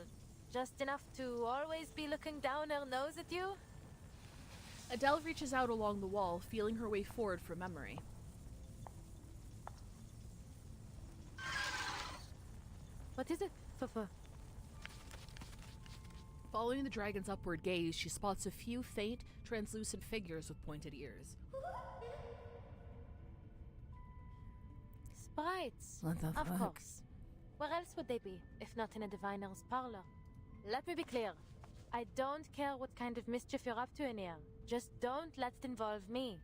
just enough to always be looking down her nose at you. Adele reaches out along the wall, feeling her way forward from memory. What is it, Fufu? Following the dragon's upward gaze, she spots a few faint, translucent figures with pointed ears. Sprites. What the Of fuck? course. Where else would they be, if not in a diviner's parlor? Let me be clear. I don't care what kind of mischief you're up to in here. Just don't let it involve me.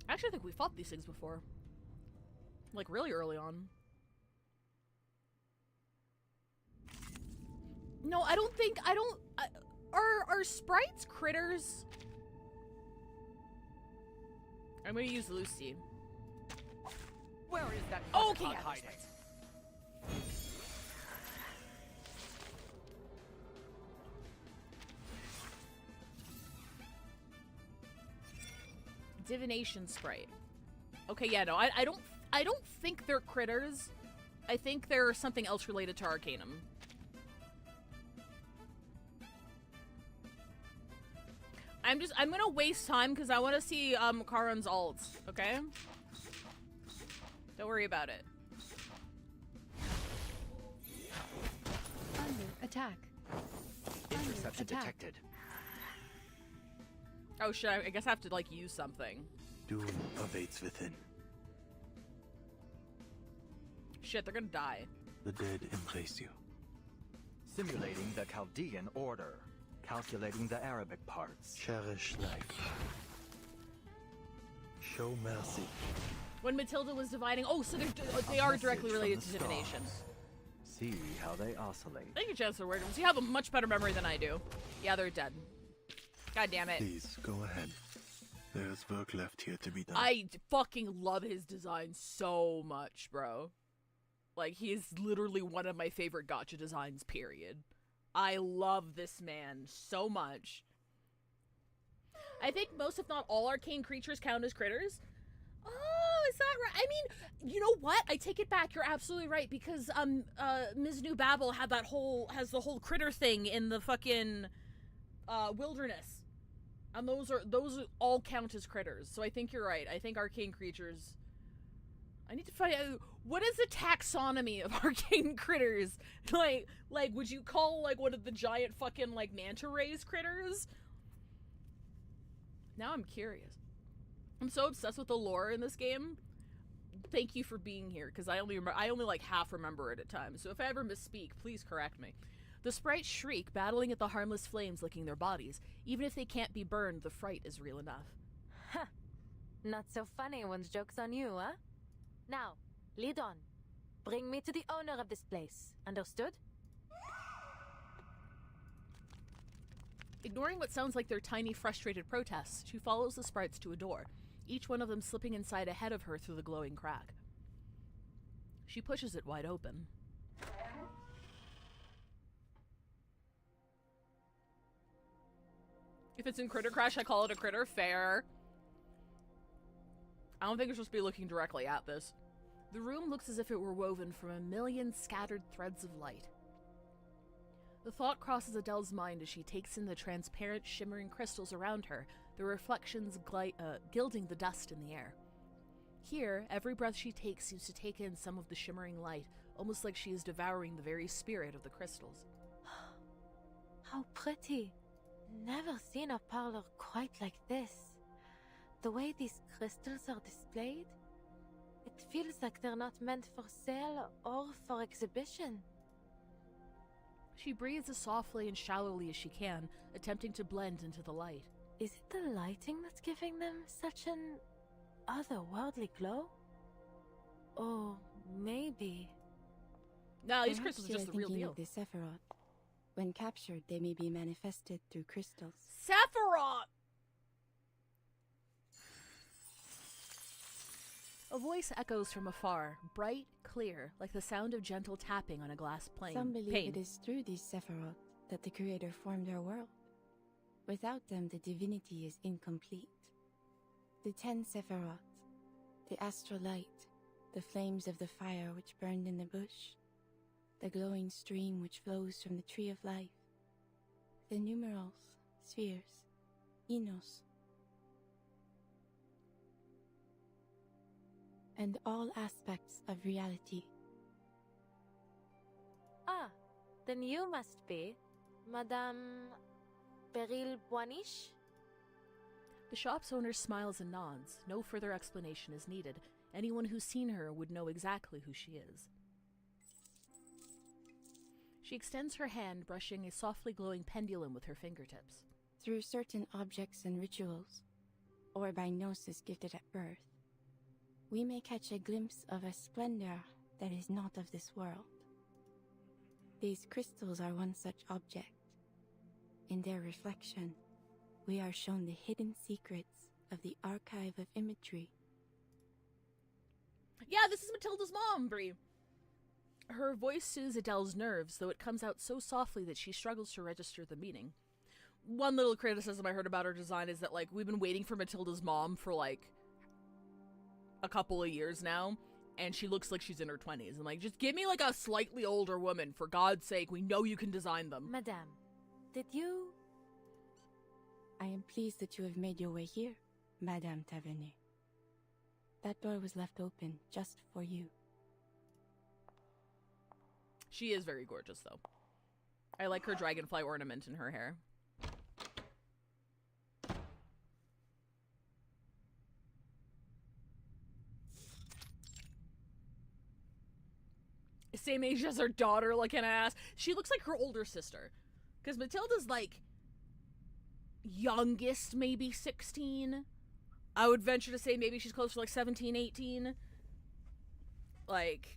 I actually think we fought these things before. Like, really early on. No, I don't think, are sprites critters? I'm gonna use Lucy. Where is that Okay, buttercup yeah, hiding? Divination sprite. Okay, yeah, no, I don't think they're critters. I think they're something else related to Arcanum. I'm gonna waste time because I want to see Karan's ults, okay? Don't worry about it. Under attack. Interception attack. detected. Oh shit, I guess I have to, like, use something. Doom awaits within. Shit, they're gonna die. The dead embrace you. Simulating the Chaldean order. Calculating the Arabic parts. Cherish life. Show mercy. When Matilda was dividing... Oh, so they are directly related to divination. See how they oscillate. Thank you, Chancellor Williams. You have a much better memory than I do. Yeah, they're dead. God damn it. Please, go ahead. There's work left here to be done. I fucking love his design so much, bro. Like, he is literally one of my favorite gacha designs, period. I love this man so much. I think most, if not all, arcane creatures count as critters. Oh, is that right? I mean, you know what? I take it back. You're absolutely right, because Ms. New Babel has the whole critter thing in the fucking wilderness. And those all count as critters. So I think you're right. I think arcane creatures... I need to find out, what is the taxonomy of arcane critters? Like, would you call, like, one of the giant fucking, like, manta rays critters? Now I'm curious. I'm so obsessed with the lore in this game. Thank you for being here, because I only like half remember it at times. So if I ever misspeak, please correct me. The sprites shriek, battling at the harmless flames licking their bodies. Even if they can't be burned, the fright is real enough. Ha! Not so funny when joke's on you, huh? Now, lead on. Bring me to the owner of this place. Understood? Ignoring what sounds like their tiny, frustrated protests, she follows the sprites to a door, each one of them slipping inside ahead of her through the glowing crack. She pushes it wide open. If it's in Critter Crash, I call it a critter. Fair. I don't think you're supposed to be looking directly at this. The room looks as if it were woven from a million scattered threads of light. The thought crosses Adele's mind as she takes in the transparent, shimmering crystals around her, their reflections gilding the dust in the air. Here, every breath she takes seems to take in some of the shimmering light, almost like she is devouring the very spirit of the crystals. How pretty. Never seen a parlor quite like this. The way these crystals are displayed, it feels like they're not meant for sale or for exhibition. She breathes as softly and shallowly as she can, attempting to blend into the light. Is it the lighting that's giving them such an otherworldly glow? Or maybe... No, these crystals are just the real deal. Of the Sephiroth. When captured, they may be manifested through crystals. Sephiroth! A voice echoes from afar, bright, clear, like the sound of gentle tapping on a glass pane. Some believe it is through these Sephiroth that the Creator formed our world. Without them, the divinity is incomplete. The 10 Sephiroth, the astral light, the flames of the fire which burned in the bush, the glowing stream which flows from the tree of life, the numerals, spheres, Enos, and all aspects of reality. Ah, then you must be Madame Beryl Boiniche? The shop's owner smiles and nods. No further explanation is needed. Anyone who's seen her would know exactly who she is. She extends her hand, brushing a softly glowing pendulum with her fingertips. Through certain objects and rituals, or by gnosis gifted at birth, we may catch a glimpse of a splendor that is not of this world. These crystals are one such object. In their reflection, we are shown the hidden secrets of the archive of imagery. Yeah, this is Matilda's mom, Brie. Her voice soothes Adele's nerves, though it comes out so softly that she struggles to register the meaning. One little criticism I heard about her design is that, like, we've been waiting for Matilda's mom for, like, a couple of years now, and she looks like she's in her 20s. I'm like, just give me, like, a slightly older woman, for God's sake. We know you can design them. Madame, did you... I am pleased that you have made your way here, Madame Tavernier. That door was left open just for you. She is very gorgeous, though. I like her dragonfly ornament in her hair. same age as her daughter looking ass. She looks like her older sister. Because Matilda's like youngest, maybe 16. I would venture to say maybe she's close to like 17, 18. Like,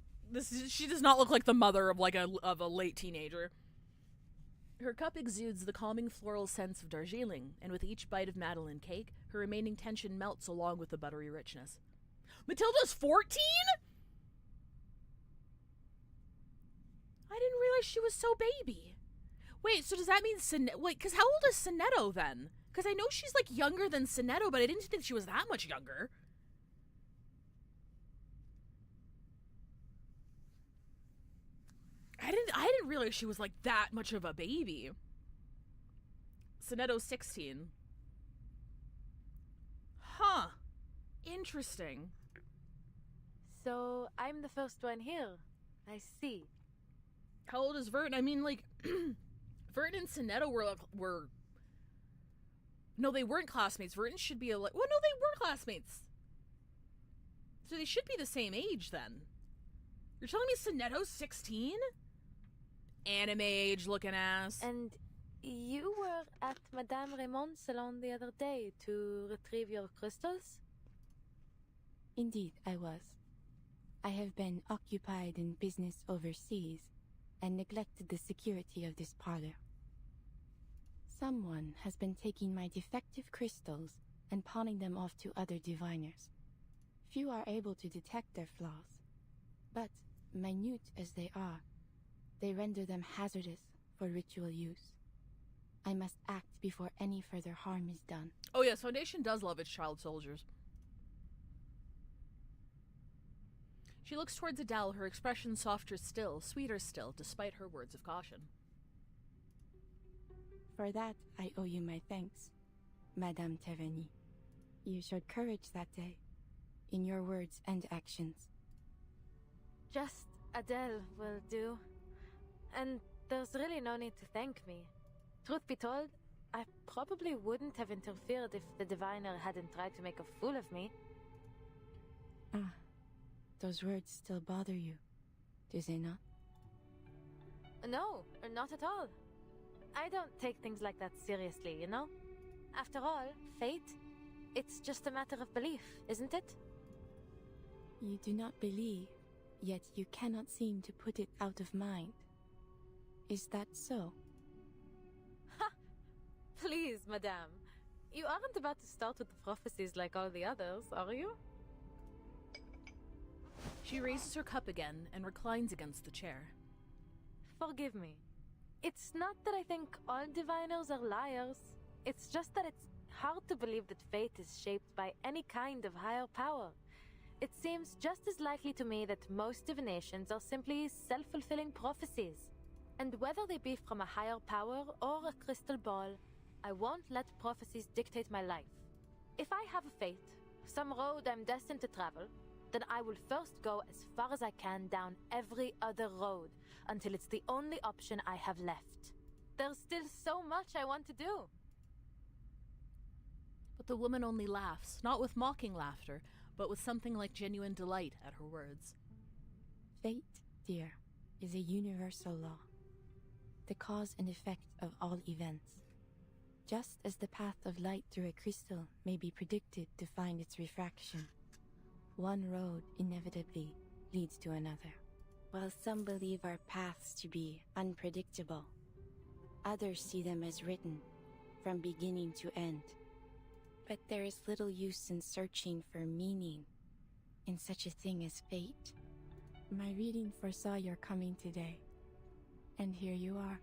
she does not look like the mother of like a late teenager. Her cup exudes the calming floral scents of Darjeeling, and with each bite of Madeleine cake, her remaining tension melts along with the buttery richness. Matilda's 14? I didn't realize she was so baby. Wait, so does that mean because how old is Sonetto then? Because I know she's like younger than Sonetto, but I didn't think she was that much younger. I didn't realize she was like that much of a baby. Sonetto's 16. Huh. Interesting. So, I'm the first one here. I see. How old is Vert? I mean, like, Vert and Sonetto were... No, they weren't classmates. Vert should be well, no, they were classmates. So they should be the same age, then. You're telling me Sonetto's 16? Anime age looking ass. And you were at Madame Raymond's salon the other day to retrieve your crystals? Indeed, I was. I have been occupied in business overseas and neglected the security of this parlor. Someone has been taking my defective crystals and pawning them off to other diviners. Few are able to detect their flaws, but minute as they are, they render them hazardous for ritual use. I must act before any further harm is done. Oh yes, Foundation does love its child soldiers. She looks towards Adele, her expression softer still, sweeter still, despite her words of caution. For that, I owe you my thanks, Madame Taverny. You showed courage that day, in your words and actions. Just Adele will do. And there's really no need to thank me. Truth be told, I probably wouldn't have interfered if the diviner hadn't tried to make a fool of me. Ah, those words still bother you, do they not? No, not at all. I don't take things like that seriously, you know? After all, fate, it's just a matter of belief, isn't it? You do not believe, yet you cannot seem to put it out of mind. Is that so? Ha! Please, madame. You aren't about to start with the prophecies like all the others, are you? She raises her cup again and reclines against the chair. Forgive me. It's not that I think all diviners are liars. It's just that it's hard to believe that fate is shaped by any kind of higher power. It seems just as likely to me that most divinations are simply self-fulfilling prophecies. And whether they be from a higher power or a crystal ball, I won't let prophecies dictate my life. If I have a fate, some road I'm destined to travel, then I will first go as far as I can down every other road until it's the only option I have left. There's still so much I want to do. But the woman only laughs, not with mocking laughter, but with something like genuine delight at her words. Fate, dear, is a universal law, the cause and effect of all events. Just as the path of light through a crystal may be predicted to find its refraction, one road inevitably leads to another. While some believe our paths to be unpredictable, others see them as written, from beginning to end. But there is little use in searching for meaning in such a thing as fate. My reading foresaw your coming today, and here you are.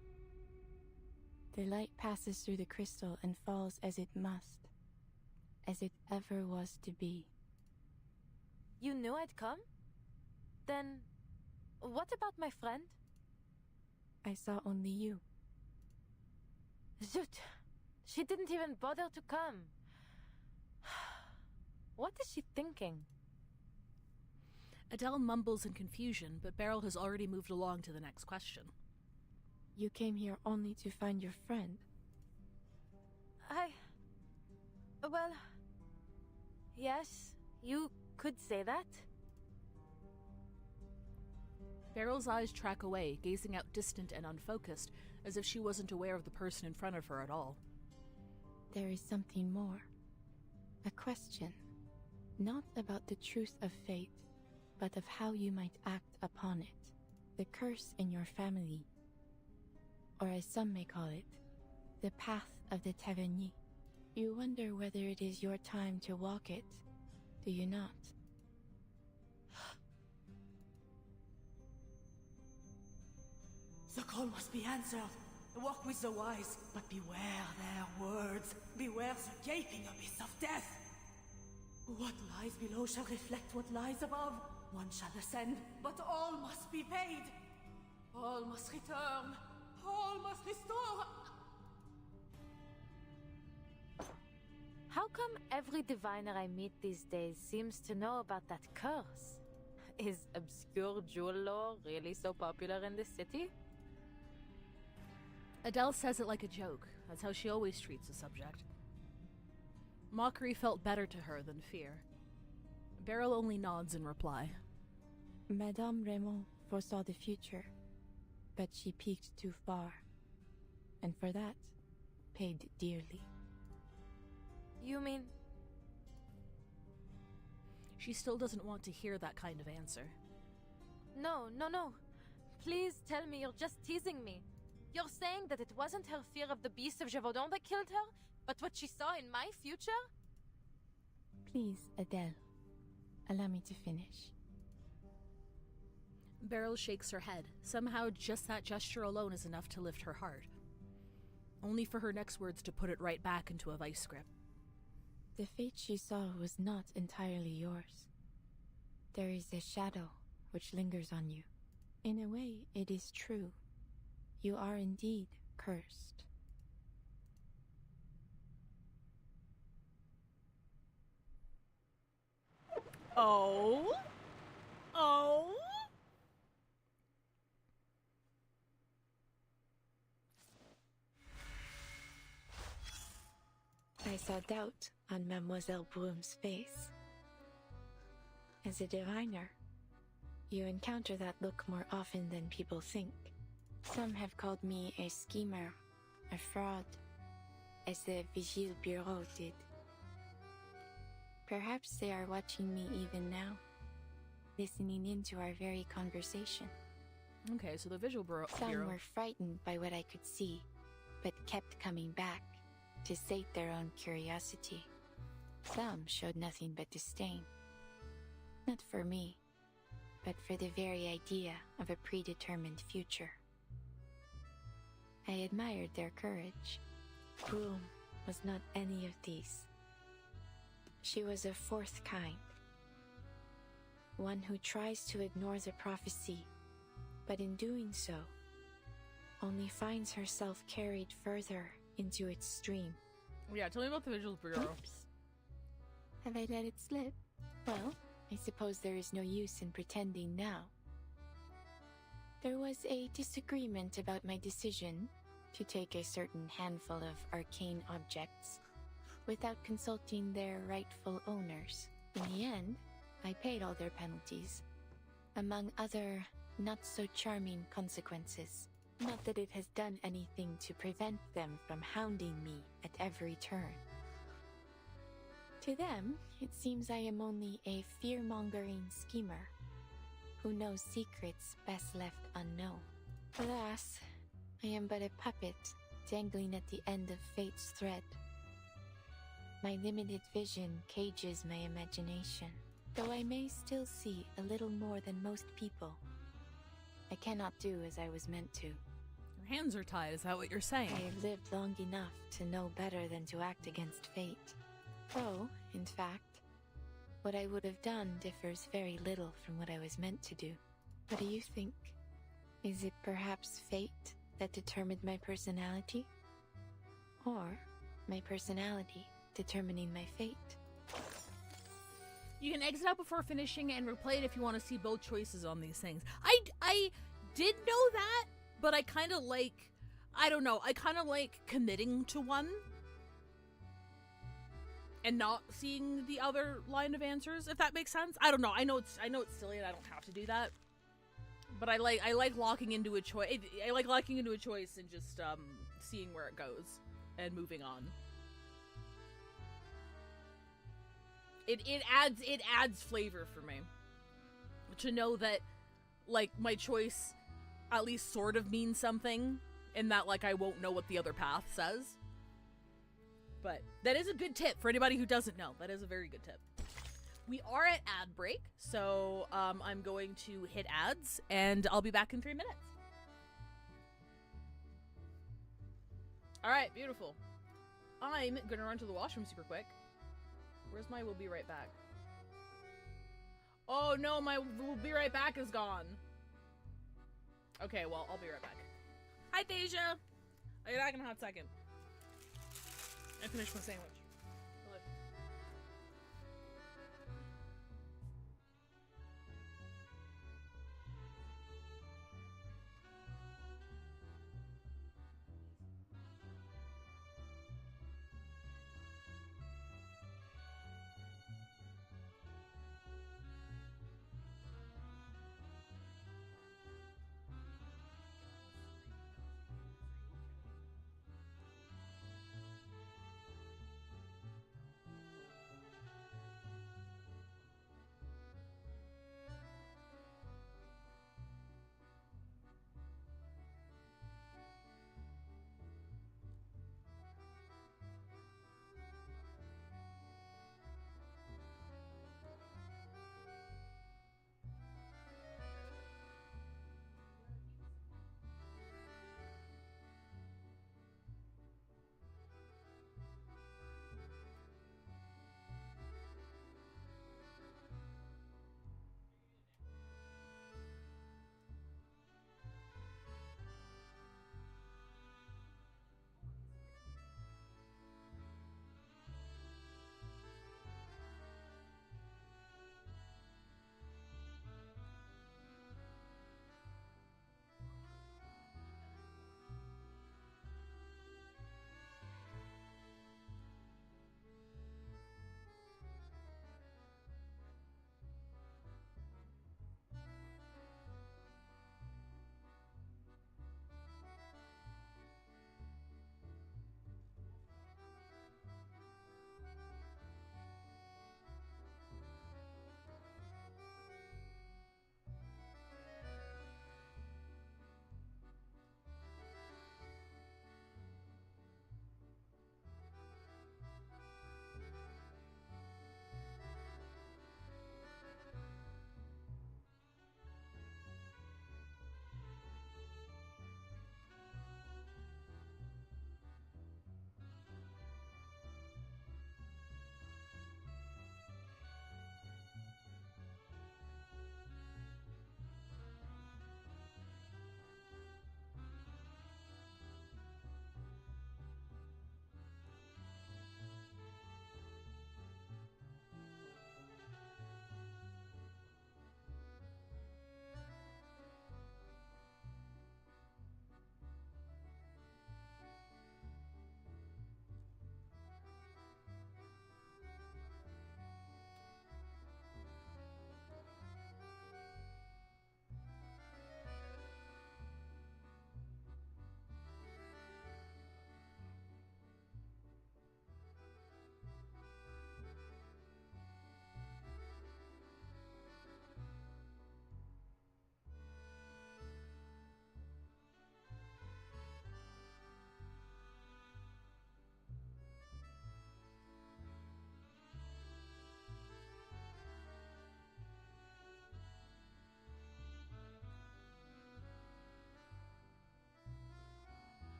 The light passes through the crystal and falls as it must, as it ever was to be. You knew I'd come? Then, what about my friend? I saw only you. Zut! She didn't even bother to come. What is she thinking? Adele mumbles in confusion, but Beryl has already moved along to the next question. You came here only to find your friend. Well, yes, you could say that. Beryl's eyes track away, gazing out distant and unfocused, as if she wasn't aware of the person in front of her at all. There is something more. A question. Not about the truth of fate, but of how you might act upon it. The curse in your family. Or as some may call it, the path of the Tavernier. You wonder whether it is your time to walk it, do you not? The call must be answered. Walk with the wise, but beware their words. Beware the gaping abyss of death. What lies below shall reflect what lies above. One shall ascend, but all must be paid. All must return. All must restore. How come every diviner I meet these days seems to know about that curse? Is obscure jewel lore really so popular in this city? Adele says it like a joke. That's how she always treats the subject. Mockery felt better to her than fear. Beryl only nods in reply. Madame Raymond foresaw the future, but she peeked too far, and for that, paid dearly. You mean? She still doesn't want to hear that kind of answer. No. Please tell me you're just teasing me. You're saying that it wasn't her fear of the beast of Gévaudan that killed her, but what she saw in my future? Please, Adele, allow me to finish. Beryl shakes her head. Somehow, just that gesture alone is enough to lift her heart. Only for her next words to put it right back into a vice grip. The fate she saw was not entirely yours. There is a shadow which lingers on you. In a way, it is true. You are indeed cursed. Oh? I saw doubt on Mademoiselle Brum's face. As a diviner, you encounter that look more often than people think. Some have called me a schemer, a fraud, as the Vigile Bureau did. Perhaps they are watching me even now, listening into our very conversation. Okay, so the Visual Bureau... Some were frightened by what I could see, but kept coming back to sate their own curiosity. Some showed nothing but disdain. Not for me, but for the very idea of a predetermined future. I admired their courage. Broom was not any of these. She was a fourth kind. One who tries to ignore the prophecy, but in doing so, only finds herself carried further into its stream. Yeah, tell me about the Visual Bureau. Oops. Have I let it slip? Well, I suppose there is no use in pretending now. There was a disagreement about my decision to take a certain handful of arcane objects without consulting their rightful owners. In the end, I paid all their penalties, among other not-so-charming consequences. Not that it has done anything to prevent them from hounding me at every turn. To them, it seems I am only a fear-mongering schemer who knows secrets best left unknown. Alas, I am but a puppet dangling at the end of fate's thread. My limited vision cages my imagination, though I may still see a little more than most people. I cannot do as I was meant to. Your hands are tied, is that what you're saying? I have lived long enough to know better than to act against fate. Though, in fact, what I would have done differs very little from what I was meant to do. What do you think? Is it perhaps fate that determined my personality? Or my personality determining my fate? You can exit out before finishing and replay it if you want to see both choices on these things. I did know that, but I kind of like, I don't know, I kind of like committing to one and not seeing the other line of answers, if that makes sense. I don't know. I know it's silly and I don't have to do that. But I like locking into a choice. I like locking into a choice and just seeing where it goes and moving on. It adds flavor for me to know that like my choice at least sort of means something, and that like I won't know what the other path says. But that is a good tip for anybody who doesn't know. That is a very good tip. We are at ad break, so I'm going to hit ads, and I'll be back in 3 minutes. All right, beautiful. I'm gonna run to the washroom super quick. Where's my "will be right back"? Oh no, my "will be right back" is gone. Okay, well, I'll be right back. Hi, Thasia. I'll be back in a hot second. I finished my sandwich.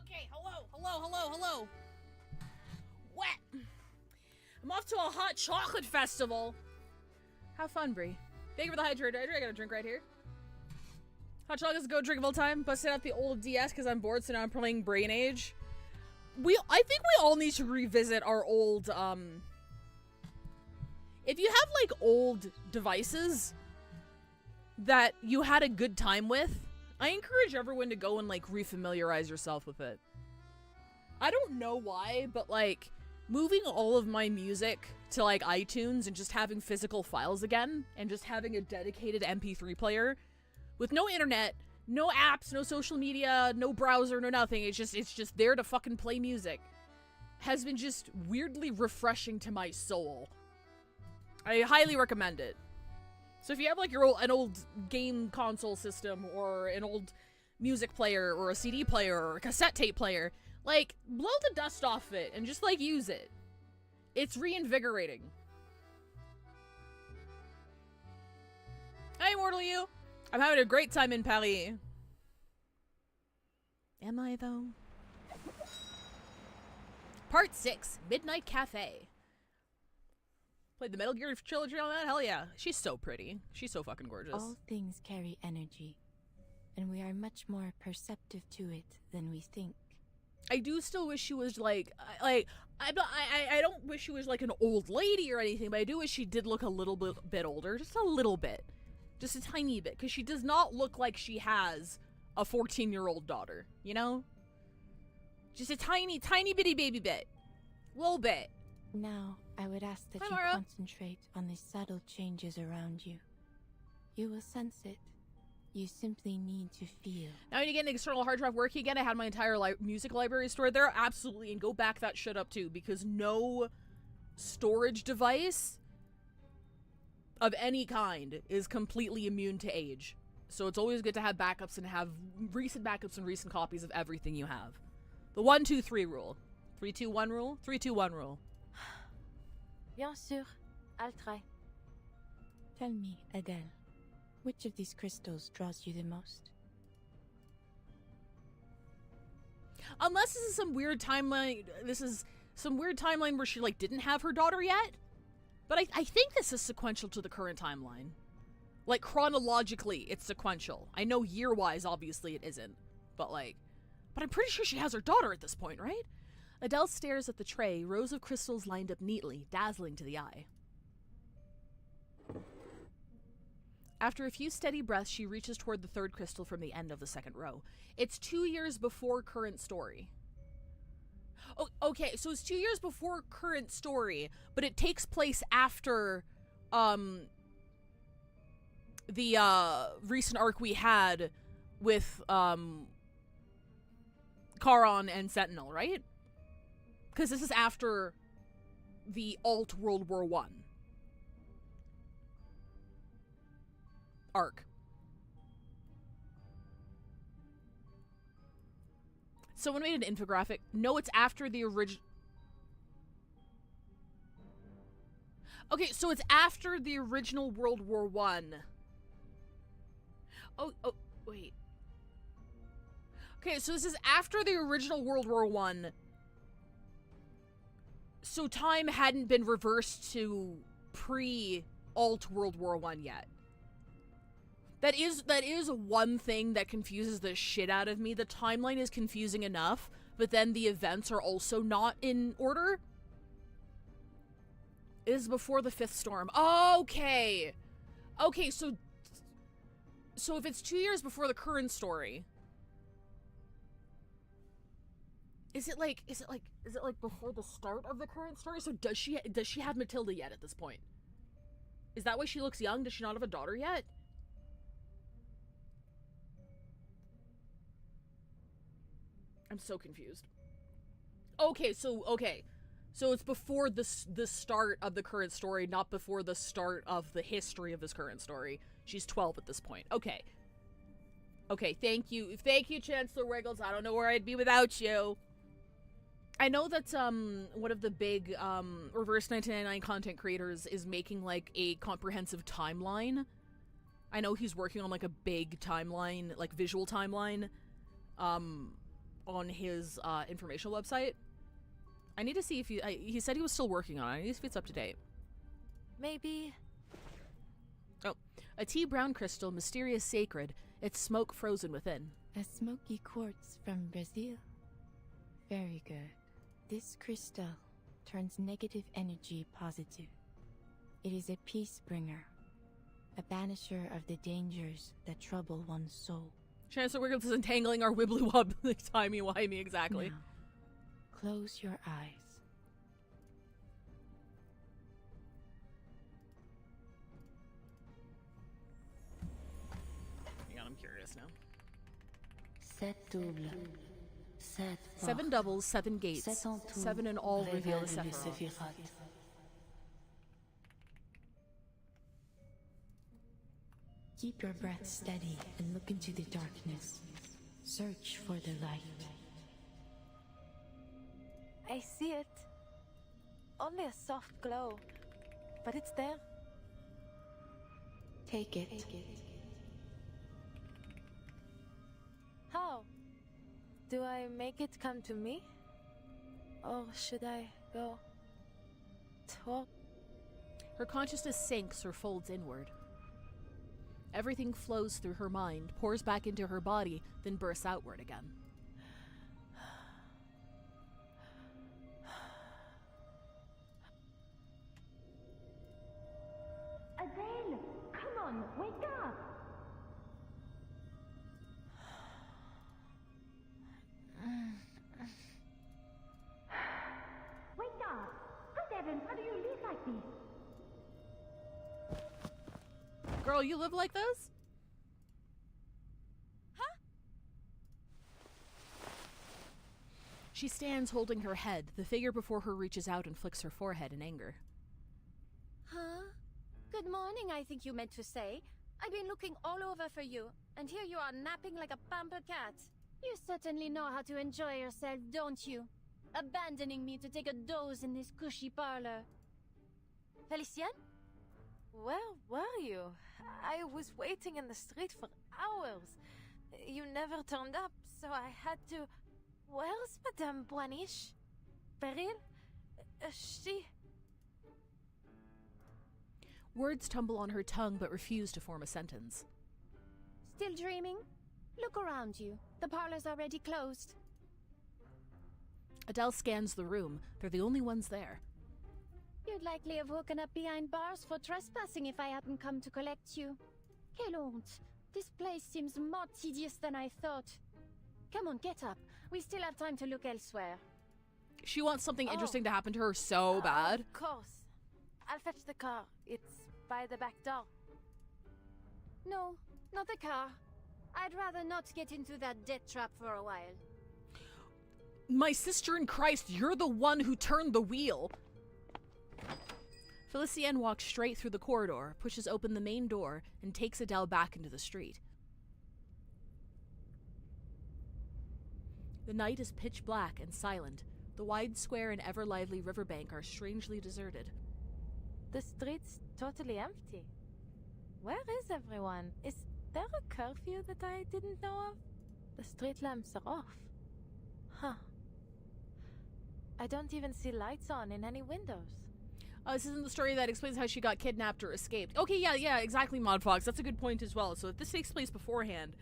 Okay, hello. What? I'm off to a hot chocolate festival. Have fun, Bree. Thank you for the hydrator. I got a drink right here. Hot chocolate is a go drink of all time. Busted out the old DS because I'm bored, so now I'm playing Brain Age. I think we all need to revisit our old, if you have, like, old devices that you had a good time with, I encourage everyone to go and, like, refamiliarize yourself with it. I don't know why, but, like, moving all of my music to, like, iTunes and just having physical files again, and just having a dedicated MP3 player with no internet, no apps, no social media, no browser, no nothing, it's just there to fucking play music, has been just weirdly refreshing to my soul. I highly recommend it. So if you have, like, an old game console system, or an old music player, or a CD player, or a cassette tape player, like, blow the dust off it and just, like, use it. It's reinvigorating. Hey, Immortal You! I'm having a great time in Paris. Am I, though? Part 6, Midnight Cafe. Played the Metal Gear trilogy on that? Hell yeah. She's so pretty. She's so fucking gorgeous. All things carry energy, and we are much more perceptive to it than we think. I do still wish she was like I don't wish she was like an old lady or anything, but I do wish she did look a little bit older. Just a little bit. Just a tiny bit. Because she does not look like she has a 14-year-old daughter, you know? Just a tiny bitty baby bit. Little bit. Now, I would ask that you concentrate on the subtle changes around you. You will sense it. You simply need to feel. Now, when you get an external hard drive working again, I had my entire music library stored there. Absolutely, and go back that shit up too, because no storage device of any kind is completely immune to age. So it's always good to have backups and have recent backups and recent copies of everything you have. The 1, 2, 3 rule. 3, 2, 1 rule? 3, 2, 1 rule. Bien sûr, I'll try. Tell me, Adele, which of these crystals draws you the most? Unless this is some weird timeline, where she, like, didn't have her daughter yet. But I think this is sequential to the current timeline. Like, chronologically, it's sequential. I know year-wise, obviously, it isn't. But I'm pretty sure she has her daughter at this point, right? Adele stares at the tray, rows of crystals lined up neatly, dazzling to the eye. After a few steady breaths, she reaches toward the third crystal from the end of the second row. It's 2 years before current story. Oh, okay, so it's 2 years before current story, but it takes place after, the, recent arc we had with, Charon and Sentinel, right? Because this is after the alt World War I arc. Someone made an infographic. No, it's after the original. Okay, so it's after the original World War I. Oh, wait. Okay, so this is after the original World War I. So time hadn't been reversed to pre-alt World War I yet. That is one thing that confuses the shit out of me. The timeline is confusing enough, but then the events are also not in order. It is before the fifth storm. Okay. Okay, so if it's 2 years before the current story, is it like before the start of the current story? So does she have Matilda yet at this point? Is that why she looks young? Does she not have a daughter yet? I'm so confused. Okay, so it's before the start of the current story, not before the start of the history of this current story. She's 12 at this point. Okay. Okay, thank you, Chancellor Wiggles. I don't know where I'd be without you. I know that one of the big Reverse 1999 content creators is making like a comprehensive timeline. I know he's working on like a big timeline, like visual timeline, on his informational website. I need to see if he said he was still working on it. I need to see if it's up to date. Maybe. Oh, a tea brown crystal, mysterious sacred, its smoke frozen within. A smoky quartz from Brazil. Very good. This crystal turns negative energy positive. It is a peace bringer, a banisher of the dangers that trouble one's soul. Chancellor Wiggles is entangling our wibbly wobbly timey-wimey exactly. Now, close your eyes. Hang on, I'm curious now. Seven doubles, 7 gates. 7 in all reveal the Sephiroth. Keep your breath steady and look into the darkness. Search for the light. I see it. Only a soft glow, but it's there. Take it. How? Do I make it come to me? Or should I go talk? Her consciousness sinks or folds inward. Everything flows through her mind, pours back into her body, then bursts outward again. Adele, come on, wake up! Wake up! Good heavens, how do you live like this? Girl, you live like this? Huh? She stands holding her head. The figure before her reaches out and flicks her forehead in anger. Huh? Good morning, I think you meant to say. I've been looking all over for you, and here you are napping like a pampered cat. You certainly know how to enjoy yourself, don't you? Abandoning me to take a doze in this cushy parlor. Felicien? Where were you? I was waiting in the street for hours. You never turned up, so I had to... Where's Madame Boiniche? Peril? She... Words tumble on her tongue but refuse to form a sentence. Still dreaming? Look around you. The parlor's already closed. Adele scans the room. They're the only ones there. You'd likely have woken up behind bars for trespassing if I hadn't come to collect you. Quelle honte. This place seems more tedious than I thought. Come on, get up. We still have time to look elsewhere. She wants something interesting to happen to her so bad. Of course. I'll fetch the car. It's by the back door. No, not the car. I'd rather not get into that death trap for a while. My sister in Christ, you're the one who turned the wheel. Felicien walks straight through the corridor, pushes open the main door, and takes Adele back into the street. The night is pitch black and silent. The wide square and ever-lively riverbank are strangely deserted. The street's totally empty. Where is everyone? Is there a curfew that I didn't know of? The street lamps are off. Huh. I don't even see lights on in any windows. This isn't the story that explains how she got kidnapped or escaped. Okay, yeah, exactly, Mod Fox. That's a good point as well. So if this takes place beforehand,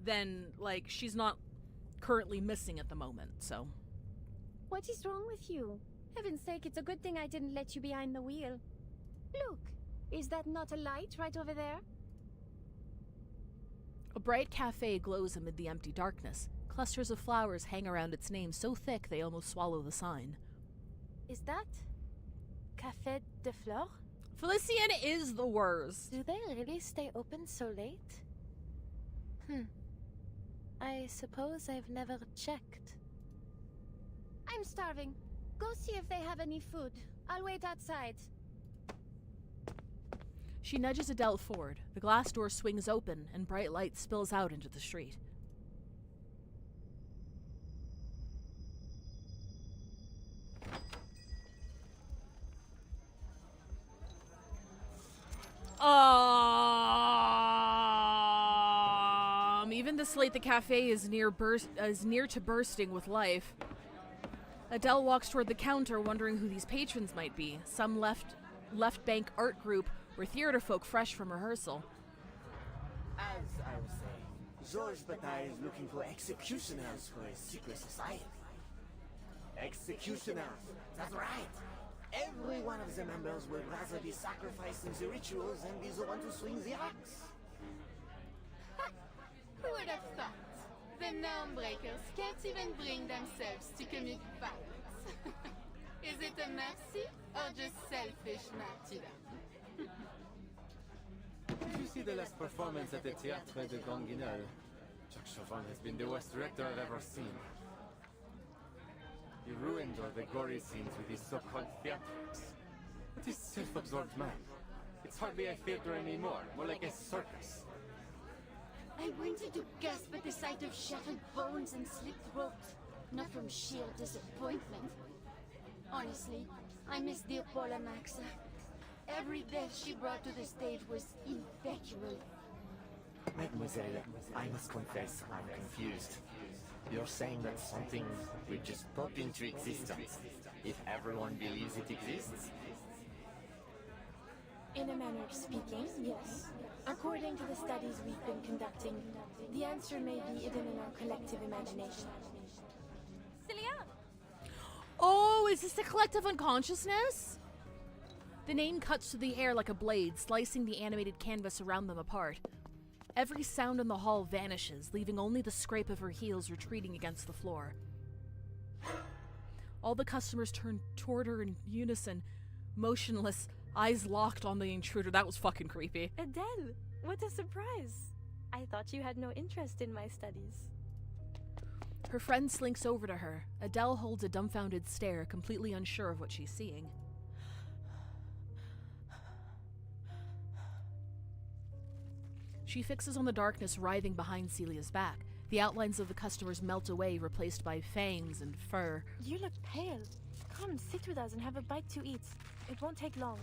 then, like, she's not currently missing at the moment, so... What is wrong with you? Heaven's sake, it's a good thing I didn't let you behind the wheel. Look, is that not a light right over there? A bright cafe glows amid the empty darkness. Clusters of flowers hang around its name so thick they almost swallow the sign. Is that... Café de Flore? Felicien is the worst. Do they really stay open so late? I suppose I've never checked. I'm starving. Go see if they have any food. I'll wait outside. She nudges Adele forward. The glass door swings open and bright light spills out into the street. Even this late, the cafe is near to bursting with life. Adele walks toward the counter, wondering who these patrons might be. Some left bank art group or theater folk fresh from rehearsal. As I was saying, Georges Bataille is looking for executioners for his secret society. Executioners, that's right. Every one of the members would rather be sacrificed in the rituals than be the one to swing the axe. Who would have thought? The norm breakers can't even bring themselves to commit violence. Is it a mercy or just selfish martyrdom? Did you see the last performance at the Théâtre de Grand Guignol? Jacques Chauvin has been the worst director I've ever seen. He ruined all the gory scenes with his so-called theatrics. But he's a self-absorbed man. It's hardly a theater anymore, more like a circus. I wanted to gasp at the sight of shattered bones and slit throat, not from sheer disappointment. Honestly, I miss dear Paula Maxa. Every death she brought to the stage was impeccable. Mademoiselle, I must confess I'm confused. You're saying that something will just pop into existence if everyone believes it exists? In a manner of speaking, yes. According to the studies we've been conducting, the answer may be hidden in our collective imagination. Celia! Oh, is this the collective unconsciousness? The name cuts through the air like a blade, slicing the animated canvas around them apart. Every sound in the hall vanishes, leaving only the scrape of her heels retreating against the floor. All the customers turn toward her in unison, motionless, eyes locked on the intruder. That was fucking creepy. Adele, what a surprise! I thought you had no interest in my studies. Her friend slinks over to her. Adele holds a dumbfounded stare, completely unsure of what she's seeing. She fixes on the darkness writhing behind Celia's back. The outlines of the customers melt away, replaced by fangs and fur. You look pale. Come, sit with us and have a bite to eat. It won't take long.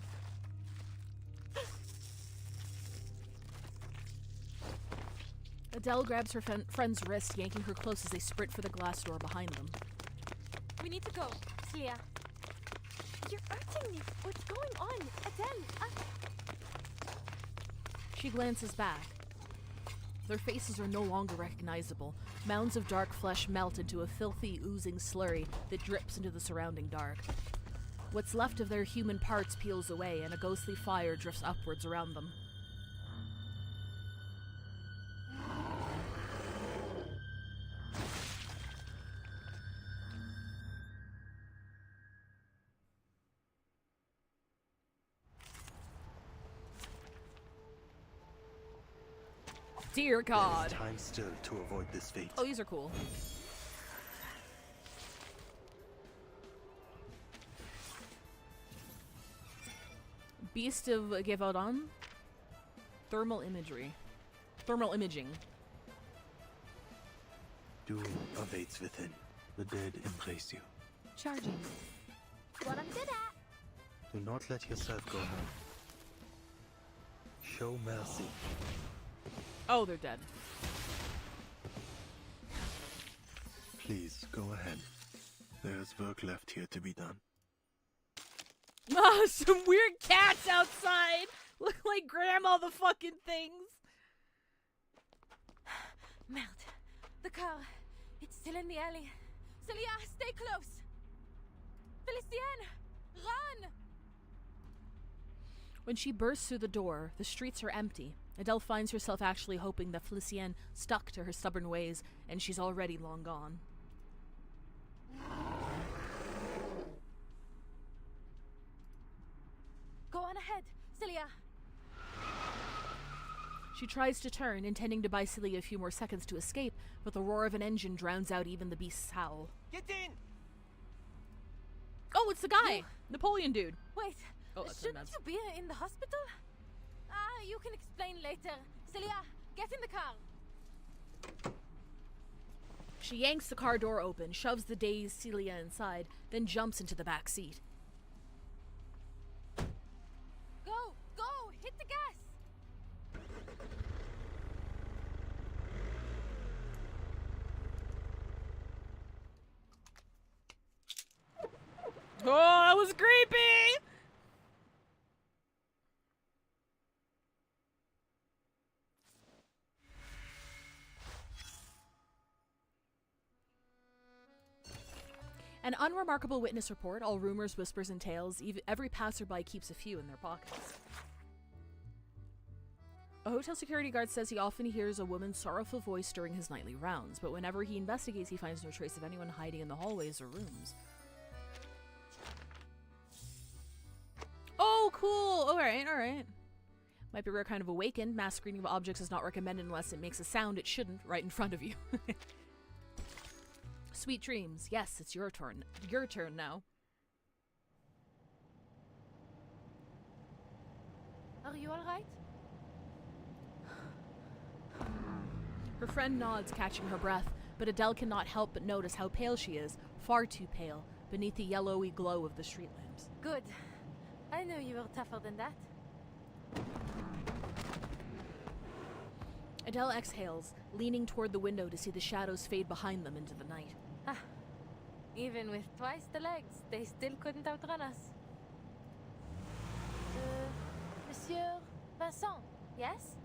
Adele grabs her friend's wrist, yanking her close as they sprint for the glass door behind them. We need to go. Celia. You're hurting me. What's going on? Adele! She glances back. Their faces are no longer recognizable. Mounds of dark flesh melt into a filthy, oozing slurry that drips into the surrounding dark. What's left of their human parts peels away, and a ghostly fire drifts upwards around them. Dear God. There is time still to avoid this fate. Oh, these are cool. Beast of Gévaudan. Thermal imagery. Thermal imaging. Doom awaits within. The dead embrace you. Charging. What I'm good at. Do not let yourself go now. Show mercy. Oh, they're dead. Please, go ahead. There's work left here to be done. Ah, some weird cats outside! Look like grandma the fucking things! Merde. The car. It's still in the alley. Celia, stay close! Felicienne! Run! When she bursts through the door, the streets are empty. Adele finds herself actually hoping that Felicienne stuck to her stubborn ways, and she's already long gone. Go on ahead, Celia. She tries to turn, intending to buy Celia a few more seconds to escape, but the roar of an engine drowns out even the beast's howl. Get in! Oh, it's the guy! Napoleon dude. Wait, oh, shouldn't you be in the hospital? You can explain later. Celia, get in the car. She yanks the car door open, shoves the dazed Celia inside, then jumps into the back seat. Go! Hit the gas! Oh, that was creepy! An unremarkable witness report, all rumors, whispers, and tales. Every passerby keeps a few in their pockets. A hotel security guard says he often hears a woman's sorrowful voice during his nightly rounds, but whenever he investigates, he finds no trace of anyone hiding in the hallways or rooms. Oh, cool! Alright. Might be rare kind of awakened. Mass screening of objects is not recommended unless it makes a sound it shouldn't right in front of you. Sweet dreams. Yes, it's your turn. Your turn now. Are you alright? Her friend nods, catching her breath, but Adele cannot help but notice how pale she is, far too pale, beneath the yellowy glow of the street lamps. Good. I knew you were tougher than that. Adele exhales, leaning toward the window to see the shadows fade behind them into the night. Even with twice the legs, they still couldn't outrun us. Monsieur Vincent, yes?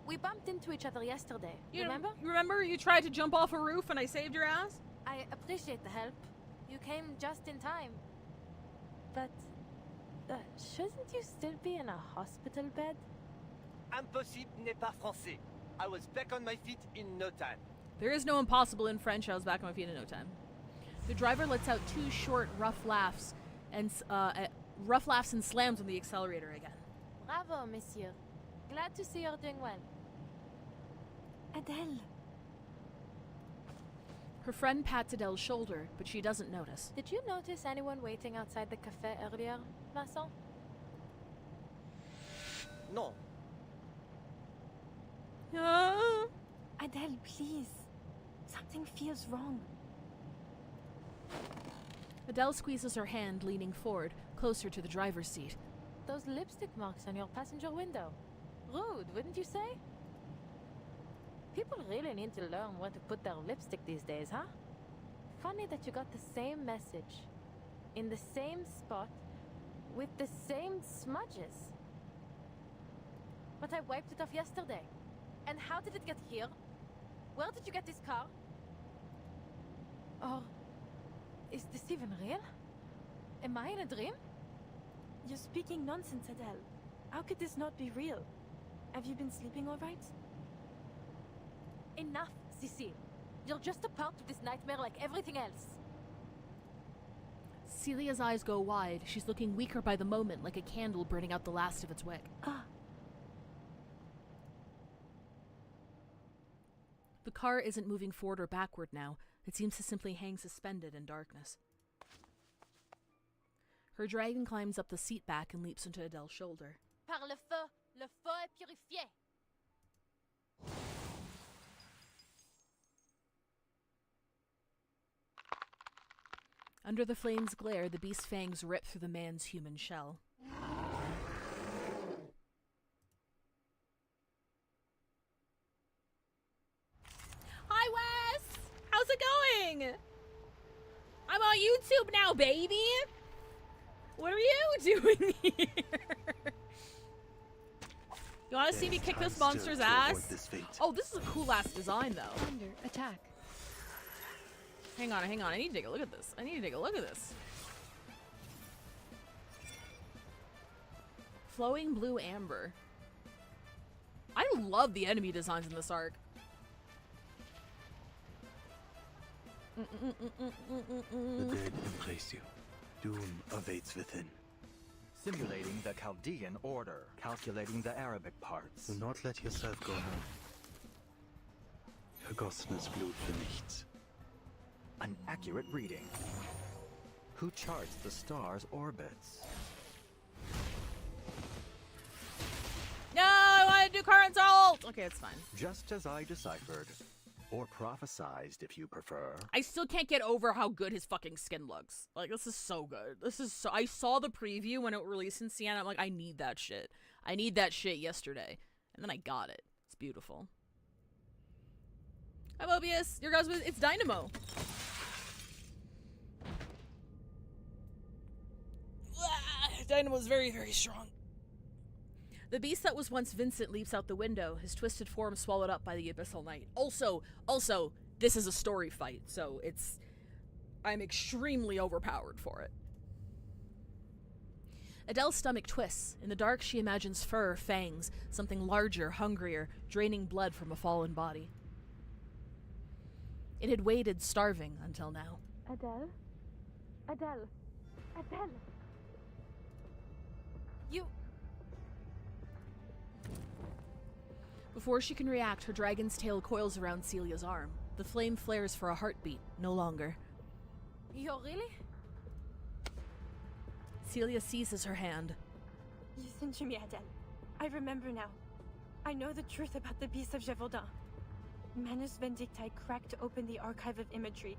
We bumped into each other yesterday, remember? You remember you tried to jump off a roof and I saved your ass? I appreciate the help. You came just in time. But, shouldn't you still be in a hospital bed? Impossible n'est pas français. I was back on my feet in no time. There is no impossible in French. I was back on my feet in no time. The driver lets out two short, rough laughs and slams on the accelerator again. Bravo, monsieur. Glad to see you're doing well. Adele. Her friend pats Adele's shoulder, but she doesn't notice. Did you notice anyone waiting outside the cafe earlier, Vincent? No. Adele, please. Something feels wrong. Adele squeezes her hand, leaning forward, closer to the driver's seat. Those lipstick marks on your passenger window. Rude, wouldn't you say? People really need to learn where to put their lipstick these days, huh? Funny that you got the same message, in the same spot, with the same smudges. But I wiped it off yesterday. And how did it get here? Where did you get this car? Or is this even real? Am I in a dream? You're speaking nonsense, Adele. How could this not be real? Have you been sleeping all right? Enough, Cecile. You're just a part of this nightmare like everything else. Celia's eyes go wide. She's looking weaker by the moment, like a candle burning out the last of its wick. The car isn't moving forward or backward now. It seems to simply hang suspended in darkness. Her dragon climbs up the seat back and leaps into Adele's shoulder. Par le feu est purifié. Under the flame's glare, the beast's fangs rip through the man's human shell. Hi, Wes! How's it going? I'm on YouTube now, baby! What are you doing here? You want to see me kick this monster's ass? Oh, this is a cool-ass design, though. Under attack. Hang on. I need to take a look at this. Flowing blue amber. I love the enemy designs in this arc. The dead embrace you. Doom awaits within. Simulating the Chaldean order, calculating the Arabic parts. Do not let yourself go now. Vergossenes Blut für nichts. An accurate reading. Who charts the star's orbits? No, I want to do current salt! Okay, it's fine. Just as I deciphered. Or prophesized, if you prefer. I still can't get over how good his fucking skin looks. Like, this is so good. I saw the preview when it released in Sienna. I'm like, I need that shit. I need that shit yesterday. And then I got it. It's beautiful. Hi, Mobius. Your guys, it's Dynamo. Dynamo's very, very strong. The beast that was once Vincent leaps out the window, his twisted form swallowed up by the abyssal night. Also, this is a story fight, so I'm extremely overpowered for it. Adele's stomach twists. In the dark, she imagines fur, fangs, something larger, hungrier, draining blood from a fallen body. It had waited, starving, until now. Adele? Adele? Adele? You... Before she can react, her dragon's tail coils around Celia's arm. The flame flares for a heartbeat, no longer. You really? Celia seizes her hand. Listen to me, Adele. I remember now. I know the truth about the Beast of Gévaudan. Manus Vindicti cracked open the archive of imagery.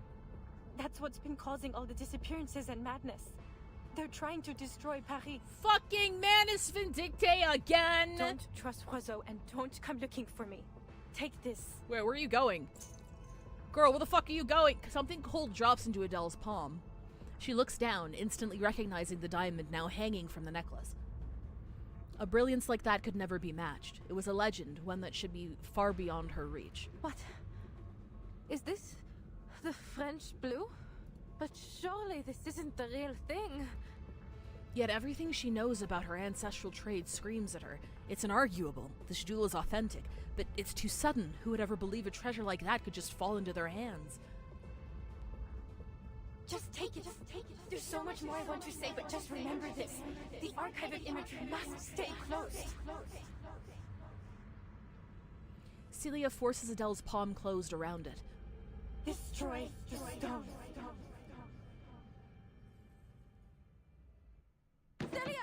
That's what's been causing all the disappearances and madness. They're trying to destroy Paris. Fucking Manus Vindicti again! Don't trust Roiseau and don't come looking for me. Take this. Wait, where are you going? Girl, where the fuck are you going? Something cold drops into Adele's palm. She looks down, instantly recognizing the diamond now hanging from the necklace. A brilliance like that could never be matched. It was a legend, one that should be far beyond her reach. What? Is this the French blue? But surely this isn't the real thing. Yet everything she knows about her ancestral trade screams at her. It's inarguable. This jewel is authentic, but it's too sudden. Who would ever believe a treasure like that could just fall into their hands? Just take it. There's so much more I want to say, but just remember this. The archive of imagery must stay closed. Celia forces Adele's palm closed around it. Destroy the stone. Celia!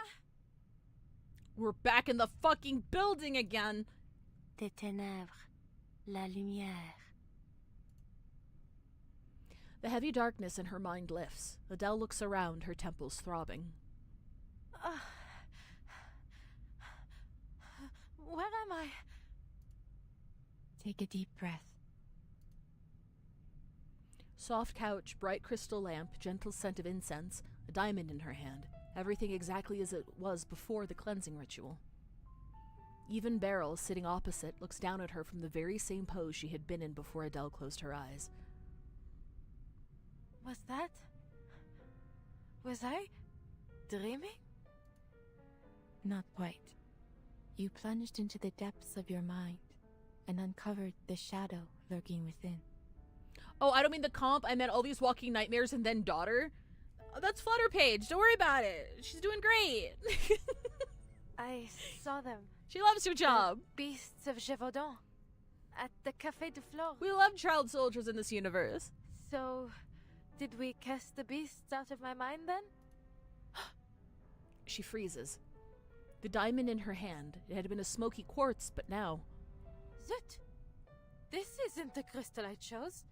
We're back in the fucking building again! Des ténèbres, la lumière. The heavy darkness in her mind lifts. Adele looks around, her temples throbbing. Where am I? Take a deep breath. Soft couch, bright crystal lamp, gentle scent of incense, a diamond in her hand. Everything exactly as it was before the cleansing ritual. Even Beryl, sitting opposite, looks down at her from the very same pose she had been in before Adele closed her eyes. Was I dreaming? Not quite. You plunged into the depths of your mind and uncovered the shadow lurking within. Oh, I don't mean the comp. I meant all these walking nightmares and then daughter. Oh, that's Flutter Page. Don't worry about it. She's doing great. I saw them. She loves her job. The beasts of Gévaudan. At the Café de Flore. We love child soldiers in this universe. So, did we cast the beasts out of my mind then? She freezes. The diamond in her hand. It had been a smoky quartz, but now... Zut! This isn't the crystal I chose.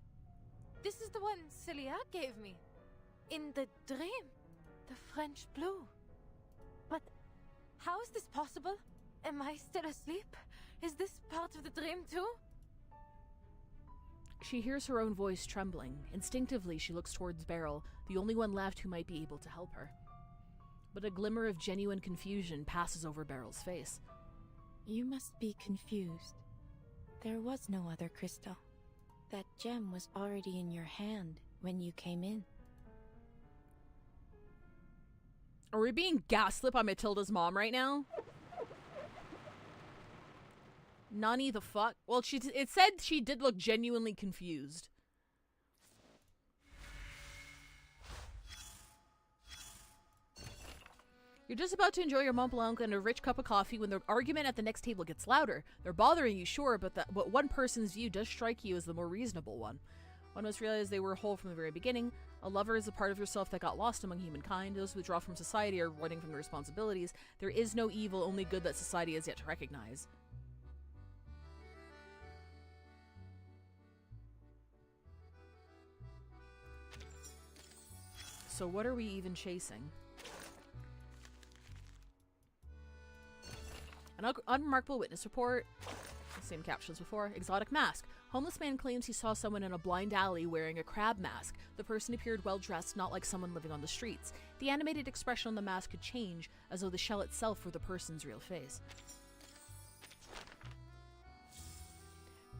This is the one Celia gave me. In the dream. The French blue. But how is this possible? Am I still asleep? Is this part of the dream too? She hears her own voice trembling. Instinctively, she looks towards Beryl, the only one left who might be able to help her. But a glimmer of genuine confusion passes over Beryl's face. You must be confused. There was no other crystal. That gem was already in your hand when you came in. Are we being gaslit by Matilda's mom right now? Nani the fuck? Well, it said she did look genuinely confused. You're just about to enjoy your Mont Blanc and a rich cup of coffee when the argument at the next table gets louder. They're bothering you, sure, but one person's view does strike you as the more reasonable one. One must realize they were whole from the very beginning. A lover is a part of yourself that got lost among humankind. Those who withdraw from society are running from their responsibilities. There is no evil, only good that society has yet to recognize. So what are we even chasing? An unremarkable witness report. Same captions before. Exotic mask. Homeless man claims he saw someone in a blind alley wearing a crab mask. The person appeared well dressed, not like someone living on the streets. The animated expression on the mask could change, as though the shell itself were the person's real face.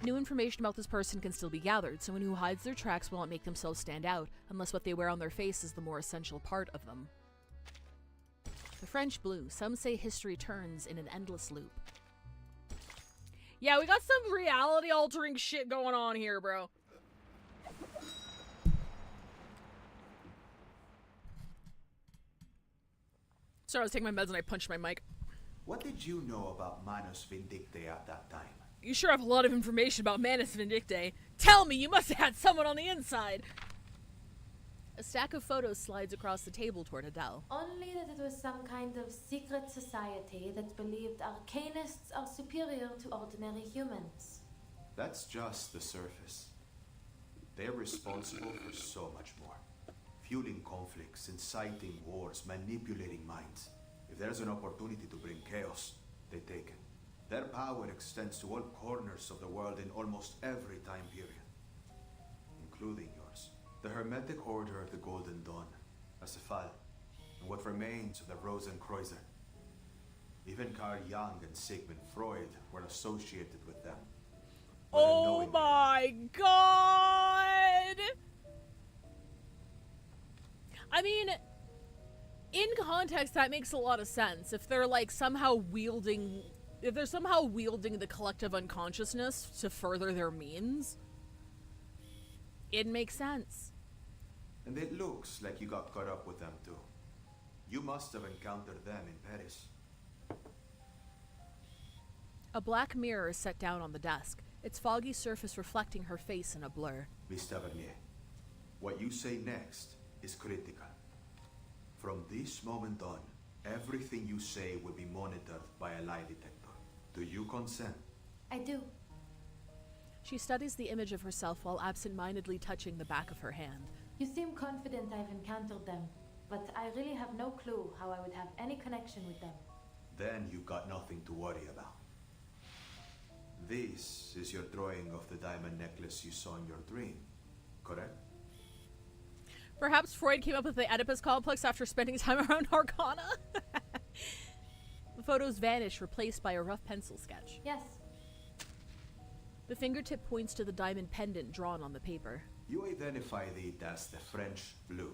New information about this person can still be gathered. Someone who hides their tracks will not make themselves stand out, unless what they wear on their face is the more essential part of them. The French blue. Some say history turns in an endless loop. Yeah, we got some reality-altering shit going on here, bro. Sorry, I was taking my meds and I punched my mic. What did you know about Manus Vindictae at that time? You sure have a lot of information about Manus Vindictae. Tell me, you must have had someone on the inside. A stack of photos slides across the table toward Adele. Only that it was some kind of secret society that believed arcanists are superior to ordinary humans. That's just the surface. They're responsible for so much more. Fueling conflicts, inciting wars, manipulating minds. If there's an opportunity to bring chaos, they take it. Their power extends to all corners of the world in almost every time period, including yours. The Hermetic Order of the Golden Dawn, Asafal, and what remains of the Rosenkreuzer. Even Carl Jung and Sigmund Freud were associated with them. Oh my god! I mean, in context, that makes a lot of sense. If they're like somehow wielding the collective unconsciousness to further their means, it makes sense. And it looks like you got caught up with them too. You must have encountered them in Paris. A black mirror is set down on the desk, its foggy surface reflecting her face in a blur. Miss Tavernier, what you say next is critical. From this moment on, everything you say will be monitored by a lie detector. Do you consent? I do. She studies the image of herself while absent-mindedly touching the back of her hand. You seem confident I've encountered them, but I really have no clue how I would have any connection with them. Then you've got nothing to worry about. This is your drawing of the diamond necklace you saw in your dream, correct? Perhaps Freud came up with the Oedipus complex after spending time around Arcana? The photos vanish, replaced by a rough pencil sketch. Yes. The fingertip points to the diamond pendant drawn on the paper. You identified it as the French blue,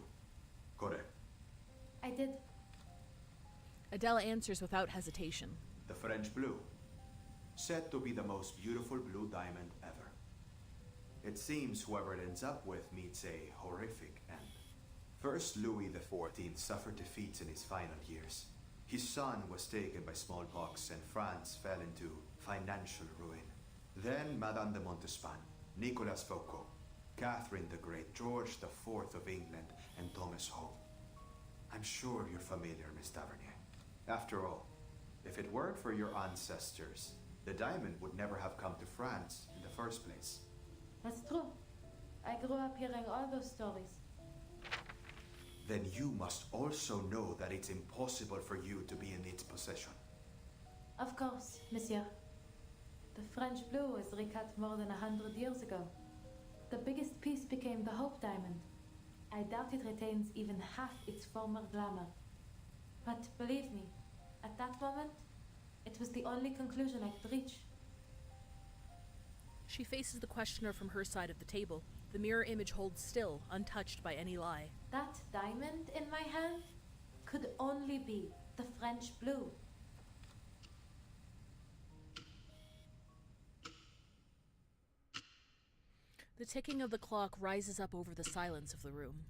correct? I did. Adele answers without hesitation. The French blue, said to be the most beautiful blue diamond ever. It seems whoever it ends up with meets a horrific end. First, Louis XIV suffered defeats in his final years. His son was taken by smallpox and France fell into financial ruin. Then Madame de Montespan, Nicolas Foucault, Catherine the Great, George IV of England, and Thomas Hope. I'm sure you're familiar, Miss Tavernier. After all, if it weren't for your ancestors, the diamond would never have come to France in the first place. That's true. I grew up hearing all those stories. Then you must also know that it's impossible for you to be in its possession. Of course, monsieur. The French blue was recut more than 100 years ago. The biggest piece became the Hope Diamond. I doubt it retains even half its former glamour. But believe me, at that moment, it was the only conclusion I could reach. She faces the questioner from her side of the table. The mirror image holds still, untouched by any lie. That diamond in my hand could only be the French blue. The ticking of the clock rises up over the silence of the room.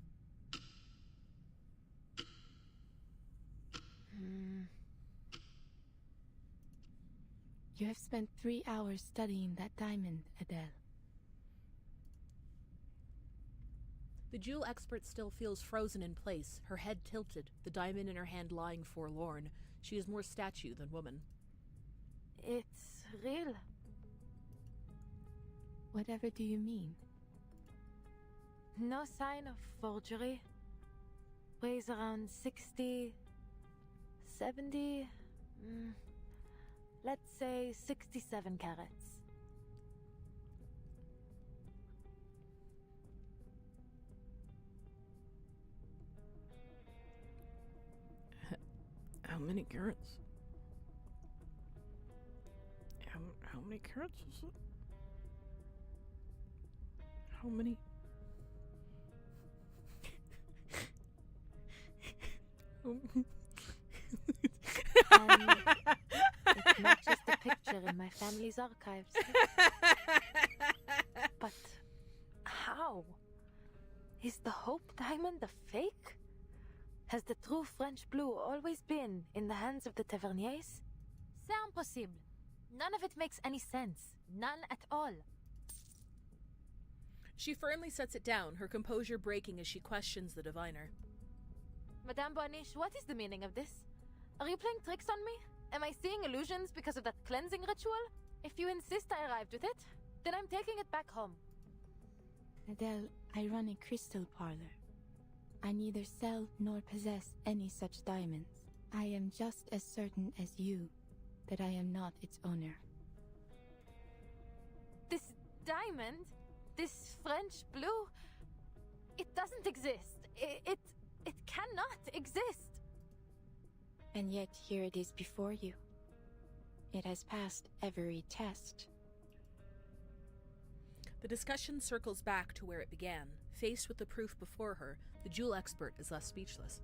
You have spent 3 hours studying that diamond, Adele. The jewel expert still feels frozen in place, her head tilted, the diamond in her hand lying forlorn. She is more statue than woman. It's real. Whatever do you mean? No sign of forgery. Weighs around 60... 70... let's say 67 carats. How many carats? How many carats is it? How many? It matches the picture in my family's archives. But how? Is the Hope Diamond a fake? Has the true French blue always been in the hands of the Taverniers? C'est impossible. None of it makes any sense. None at all. She firmly sets it down, her composure breaking as she questions the diviner. Madame Boaniche, what is the meaning of this? Are you playing tricks on me? Am I seeing illusions because of that cleansing ritual? If you insist I arrived with it, then I'm taking it back home. Adele, I run a crystal parlor. I neither sell nor possess any such diamonds. I am just as certain as you that I am not its owner. This diamond? This French blue? It doesn't exist. It cannot exist. And yet here it is before you. It has passed every test. The discussion circles back to where it began. Faced with the proof before her, the jewel expert is left speechless.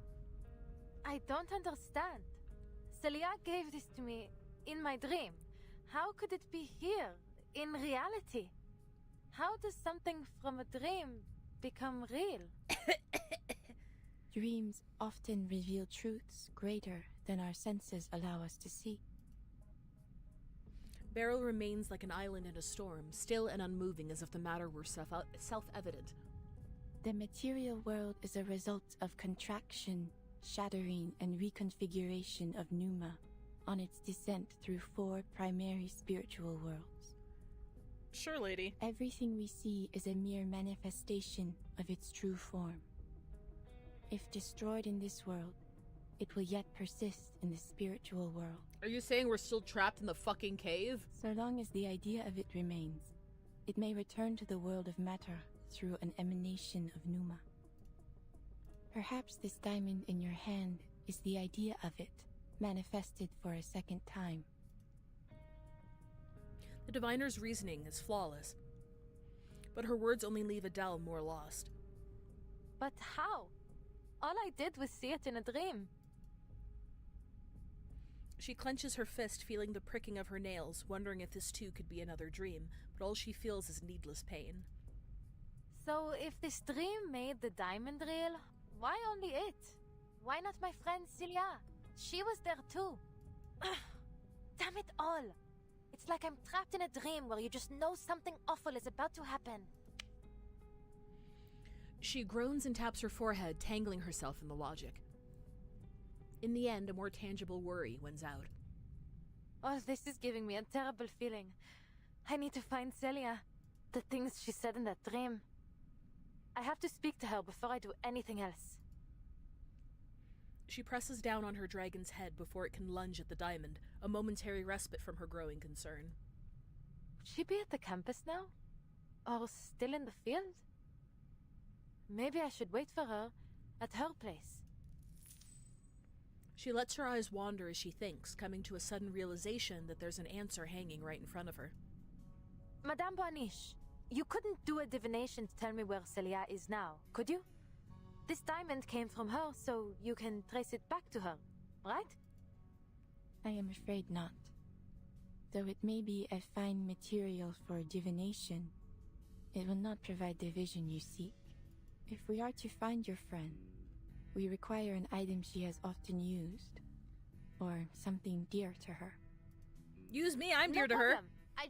I don't understand. Celia gave this to me in my dream. How could it be here, in reality? How does something from a dream become real? Dreams often reveal truths greater than our senses allow us to see. Beryl remains like an island in a storm, still and unmoving as if the matter were self-evident. The material world is a result of contraction, shattering, and reconfiguration of Pneuma on its descent through 4 primary spiritual worlds. Sure, lady. Everything we see is a mere manifestation of its true form. If destroyed in this world, it will yet persist in the spiritual world. Are you saying we're still trapped in the fucking cave? So long as the idea of it remains, it may return to the world of matter through an emanation of Pneuma. Perhaps this diamond in your hand is the idea of it, manifested for a second time. The diviner's reasoning is flawless, but her words only leave Adele more lost. But how? All I did was see it in a dream. She clenches her fist, feeling the pricking of her nails, wondering if this too could be another dream, but all she feels is needless pain. So if this dream made the diamond real, why only it? Why not my friend Celia? She was there too. Damn it all! It's like I'm trapped in a dream where you just know something awful is about to happen. She groans and taps her forehead, tangling herself in the logic. In the end, a more tangible worry wins out. Oh, this is giving me a terrible feeling. I need to find Celia. The things she said in that dream. I have to speak to her before I do anything else. She presses down on her dragon's head before it can lunge at the diamond, a momentary respite from her growing concern. Would she be at the campus now? Or still in the field? Maybe I should wait for her at her place. She lets her eyes wander as she thinks, coming to a sudden realization that there's an answer hanging right in front of her. Madame Boaniche, you couldn't do a divination to tell me where Celia is now, could you? This diamond came from her, so you can trace it back to her, right? I am afraid not. Though it may be a fine material for divination, it will not provide the vision you seek. If we are to find your friend, we require an item she has often used, or something dear to her. Use me, I'm No dear to problem. her.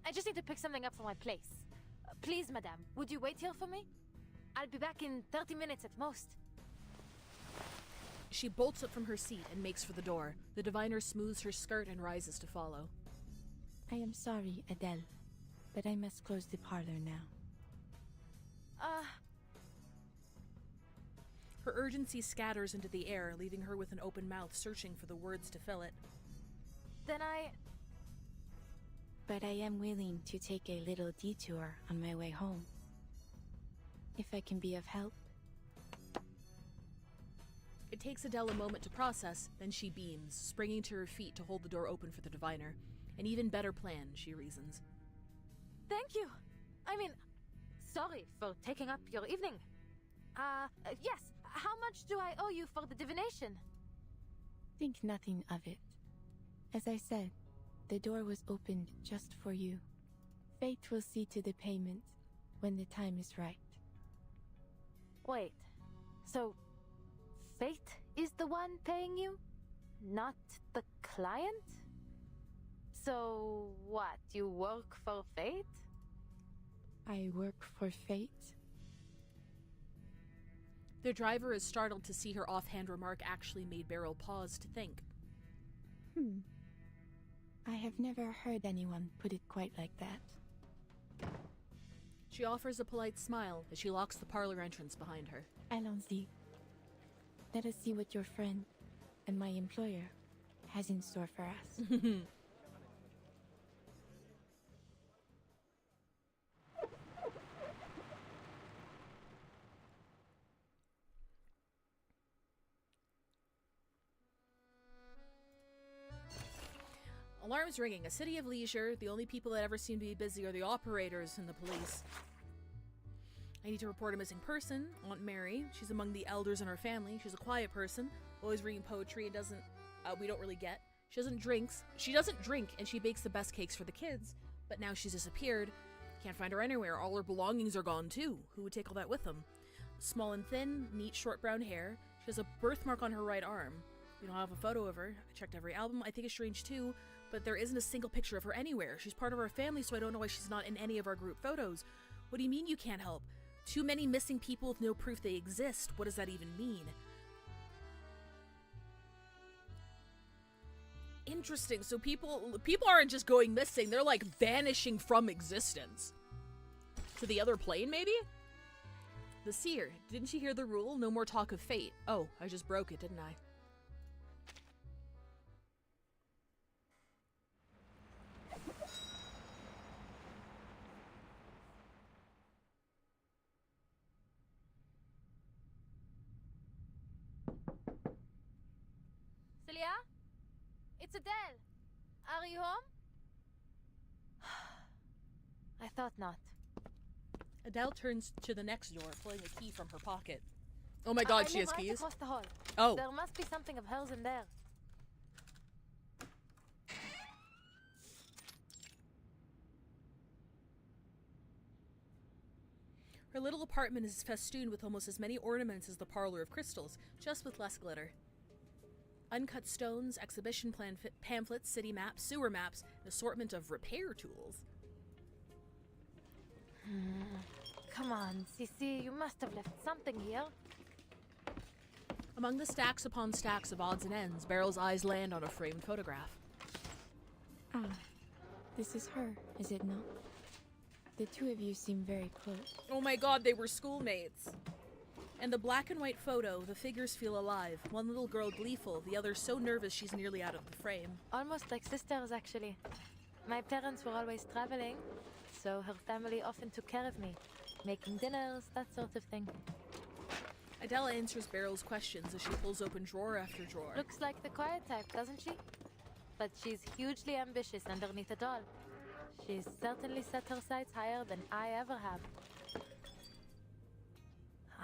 I just need to pick something up for my place. Please, madame, would you wait here for me? I'll be back in 30 minutes at most. She bolts up from her seat and makes for the door. The diviner smooths her skirt and rises to follow. I am sorry, Adele, but I must close the parlor now. Her urgency scatters into the air, leaving her with an open mouth searching for the words to fill it. But I am willing to take a little detour on my way home. If I can be of help. It takes Adele a moment to process, then she beams, springing to her feet to hold the door open for the diviner. An even better plan, she reasons. Thank you. I mean, sorry for taking up your evening. Yes, how much do I owe you for the divination? Think nothing of it. As I said, the door was opened just for you. Fate will see to the payment when the time is right. Wait, so Fate is the one paying you? Not the client? So what, you work for Fate? I work for Fate. The driver is startled to see her offhand remark actually made Beryl pause to think. I have never heard anyone put it quite like that. She offers a polite smile as she locks the parlor entrance behind her. Allons-y. Let us see what your friend and my employer has in store for us. Alarms ringing. A city of leisure. The only people that ever seem to be busy are the operators and the police. I need to report a missing person. Aunt Mary. She's among the elders in her family. She's a quiet person. Always reading poetry and doesn't... we don't really get. She doesn't drink, and she bakes the best cakes for the kids. But now she's disappeared. Can't find her anywhere. All her belongings are gone too. Who would take all that with them? Small and thin, neat short brown hair. She has a birthmark on her right arm. We don't have a photo of her. I checked every album. I think it's strange too, but there isn't a single picture of her anywhere. She's part of our family, so I don't know why she's not in any of our group photos. What do you mean you can't help? Too many missing people with no proof they exist. What does that even mean? Interesting. So people aren't just going missing. They're like vanishing from existence. To the other plane, maybe? The seer. Didn't you hear the rule? No more talk of fate. Oh, I just broke it, didn't I? Celia? It's Adele. Are you home? I thought not. Adele turns to the next door, pulling a key from her pocket. Oh my god, she has keys? Across the hall. Oh. There must be something of hers in there. Her little apartment is festooned with almost as many ornaments as the parlor of crystals, just with less glitter. Uncut stones, exhibition pamphlets, city maps, sewer maps, an assortment of repair tools. Come on, Cece, you must have left something here. Among the stacks upon stacks of odds and ends, Beryl's eyes land on a framed photograph. Ah, this is her, is it not? The two of you seem very close. Oh my god, they were schoolmates. In the black and white photo, the figures feel alive. One little girl gleeful, the other so nervous she's nearly out of the frame. Almost like sisters, actually. My parents were always traveling, so her family often took care of me. Making dinners, that sort of thing. Adele answers Beryl's questions as she pulls open drawer after drawer. Looks like the quiet type, doesn't she? But she's hugely ambitious underneath it all. She's certainly set her sights higher than I ever have.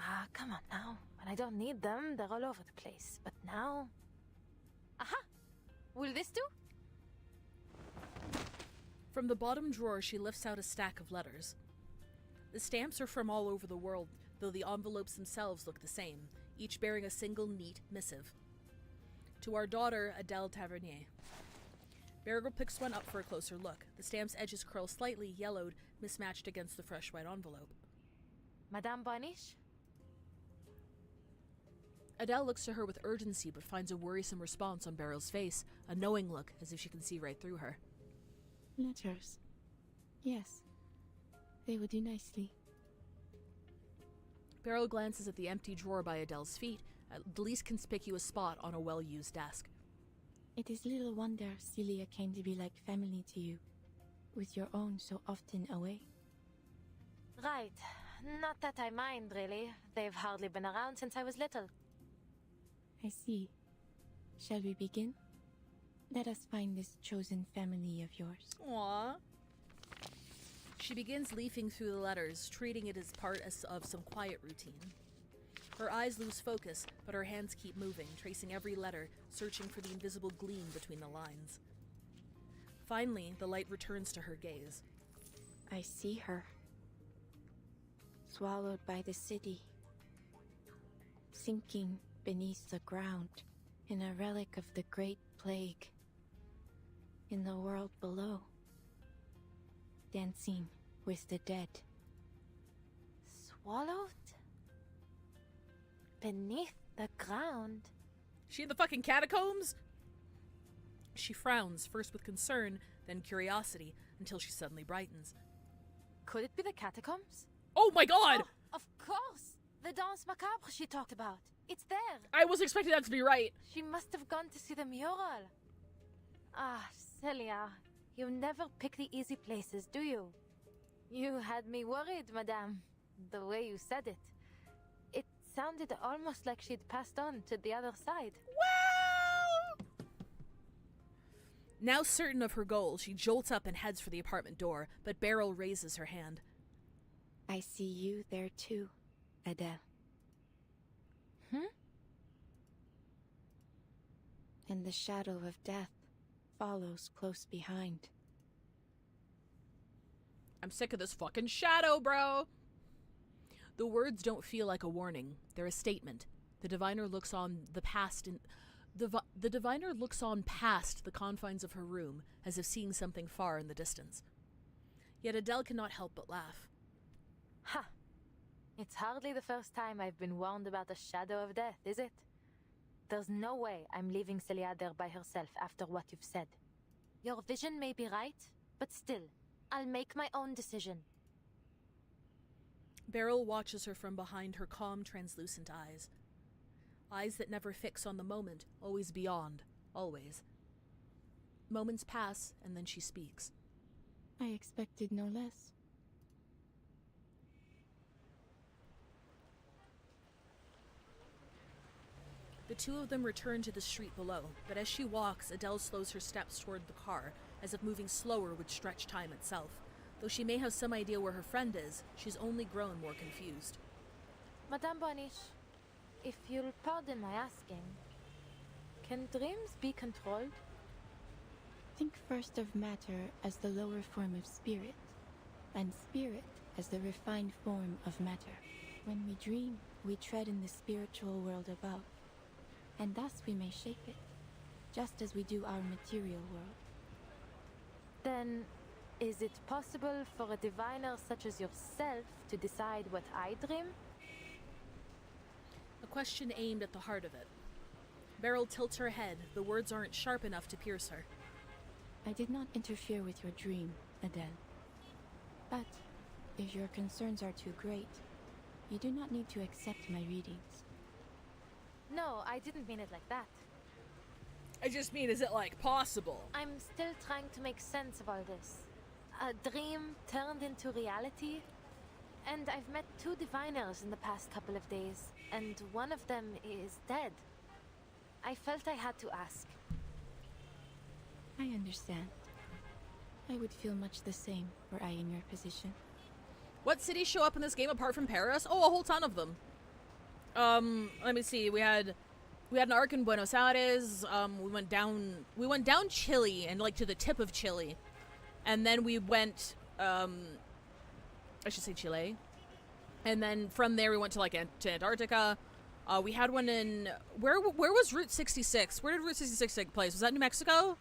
Ah, come on now. When I don't need them, they're all over the place. But now... Aha! Will this do? From the bottom drawer, she lifts out a stack of letters. The stamps are from all over the world, though the envelopes themselves look the same, each bearing a single neat missive. To our daughter, Adele Tavernier. Beryl picks one up for a closer look. The stamp's edges curl slightly, yellowed, mismatched against the fresh white envelope. Madame Boniche? Adele looks to her with urgency, but finds a worrisome response on Beryl's face, a knowing look, as if she can see right through her. Letters. Yes. They would do nicely. Beryl glances at the empty drawer by Adele's feet, at the least conspicuous spot on a well-used desk. It is little wonder Celia came to be like family to you, with your own so often away. Right. Not that I mind, really. They've hardly been around since I was little. I see. Shall we begin? Let us find this chosen family of yours. Aww. She begins leafing through the letters, treating it as part of some quiet routine. Her eyes lose focus, but her hands keep moving, tracing every letter, searching for the invisible gleam between the lines. Finally, the light returns to her gaze. I see her. Swallowed by the city. Sinking beneath the ground, in a relic of the Great Plague. In the world below. Dancing with the dead. Swallowed? Beneath the ground? She in the fucking catacombs? She frowns, first with concern, then curiosity, until she suddenly brightens. Could it be the catacombs? Oh my god! Oh, of course! The Danse Macabre she talked about. It's there. I was expecting that to be right. She must have gone to see the mural. Ah, Celia, you never pick the easy places, do you? You had me worried, madame. The way you said it. It sounded almost like she'd passed on to the other side. Wow! Now certain of her goal, she jolts up and heads for the apartment door, but Beryl raises her hand. I see you there too, Adele. And the shadow of death follows close behind. I'm sick of this fucking shadow, bro! The words don't feel like a warning. They're a statement. The diviner looks on the past in... The diviner looks on past the confines of her room, as if seeing something far in the distance. Yet Adele cannot help but laugh. Ha! It's hardly the first time I've been warned about the shadow of death, is it? There's no way I'm leaving Celia there by herself after what you've said. Your vision may be right, but still, I'll make my own decision. Beryl watches her from behind her calm, translucent eyes. Eyes that never fix on the moment, always beyond, always. Moments pass, and then she speaks. I expected no less. The two of them return to the street below, but as she walks, Adele slows her steps toward the car, as if moving slower would stretch time itself. Though she may have some idea where her friend is, she's only grown more confused. Madame Boniche, if you'll pardon my asking, can dreams be controlled? Think first of matter as the lower form of spirit, and spirit as the refined form of matter. When we dream, we tread in the spiritual world above, and thus we may shape it, just as we do our material world. Then, is it possible for a diviner such as yourself to decide what I dream? A question aimed at the heart of it. Beryl tilts her head. The words aren't sharp enough to pierce her. I did not interfere with your dream, Adele. But, if your concerns are too great, you do not need to accept my readings. No, I didn't mean it like that. I just mean, is it, like, possible? I'm still trying to make sense of all this. A dream turned into reality? And I've met two diviners in the past couple of days, and one of them is dead. I felt I had to ask. I understand. I would feel much the same were I in your position. What cities show up in this game apart from Paris? Oh, a whole ton of them. Let me see. We had an arc in Buenos Aires. We went down Chile and like to the tip of Chile. And then we went I should say Chile. And then from there we went to to Antarctica. We had one in where was Route 66? Where did Route 66 take place? Was that New Mexico?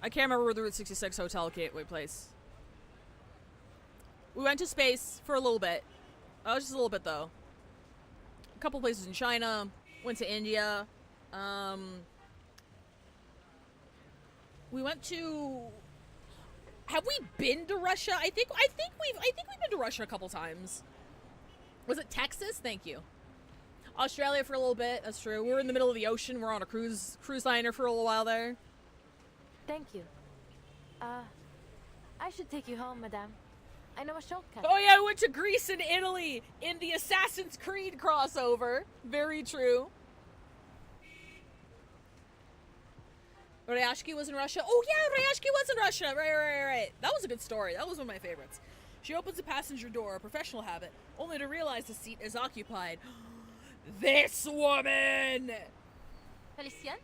I can't remember where the Route 66 hotel gateway place. We went to space for a little bit. Just a little bit though. A couple places in China. Went to India. We went to. Have we been to Russia? I think we've been to Russia a couple times. Was it Texas? Thank you. Australia for a little bit. That's true. We were in the middle of the ocean. We're on a cruise liner for a little while there. Thank you. I should take you home, madame. I know a shortcut. Oh yeah, we went to Greece and Italy in the Assassin's Creed crossover. Very true. Ryashki was in Russia. Oh yeah, Ryashki was in Russia. Right. That was a good story. That was one of my favorites. She opens the passenger door, a professional habit, only to realize the seat is occupied. This woman! Felicien?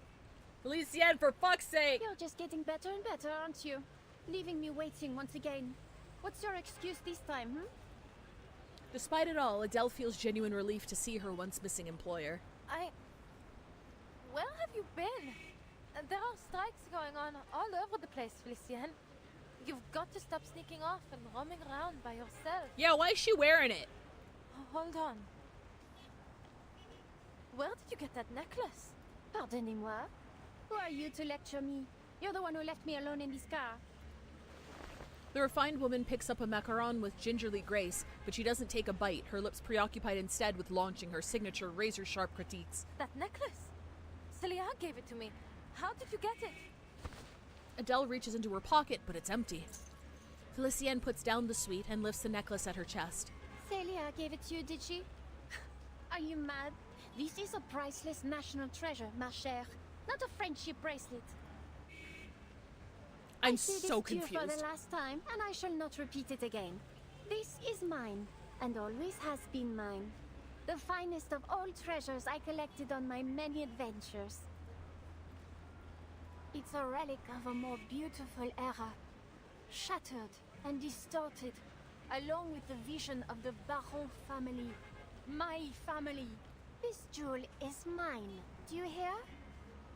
Felicien, for fuck's sake! You're just getting better and better, aren't you? Leaving me waiting once again. What's your excuse this time, Despite it all, Adele feels genuine relief to see her once missing employer. Where have you been? There are strikes going on all over the place, Felicien. You've got to stop sneaking off and roaming around by yourself. Yeah, why is she wearing it? Hold on. Where did you get that necklace? Pardonnez-moi. Who are you to lecture me? You're the one who left me alone in this car. The refined woman picks up a macaron with gingerly grace, but she doesn't take a bite, her lips preoccupied instead with launching her signature razor-sharp critiques. That necklace? Celia gave it to me. How did you get it? Adele reaches into her pocket, but it's empty. Felicien puts down the sweet and lifts the necklace at her chest. Celia gave it to you, did she? Are you mad? This is a priceless national treasure, ma chère. Not a friendship bracelet. I'm I say this so to you confused. for the last time, and I shall not repeat it again. This is mine, and always has been mine. The finest of all treasures I collected on my many adventures. It's a relic of a more beautiful era, shattered and distorted, along with the vision of the Baron family. My family. This jewel is mine. Do you hear?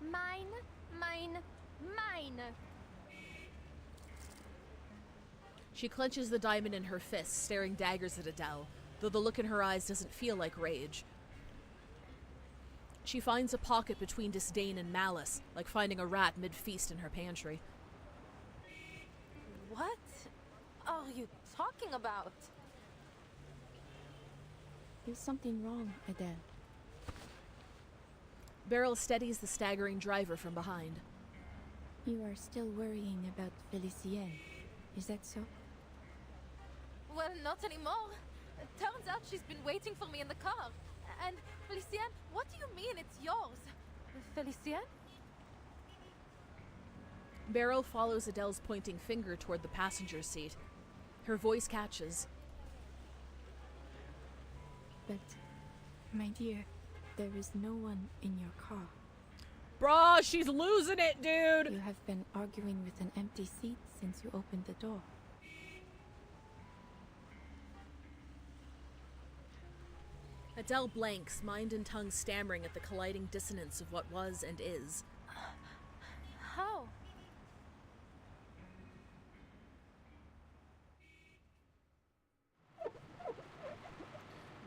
Mine, mine, mine. She clenches the diamond in her fist, staring daggers at Adele, though the look in her eyes doesn't feel like rage. She finds a pocket between disdain and malice, like finding a rat mid-feast in her pantry. What are you talking about? Is something wrong, Adele? Beryl steadies the staggering driver from behind. You are still worrying about Felicien. Is that so? Well, not anymore. It turns out she's been waiting for me in the car. And, Felicien, what do you mean it's yours? Felicien? Beryl follows Adele's pointing finger toward the passenger seat. Her voice catches. But, my dear, there is no one in your car. Bruh, she's losing it, dude! You have been arguing with an empty seat since you opened the door. Adele blanks, mind and tongue stammering at the colliding dissonance of what was and is. How?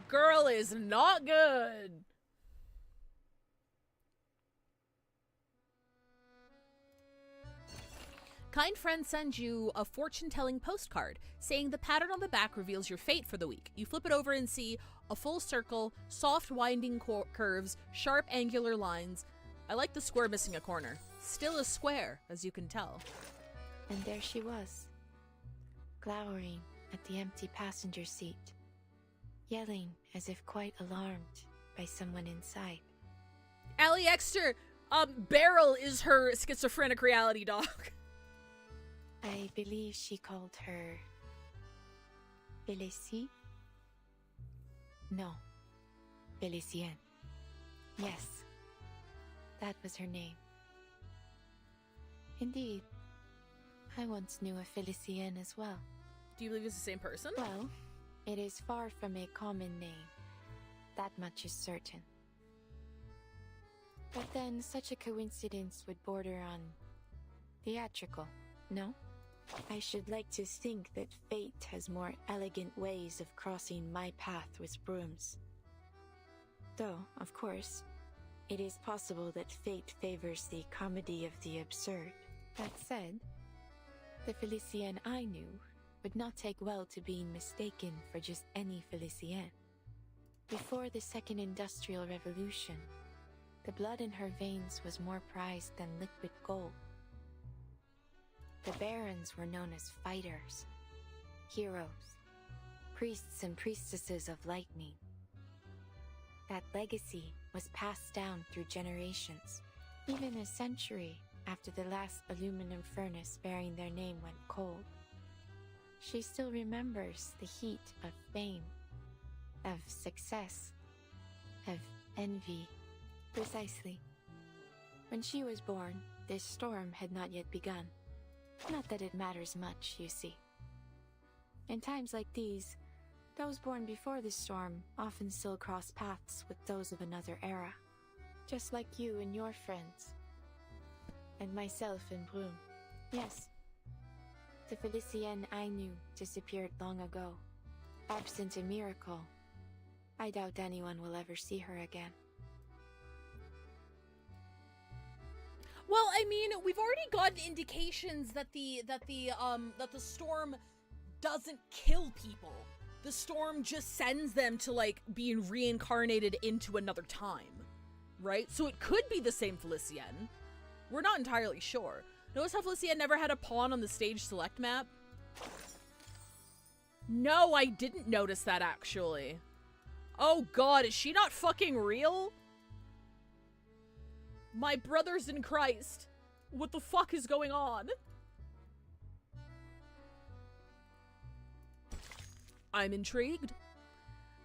Girl is not good! Kind friends send you a fortune-telling postcard saying the pattern on the back reveals your fate for the week. You flip it over and see a full circle, soft winding curves, sharp angular lines. I like the square missing a corner. Still a square, as you can tell. And there she was, glowering at the empty passenger seat, yelling as if quite alarmed by someone inside. Ali Exter, Beryl is her schizophrenic reality dog. I believe she called her Félicie? No, Felicien. Yes, that was her name. Indeed, I once knew a Felicien as well. Do you believe it's the same person? Well, it is far from a common name. That much is certain. But then such a coincidence would border on theatrical, no? I should like to think that fate has more elegant ways of crossing my path with brooms. Though, of course, it is possible that fate favors the comedy of the absurd. That said, the Felicien I knew would not take well to being mistaken for just any Felicien. Before the Second Industrial Revolution, the blood in her veins was more prized than liquid gold. The barons were known as fighters, heroes, priests and priestesses of lightning. That legacy was passed down through generations. Even a century after the last aluminum furnace bearing their name went cold. She still remembers the heat of fame, of success, of envy. Precisely. When she was born, this storm had not yet begun. Not that it matters much, you see. In times like these, those born before the storm often still cross paths with those of another era. Just like you and your friends. And myself and Brune. Yes. The Felicienne I knew disappeared long ago. Absent a miracle, I doubt anyone will ever see her again. Well, I mean, we've already gotten indications that the storm doesn't kill people. The storm just sends them to, like, being reincarnated into another time, right? So it could be the same Felicienne. We're not entirely sure. Notice how Felicienne never had a pawn on the stage select map? No, I didn't notice that, actually. Oh god, is she not fucking real? My brothers in Christ. What the fuck is going on? I'm intrigued.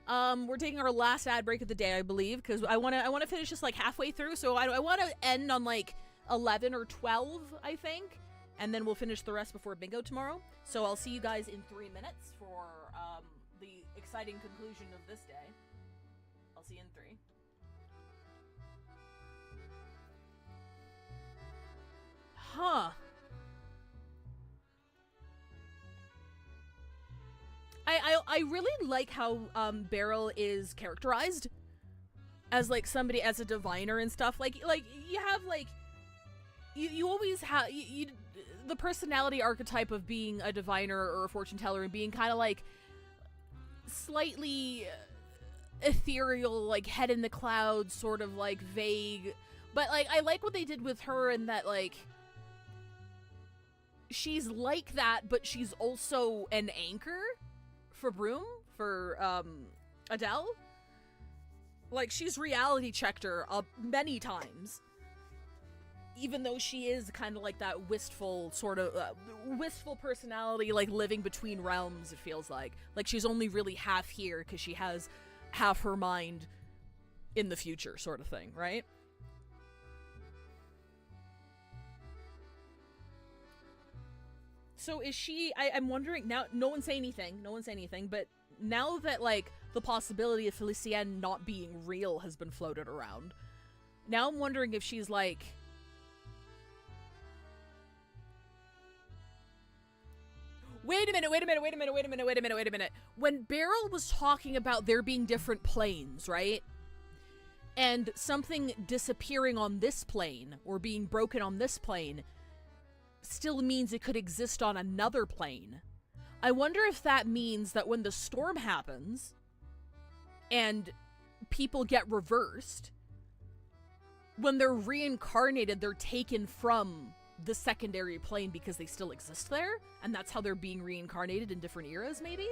We're taking our last ad break of the day, I believe, because I want to finish this like halfway through. So I want to end on like 11 or 12, I think, and then we'll finish the rest before bingo tomorrow. So I'll see you guys in 3 minutes for the exciting conclusion of this day. I'll see you in 3. Huh. I really like how Beryl is characterized as like somebody, as a diviner and stuff. Like you have like you always have the personality archetype of being a diviner or a fortune teller and being kind of like slightly ethereal, like head in the clouds, sort of like vague. But like I like what they did with her in that like she's like that, but she's also an anchor for Broom, for Adele. Like she's reality checked her many times, even though she is kind of like that wistful sort of wistful personality, like living between realms. It feels like she's only really half here because she has half her mind in the future, sort of thing, right? So is she, I'm wondering now, no one say anything, but now that like the possibility of Felicienne not being real has been floated around, now I'm wondering if she's like, wait a minute. When Beryl was talking about there being different planes, right? And something disappearing on this plane or being broken on this plane still means it could exist on another plane. I wonder if that means that when the storm happens and people get reversed, when they're reincarnated, they're taken from the secondary plane because they still exist there, and that's how they're being reincarnated in different eras, maybe?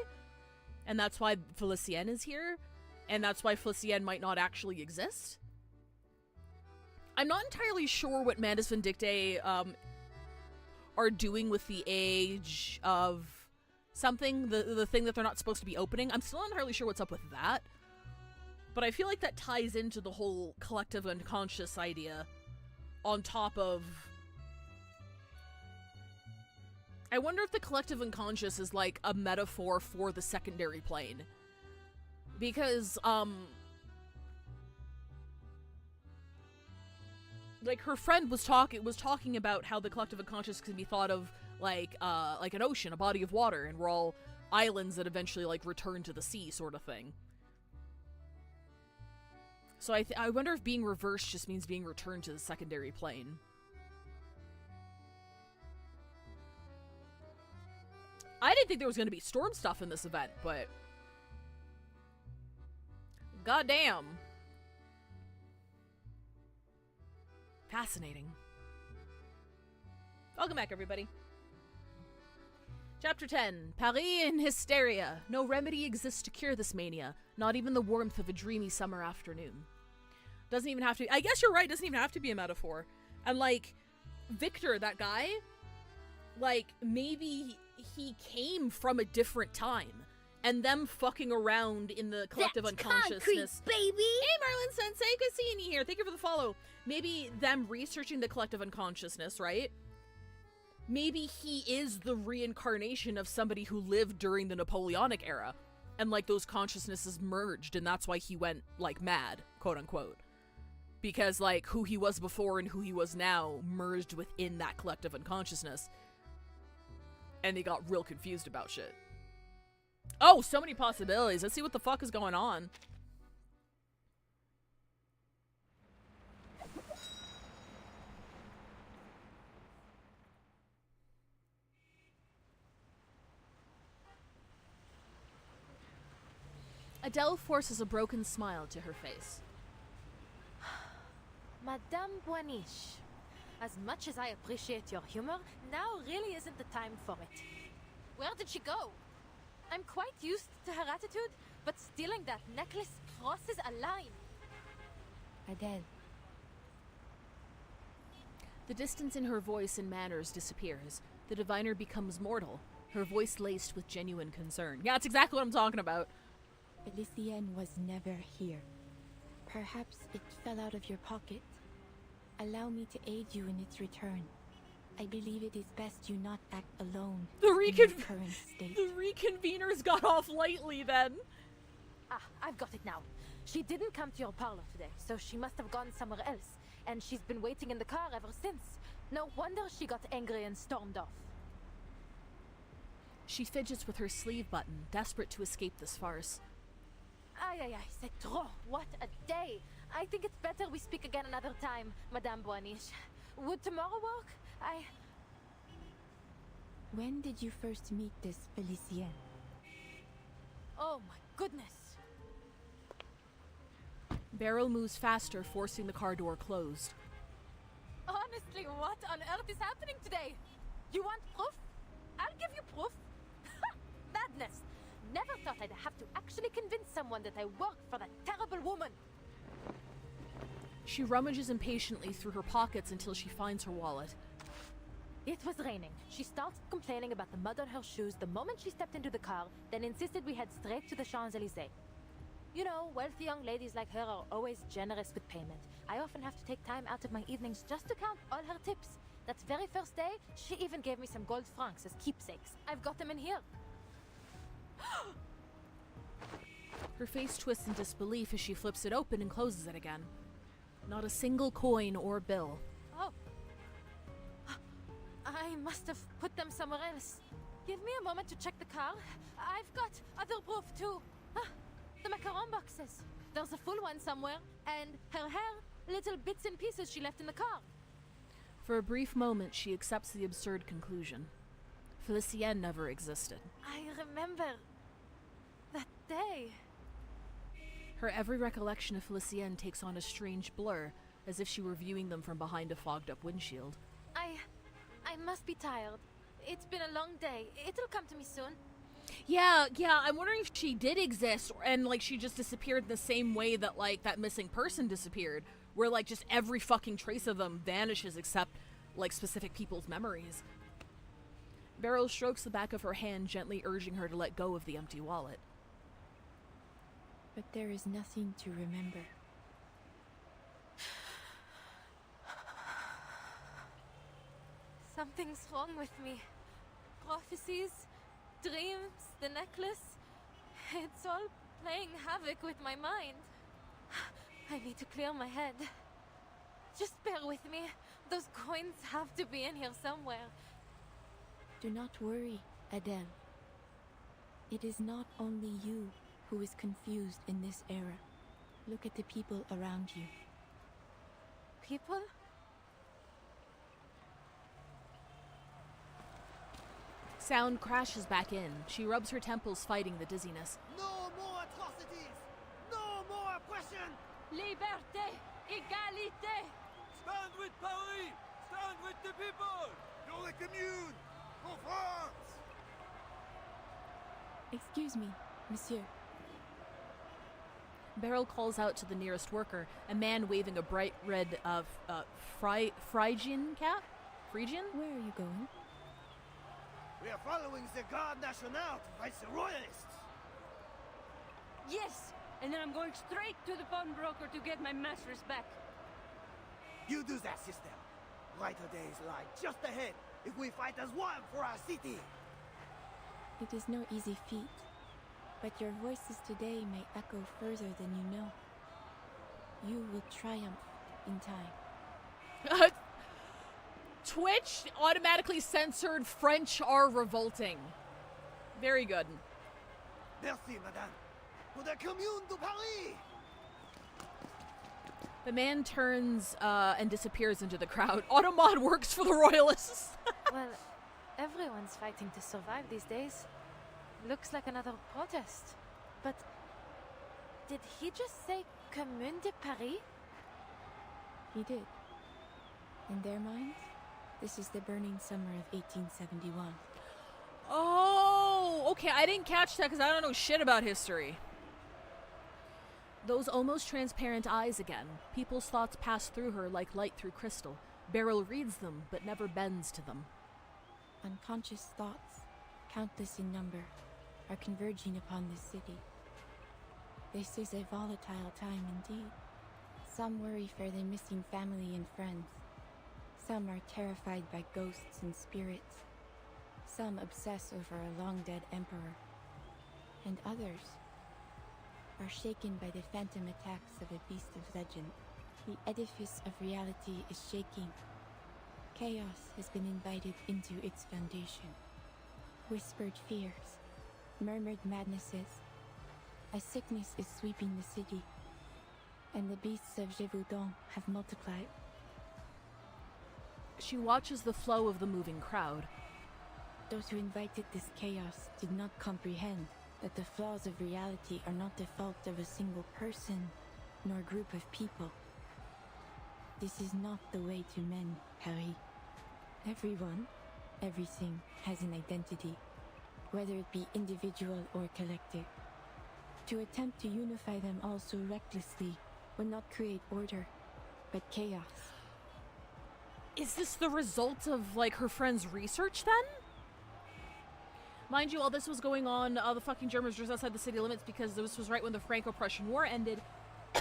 And that's why Felicienne is here, and that's why Felicienne might not actually exist? I'm not entirely sure what Manus Vindictae are doing with the age of something, the thing that they're not supposed to be opening. I'm still not entirely sure what's up with that, but I feel like that ties into the whole collective unconscious idea, on top of... I wonder if the collective unconscious is like a metaphor for the secondary plane, because like her friend was talking about how the collective unconscious can be thought of like an ocean, a body of water, and we're all islands that eventually like return to the sea, sort of thing. So I wonder if being reversed just means being returned to the secondary plane. I didn't think there was going to be storm stuff in this event, but goddamn. Fascinating. Welcome back, everybody. Chapter 10. Paris in hysteria. No remedy exists to cure this mania. Not even the warmth of a dreamy summer afternoon. Doesn't even have to... I guess you're right. Doesn't even have to be a metaphor. And, like, Victor, that guy, like, maybe he came from a different time, and them fucking around in the collective unconsciousness. Concrete, baby! Hey, Marlon Sensei, good seeing you here. Thank you for the follow. Maybe them researching the collective unconsciousness, right? Maybe he is the reincarnation of somebody who lived during the Napoleonic era, and, like, those consciousnesses merged, and that's why he went, like, mad, quote-unquote. Because, like, who he was before and who he was now merged within that collective unconsciousness. And he got real confused about shit. Oh, so many possibilities. Let's see what the fuck is going on. Adele forces a broken smile to her face. Madame Boiniche, as much as I appreciate your humor, now really isn't the time for it. Where did she go? I'm quite used to her attitude, but stealing that necklace crosses a line. Adele. The distance in her voice and manners disappears. The diviner becomes mortal, her voice laced with genuine concern. Yeah, that's exactly what I'm talking about. Felicienne was never here. Perhaps it fell out of your pocket. Allow me to aid you in its return. I believe it is best you not act alone in your current state. The reconveners got off lightly then. Ah, I've got it now. She didn't come to your parlor today, so she must have gone somewhere else. And she's been waiting in the car ever since. No wonder she got angry and stormed off. She fidgets with her sleeve button, desperate to escape this farce. Aïe, c'est trop. What a day. I think it's better we speak again another time, Madame Boiniche. Would tomorrow work? When did you first meet this Felicienne? Oh my goodness. Beryl moves faster, forcing the car door closed. Honestly, what on earth is happening today? You want proof? I'll give you proof. Madness. Never thought I'd have to actually convince someone that I work for that terrible woman. She rummages impatiently through her pockets until she finds her wallet. It was raining. She started complaining about the mud on her shoes the moment she stepped into the car, then insisted we head straight to the Champs-Élysées. You know, wealthy young ladies like her are always generous with payment. I often have to take time out of my evenings just to count all her tips. That very first day, she even gave me some gold francs as keepsakes. I've got them in here. Her face twists in disbelief as she flips it open and closes it again. Not a single coin or bill. Oh. I must have put them somewhere else. Give me a moment to check the car. I've got other proof too. The macaron boxes. There's a full one somewhere. And her hair, little bits and pieces she left in the car. For a brief moment, she accepts the absurd conclusion. Felicienne never existed. I remember that day. Her every recollection of Felicienne takes on a strange blur, as if she were viewing them from behind a fogged-up windshield. I must be tired. It's been a long day. It'll come to me soon. Yeah, I'm wondering if she did exist, and, like, she just disappeared the same way that, like, that missing person disappeared, where, like, just every fucking trace of them vanishes except, like, specific people's memories. Beryl strokes the back of her hand, gently urging her to let go of the empty wallet. But there is nothing to remember. Something's wrong with me. Prophecies, dreams, the necklace. It's all playing havoc with my mind. I need to clear my head. Just bear with me. Those coins have to be in here somewhere. Do not worry, Adele. It is not only you who is confused in this era. Look at the people around you. People? Sound crashes back in. She rubs her temples, fighting the dizziness. No more atrocities! No more oppression! Liberté! Égalité! Stand with Paris! Stand with the people! Pour la commune! For France! Excuse me, monsieur. Beryl calls out to the nearest worker, a man waving a bright red Phrygian cap. Phrygian? Where are you going? We are following the Garde Nationale to fight the royalists. Yes, and then I'm going straight to the pawnbroker to get my mistress back. You do that, sister. Brighter days lie just ahead if we fight as one for our city. It is no easy feat, but your voices today may echo further than you know. You will triumph in time. Twitch automatically censored French are revolting. Very good. Merci, madame. Pour the Commune de Paris! The man turns and disappears into the crowd. Automod works for the royalists. Well, everyone's fighting to survive these days. Looks like another protest. But did he just say Commune de Paris? He did. In their minds, this is the burning summer of 1871. Oh, okay. I didn't catch that because I don't know shit about history. Those almost transparent eyes again. People's thoughts pass through her like light through crystal. Beryl reads them, but never bends to them. Unconscious thoughts, countless in number, are converging upon this city. This is a volatile time indeed. Some worry for their missing family and friends. Some are terrified by ghosts and spirits. Some obsess over a long-dead emperor. And others are shaken by the phantom attacks of a beast of legend. The edifice of reality is shaking. Chaos has been invited into its foundation. Whispered fears, murmured madnesses. A sickness is sweeping the city, and the beasts of Gévaudan have multiplied. She watches the flow of the moving crowd. Those who invited this chaos did not comprehend that the flaws of reality are not the fault of a single person, nor group of people. This is not the way to mend, Harry. Everyone, everything has an identity, whether it be individual or collective. To attempt to unify them all so recklessly would not create order, but chaos. Is this the result of, like, her friend's research, then? Mind you, all this was going on, the fucking Germans were just outside the city limits because this was right when the Franco-Prussian War ended,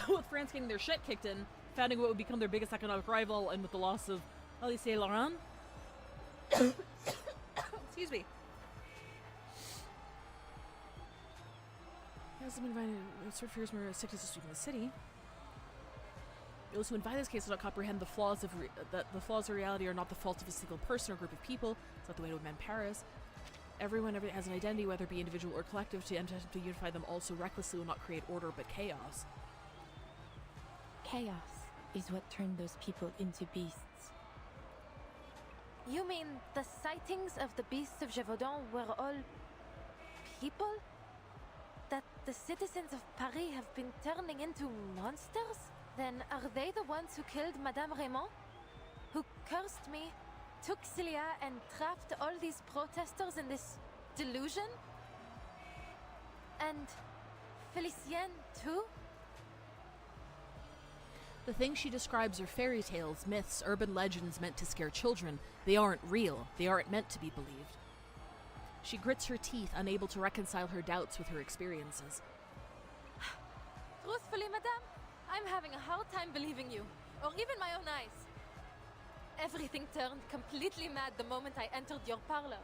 with France getting their shit kicked in, founding what would become their biggest economic rival, and with the loss of Alsace-Lorraine. Excuse me. He also been invited to fears more sickness is sweeping the city. Those who invite this case do not comprehend the flaws of the flaws of reality are not the fault of a single person or group of people. It's not the way to amend Paris. Everyone has an identity, whether it be individual or collective. To attempt to unify them all so recklessly will not create order, but chaos. Chaos is what turned those people into beasts. You mean the sightings of the beasts of Gévaudan were all people? That the citizens of Paris have been turning into monsters? Then are they the ones who killed Madame Raymond? Who cursed me, took Celia, and trapped all these protesters in this delusion? And Felicienne, too? The things she describes are fairy tales, myths, urban legends meant to scare children. They aren't real. They aren't meant to be believed. She grits her teeth, unable to reconcile her doubts with her experiences. Truthfully, madame, I'm having a hard time believing you, or even my own eyes. Everything turned completely mad the moment I entered your parlor.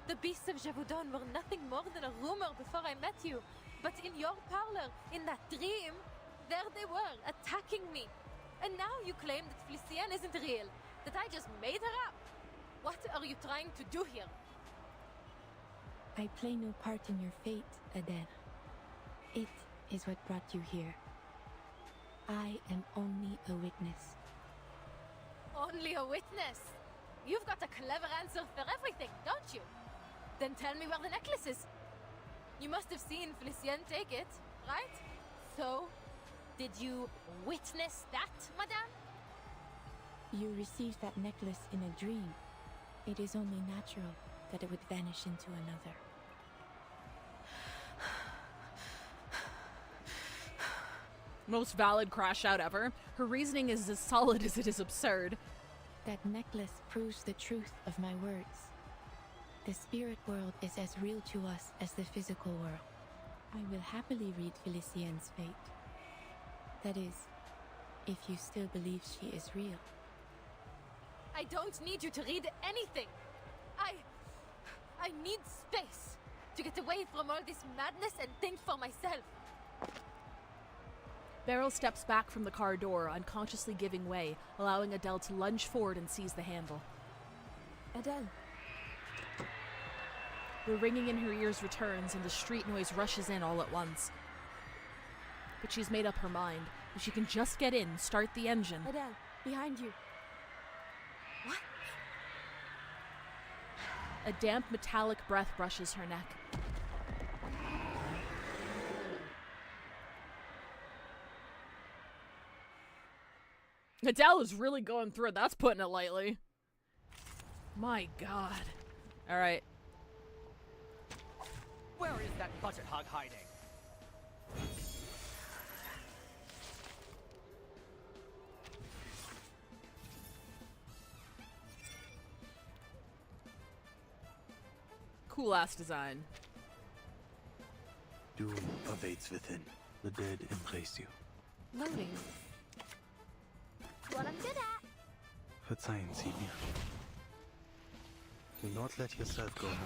The beasts of Gévaudan were nothing more than a rumor before I met you. But in your parlor, in that dream, there they were, attacking me. And now you claim that Felicienne isn't real, that I just made her up. What are you trying to do here? I play no part in your fate, Adele. It is what brought you here. I am only a witness. Only a witness? You've got a clever answer for everything, don't you? Then tell me where the necklace is. You must have seen Felicienne take it, right? So, did you witness that, madame? You received that necklace in a dream. It is only natural that it would vanish into another. Most valid crash out ever. Her reasoning is as solid as it is absurd. that necklace proves the truth of my words. The spirit world is as real to us as the physical world. I will happily read Felicienne's fate. That is, if you still believe she is real. I don't need you to read anything. I need space to get away from all this madness and think for myself. Beryl steps back from the car door, unconsciously giving way, allowing Adele to lunge forward and seize the handle. Adele. The ringing in her ears returns and the street noise rushes in all at once. But she's made up her mind. If she can just get in, start the engine. Adele, behind you. What? A damp metallic breath brushes her neck. Adele is really going through it. That's putting it lightly. My God. Alright. Where is that budget hog hiding? Cool ass design. Doom awaits within. The dead embrace you. Loading. What I'm good at. Verzeihen Sie mir. Do not let yourself go home.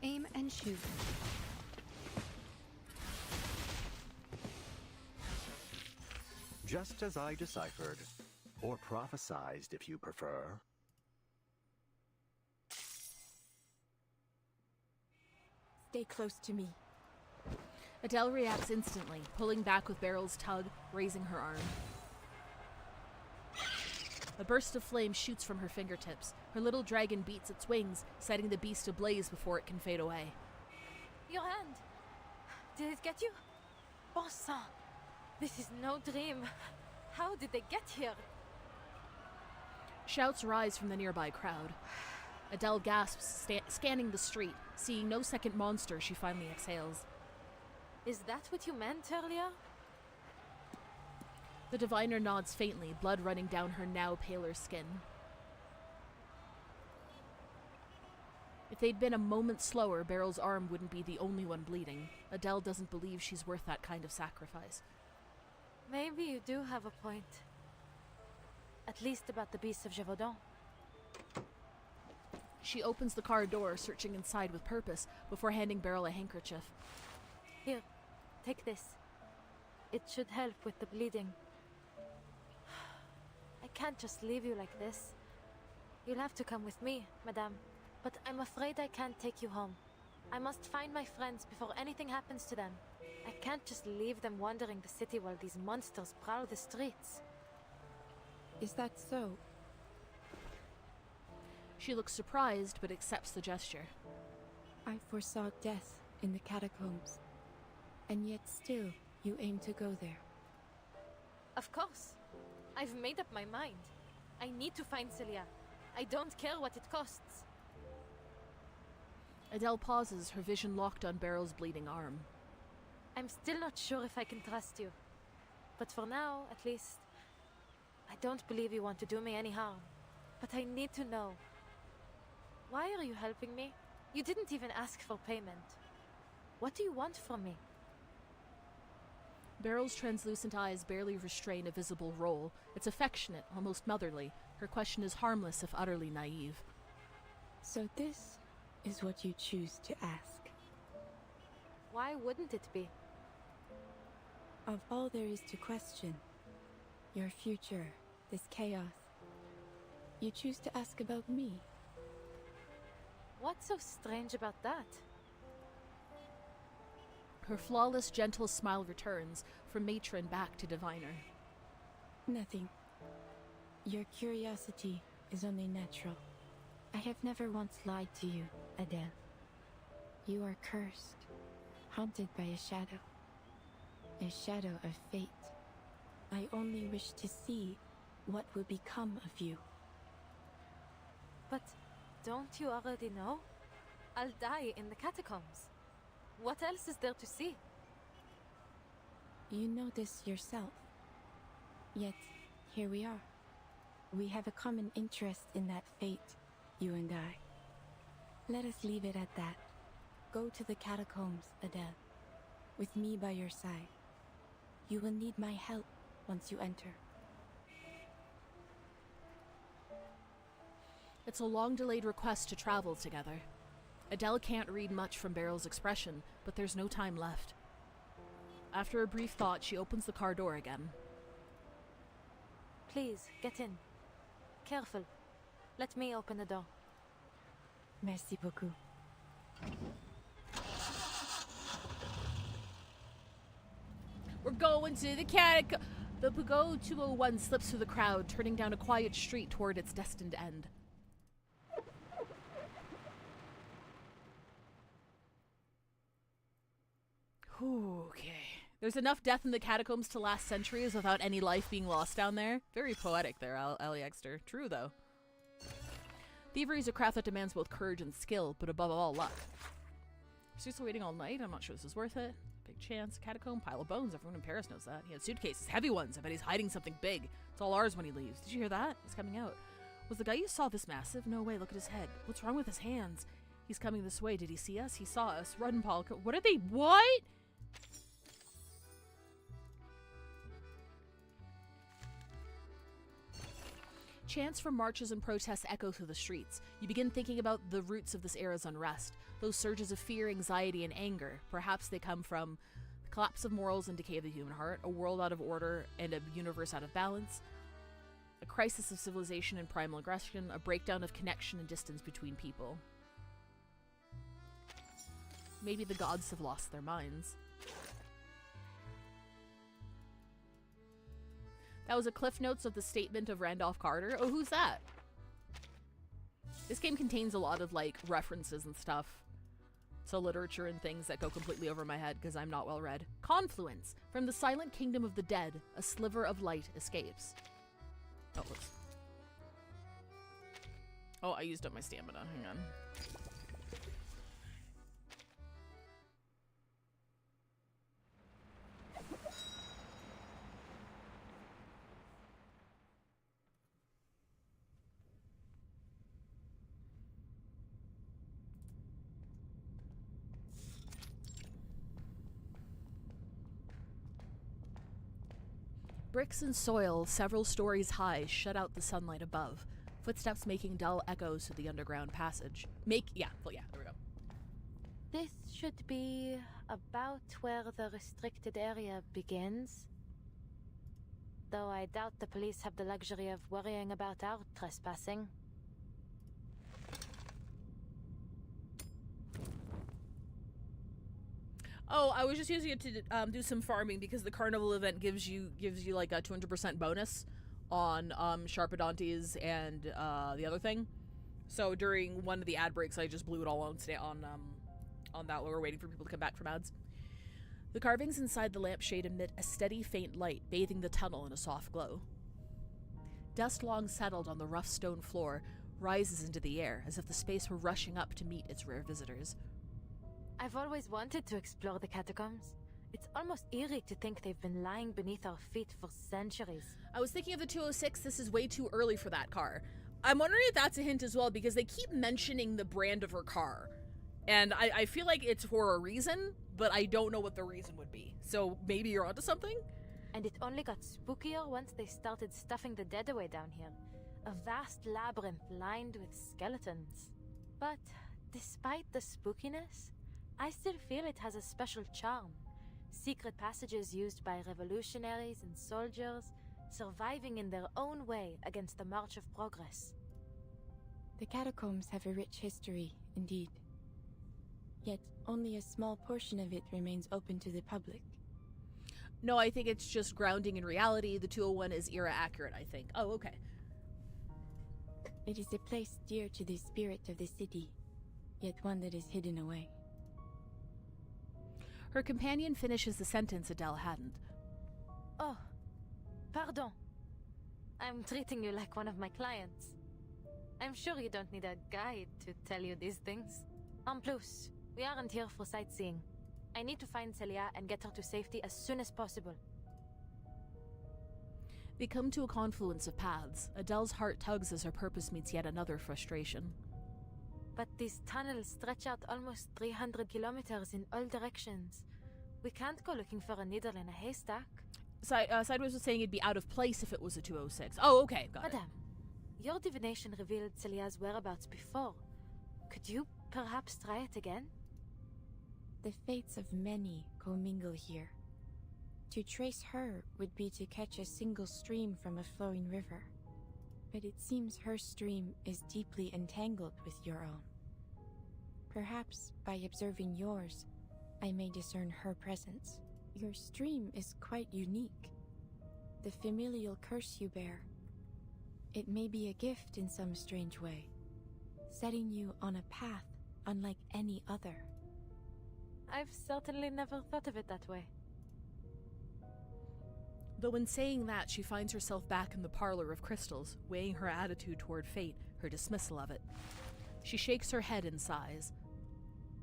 Aim and shoot. Just as I deciphered, or prophesized if you prefer. Stay close to me. Adele reacts instantly, pulling back with Beryl's tug, raising her arm. A burst of flame shoots from her fingertips. Her little dragon beats its wings, setting the beast ablaze before it can fade away. Your hand. Did it get you? Bon sang. This is no dream. How did they get here? Shouts rise from the nearby crowd. Adele gasps, scanning the street. Seeing no second monster, she finally exhales. Is that what you meant earlier? The diviner nods faintly, blood running down her now paler skin. If they'd been a moment slower, Beryl's arm wouldn't be the only one bleeding. Adele doesn't believe she's worth that kind of sacrifice. Maybe you do have a point. At least about the beasts of Gévaudan. She opens the car door, searching inside with purpose, before handing Beryl a handkerchief. Here, take this. It should help with the bleeding. I can't just leave you like this. You'll have to come with me, madame. But I'm afraid I can't take you home. I must find my friends before anything happens to them. I can't just leave them wandering the city while these monsters prowl the streets. Is that so? She looks surprised, but accepts the gesture. I foresaw death in the catacombs. And yet still, you aim to go there. Of course. I've made up my mind. I need to find Celia. I don't care what it costs. Adele pauses, her vision locked on Beryl's bleeding arm. I'm still not sure if I can trust you. But for now, at least, I don't believe you want to do me any harm. But I need to know. Why are you helping me? You didn't even ask for payment. What do you want from me? Beryl's translucent eyes barely restrain a visible roll. It's affectionate, almost motherly. Her question is harmless if utterly naive. So this is what you choose to ask. Why wouldn't it be? Of all there is to question, your future, this chaos, you choose to ask about me. What's so strange about that? Her flawless, gentle smile returns, from matron back to diviner. Nothing. Your curiosity is only natural. I have never once lied to you, Adele. You are cursed, haunted by a shadow of fate. I only wish to see what will become of you. But don't you already know? I'll die in the catacombs. What else is there to see? You know this yourself. Yet, here we are. We have a common interest in that fate, you and I. Let us leave it at that. Go to the catacombs, Adele. With me by your side. You will need my help once you enter. It's a long-delayed request to travel together. Adele can't read much from Beryl's expression, but there's no time left. After a brief thought, she opens the car door again. Please, get in. Careful. Let me open the door. Merci beaucoup. We're going to the catacomb. The Peugeot 201 slips through the crowd, turning down a quiet street toward its destined end. Okay. There's enough death in the catacombs to last centuries without any life being lost down there. Very poetic there, Ali Exeter. True, though. Thievery is a craft that demands both courage and skill, but above all, luck. Seriously waiting all night? I'm not sure this is worth it. Big chance. Catacomb, pile of bones. Everyone in Paris knows that. He had suitcases, heavy ones. I bet he's hiding something big. It's all ours when he leaves. Did you hear that? He's coming out. Was the guy you saw this massive? No way, look at his head. What's wrong with his hands? He's coming this way. Did he see us? He saw us. Run, Paul. What are they? What? Chants from marches and protests echo through the streets. You begin thinking about the roots of this era's unrest. Those surges of fear, anxiety, and anger. Perhaps they come from the collapse of morals and decay of the human heart, a world out of order and a universe out of balance, a crisis of civilization and primal aggression, a breakdown of connection and distance between people. Maybe the gods have lost their minds. That was a Cliff Notes of the statement of Randolph Carter. Oh, who's that? This game contains a lot of, like, references and stuff to literature and things that go completely over my head because I'm not well read. Confluence. From the silent kingdom of the dead, a sliver of light escapes. Oh, whoops. Oh, I used up my stamina. Hang on. Bricks and soil, several stories high, shut out the sunlight above. Footsteps making dull echoes through the underground passage. there we go. This should be about where the restricted area begins. Though I doubt the police have the luxury of worrying about our trespassing. Oh, I was just using it to do some farming because the carnival event gives you like a 200% bonus on Sharpodontes and the other thing. So during one of the ad breaks, I just blew it all on that while we're waiting for people to come back from ads. The carvings inside the lampshade emit a steady, faint light, bathing the tunnel in a soft glow. Dust long settled on the rough stone floor rises into the air as if the space were rushing up to meet its rare visitors. I've always wanted to explore the catacombs. It's almost eerie to think they've been lying beneath our feet for centuries. I was thinking of the 206. This is way too early for that car. I'm wondering if that's a hint as well, because they keep mentioning the brand of her car. And I feel like it's for a reason, but I don't know what the reason would be. So maybe you're onto something? And it only got spookier once they started stuffing the dead away down here. A vast labyrinth lined with skeletons. But despite the spookiness, I still feel it has a special charm. Secret passages used by revolutionaries and soldiers, surviving in their own way against the march of progress. The catacombs have a rich history, indeed. Yet only a small portion of it remains open to the public. No, I think it's just grounding in reality. The 201 is era accurate, I think. Oh, okay. It is a place dear to the spirit of the city, yet one that is hidden away. Her companion finishes the sentence Adele hadn't. Oh, pardon. I'm treating you like one of my clients. I'm sure you don't need a guide to tell you these things. En plus, we aren't here for sightseeing. I need to find Celia and get her to safety as soon as possible. They come to a confluence of paths. Adele's heart tugs as her purpose meets yet another frustration. But these tunnels stretch out almost 300 kilometers in all directions. We can't go looking for a needle in a haystack. Sideways was saying it'd be out of place if it was a 206. Oh, okay, got it. Madame, your divination revealed Celia's whereabouts before. Could you perhaps try it again? The fates of many commingle here. To trace her would be to catch a single stream from a flowing river. But it seems her stream is deeply entangled with your own. Perhaps by observing yours, I may discern her presence. Your stream is quite unique. The familial curse you bear. It may be a gift in some strange way, setting you on a path unlike any other. I've certainly never thought of it that way. Though in saying that, she finds herself back in the parlor of crystals, weighing her attitude toward fate, her dismissal of it. She shakes her head and sighs.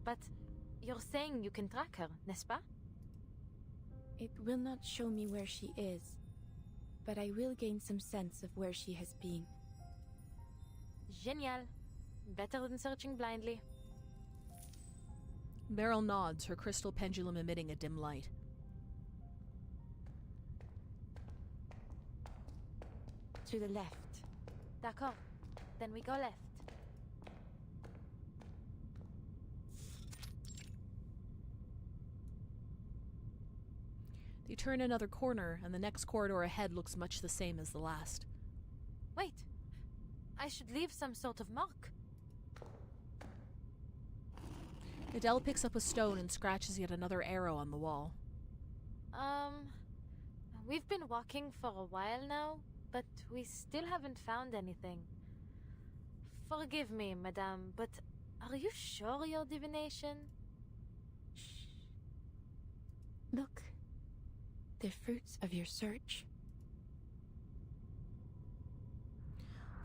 But you're saying you can track her, n'est-ce pas? It will not show me where she is, but I will gain some sense of where she has been. Génial. Better than searching blindly. Beryl nods, her crystal pendulum emitting a dim light. To the left. D'accord. Then we go left. They turn another corner, and the next corridor ahead looks much the same as the last. Wait. I should leave some sort of mark. Adele picks up a stone and scratches yet another arrow on the wall. We've been walking for a while now, but we still haven't found anything. Forgive me, madame, but are you sure your divination? Shh. Look. The fruits of your search.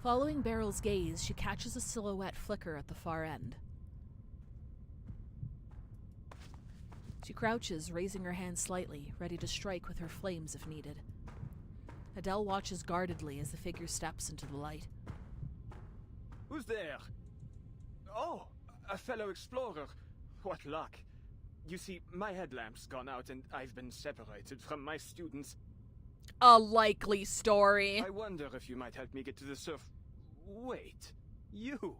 Following Beryl's gaze, she catches a silhouette flicker at the far end. She crouches, raising her hand slightly, ready to strike with her flames if needed. Adele watches guardedly as the figure steps into the light. Who's there? Oh, a fellow explorer. What luck. You see, my headlamp's gone out and I've been separated from my students. A likely story. I wonder if you might help me get to the surf. Wait, you?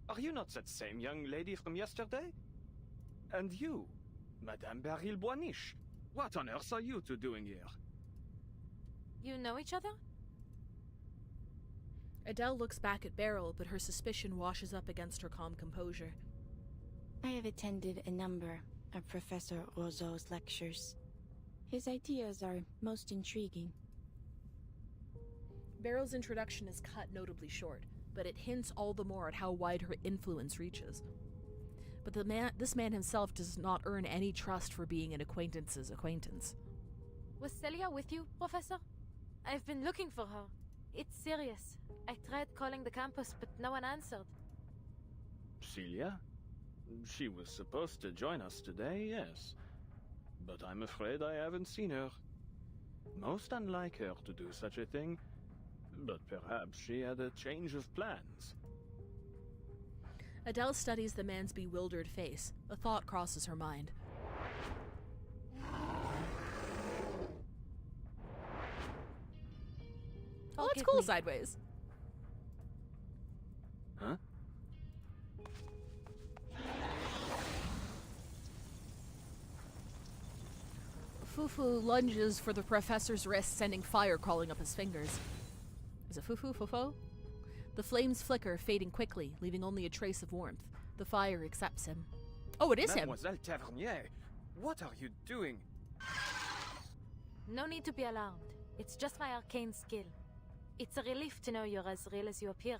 Are you not that same young lady from yesterday? And you, Madame Beryl Boiniche, what on earth are you two doing here? You know each other? Adele looks back at Beryl, but her suspicion washes up against her calm composure. I have attended a number of Professor Roseau's lectures. His ideas are most intriguing. Beryl's introduction is cut notably short, but it hints all the more at how wide her influence reaches. But this man himself does not earn any trust for being an acquaintance's acquaintance. Was Celia with you, Professor? I've been looking for her. It's serious. I tried calling the campus, but no one answered. Celia? She was supposed to join us today, yes. But I'm afraid I haven't seen her. Most unlike her to do such a thing, but perhaps she had a change of plans. Adele studies the man's bewildered face. A thought crosses her mind. Oh, that's cool, Sideways. Huh? Fufu lunges for the professor's wrist, sending fire crawling up his fingers. Is it Fufu? Fofo? The flames flicker, fading quickly, leaving only a trace of warmth. The fire accepts him. Oh, it is him! Mademoiselle Tavernier, what are you doing? No need to be alarmed. It's just my arcane skill. It's a relief to know you're as real as you appear.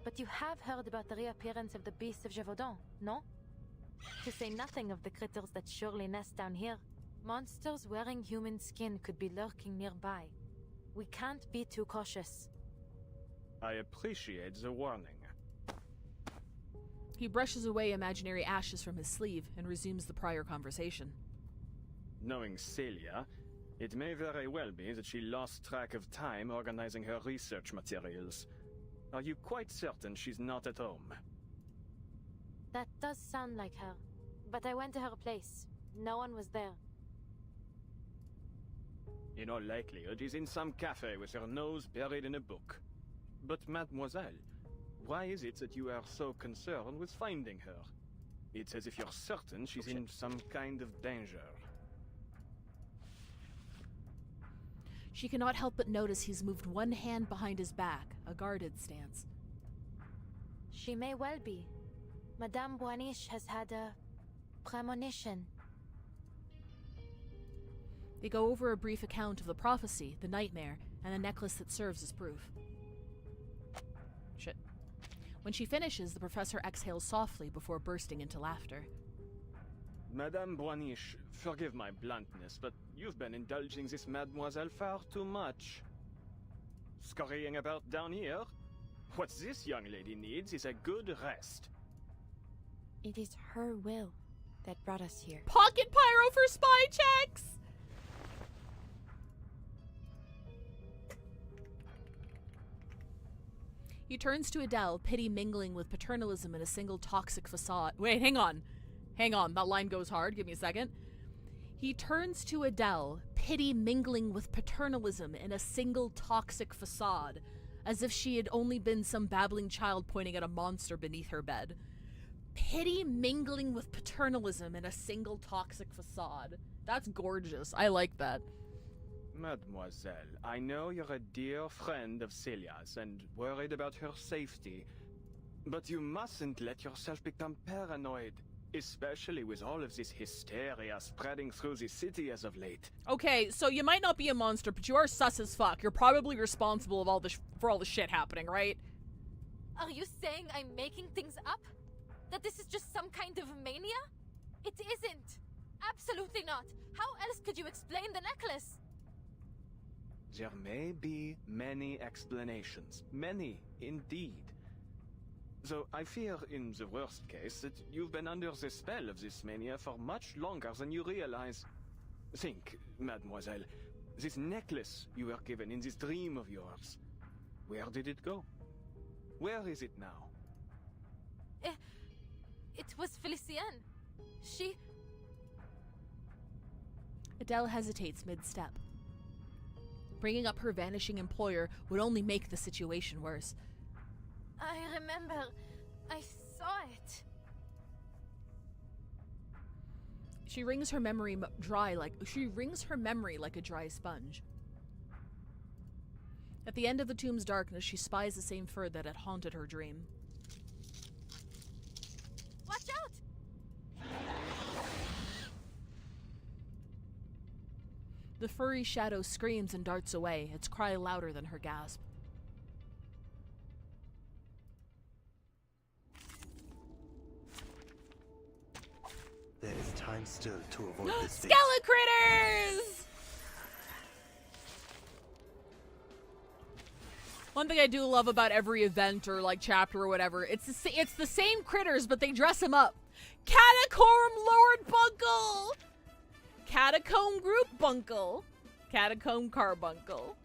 But you have heard about the reappearance of the beasts of Gévaudan, no? To say nothing of the critters that surely nest down here. Monsters wearing human skin could be lurking nearby. We can't be too cautious. I appreciate the warning. He brushes away imaginary ashes from his sleeve and resumes the prior conversation. Knowing Celia, It may very well be that she lost track of time organizing her research materials. Are you quite certain she's not at home? That does sound like her. But I went to her place. No one was there. In all likelihood, she's in some cafe with her nose buried in a book. But mademoiselle, why is it that you are so concerned with finding her? It's as if you're certain she's in some kind of danger. She cannot help but notice he's moved one hand behind his back, a guarded stance. She may well be. Madame Boaniche has had a premonition. They go over a brief account of the prophecy, the nightmare, and the necklace that serves as proof. Shit. When she finishes, the professor exhales softly before bursting into laughter. Madame Boaniche, forgive my bluntness, but you've been indulging this mademoiselle far too much. Scurrying about down here? What this young lady needs is a good rest. It is her will that brought us here. Pocket pyro for spy checks! He turns to Adele, pity mingling with paternalism in a single toxic facade. Wait, hang on. Hang on, that line goes hard. Give me a second. He turns to Adele, pity mingling with paternalism in a single toxic facade, as if she had only been some babbling child pointing at a monster beneath her bed. Pity mingling with paternalism in a single toxic facade. That's gorgeous. I like that. Mademoiselle, I know you're a dear friend of Celia's and worried about her safety, but you mustn't let yourself become paranoid, especially with all of this hysteria spreading through the city as of late. Okay, so you might not be a monster, but you are sus as fuck. You're probably responsible of all the for all the shit happening, right? Are you saying I'm making things up? That this is just some kind of mania? It isn't. Absolutely not. How else could you explain the necklace? There may be many explanations. Many, indeed. Though I fear, in the worst case, that you've been under the spell of this mania for much longer than you realize. Think, mademoiselle, this necklace you were given in this dream of yours. Where did it go? Where is it now? It was Felicienne. She... Adele hesitates mid-step. Bringing up her vanishing employer would only make the situation worse. I remember. I saw it. She wrings her memory dry like a dry sponge. At the end of the tomb's darkness, she spies the same fur that had haunted her dream. Watch out! The furry shadow screams and darts away, its cry louder than her gasp. There is time still to avoid this fate. Skelecritters! One thing I do love about every event or like chapter or whatever, it's the same critters, but they dress them up. Catacomb Lord Bunkle! Catacomb Group Bunkle. Catacomb Carbuncle.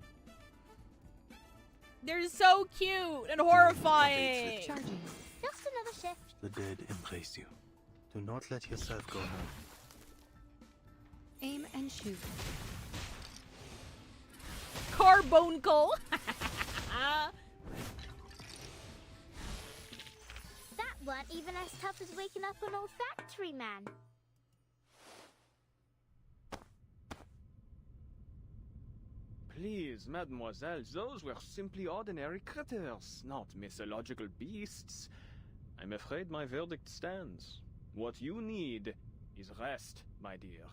They're so cute and horrifying. Just another shift. The dead embrace you. Do not let yourself go home. Aim and shoot. Carbuncle. That weren't even as tough as waking up an old factory man. Please, mademoiselle, those were simply ordinary critters, not mythological beasts. I'm afraid my verdict stands. What you need is rest, my dear.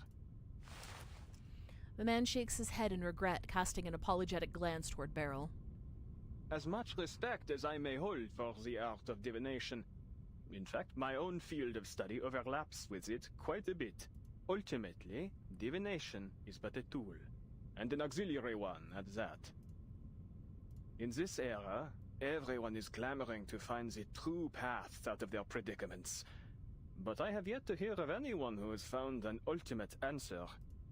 The man shakes his head in regret, casting an apologetic glance toward Beryl. As much respect as I may hold for the art of divination, in fact, my own field of study overlaps with it quite a bit. Ultimately, divination is but a tool, and an auxiliary one at that. In this era, everyone is clamoring to find the true path out of their predicaments. But I have yet to hear of anyone who has found an ultimate answer,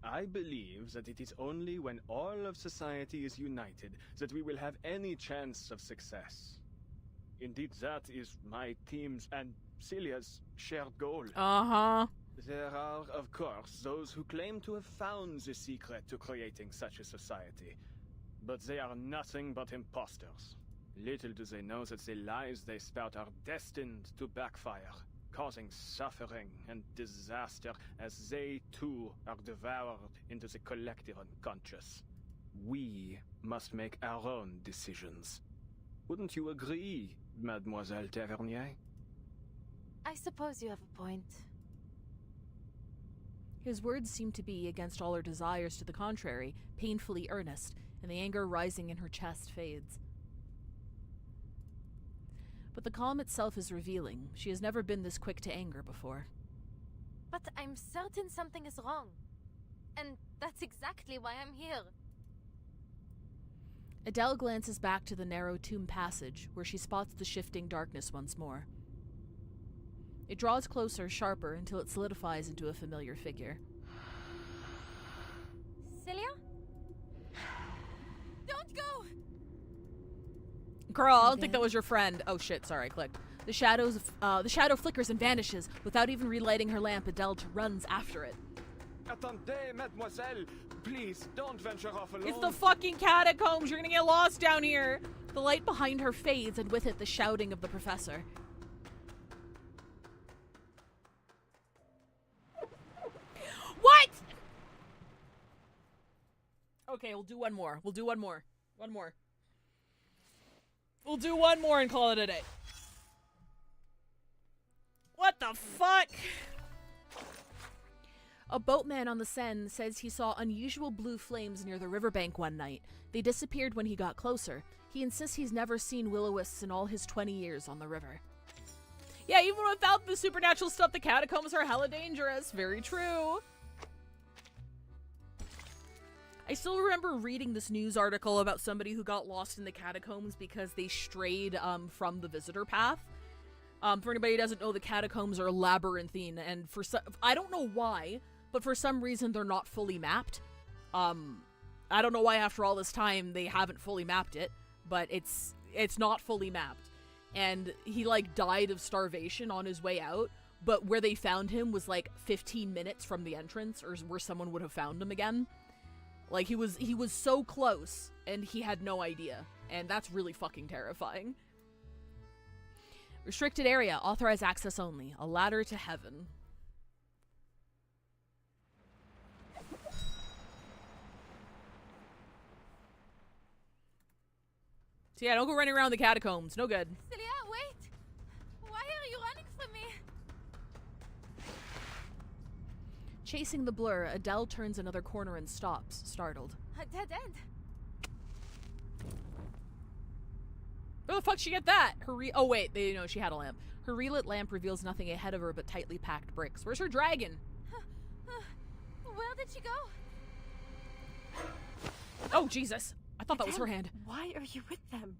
I believe that it is only when all of society is united that we will have any chance of success. Indeed, that is my team's and Celia's shared goal. Uh-huh. There are, of course, those who claim to have found the secret to creating such a society. But they are nothing but imposters. Little do they know that the lies they spout are destined to backfire, causing suffering and disaster as they too are devoured into the collective unconscious. We must make our own decisions. Wouldn't you agree, Mademoiselle Tavernier? I suppose you have a point. His words seemed to be, against all her desires to the contrary, painfully earnest, and the anger rising in her chest fades. But the calm itself is revealing. She has never been this quick to anger before. But I'm certain something is wrong. And that's exactly why I'm here. Adele glances back to the narrow tomb passage, where she spots the shifting darkness once more. It draws closer, sharper, until it solidifies into a familiar figure. Celia? Don't go! Girl, I don't think that was your friend. Oh shit, sorry, I clicked. The shadow flickers and vanishes. Without even relighting her lamp, Adele runs after it. Attendez, mademoiselle! Please, don't venture off alone! It's the fucking catacombs! You're gonna get lost down here! The light behind her fades, and with it the shouting of the professor. What?! Okay, we'll do one more. We'll do one more. One more. We'll do one more and call it a day. What the fuck? A boatman on the Seine says he saw unusual blue flames near the riverbank one night. They disappeared when he got closer. He insists he's never seen will-o-wisps in all his 20 years on the river. Yeah, even without the supernatural stuff, the catacombs are hella dangerous. Very true. I still remember reading this news article about somebody who got lost in the catacombs because they strayed from the visitor path. For anybody who doesn't know, the catacombs are labyrinthine, and for some, I don't know why, but for some reason they're not fully mapped. I don't know why after all this time they haven't fully mapped it, but it's not fully mapped. And he like died of starvation on his way out, but where they found him was like 15 minutes from the entrance, or where someone would have found him again. Like he was so close and he had no idea, and that's really fucking terrifying. Restricted area, authorized access only. A ladder to heaven. So yeah, don't go running around the catacombs. No good. Celia, wait! Why are you running from me? Chasing the blur, Adele turns another corner and stops, startled. A dead end. Where the fuck she get that? Oh wait, they know she had a lamp. Her relit lamp reveals nothing ahead of her but tightly packed bricks. Where's her dragon? Where did she go? Oh Jesus! I thought that was her hand. Why are you with them?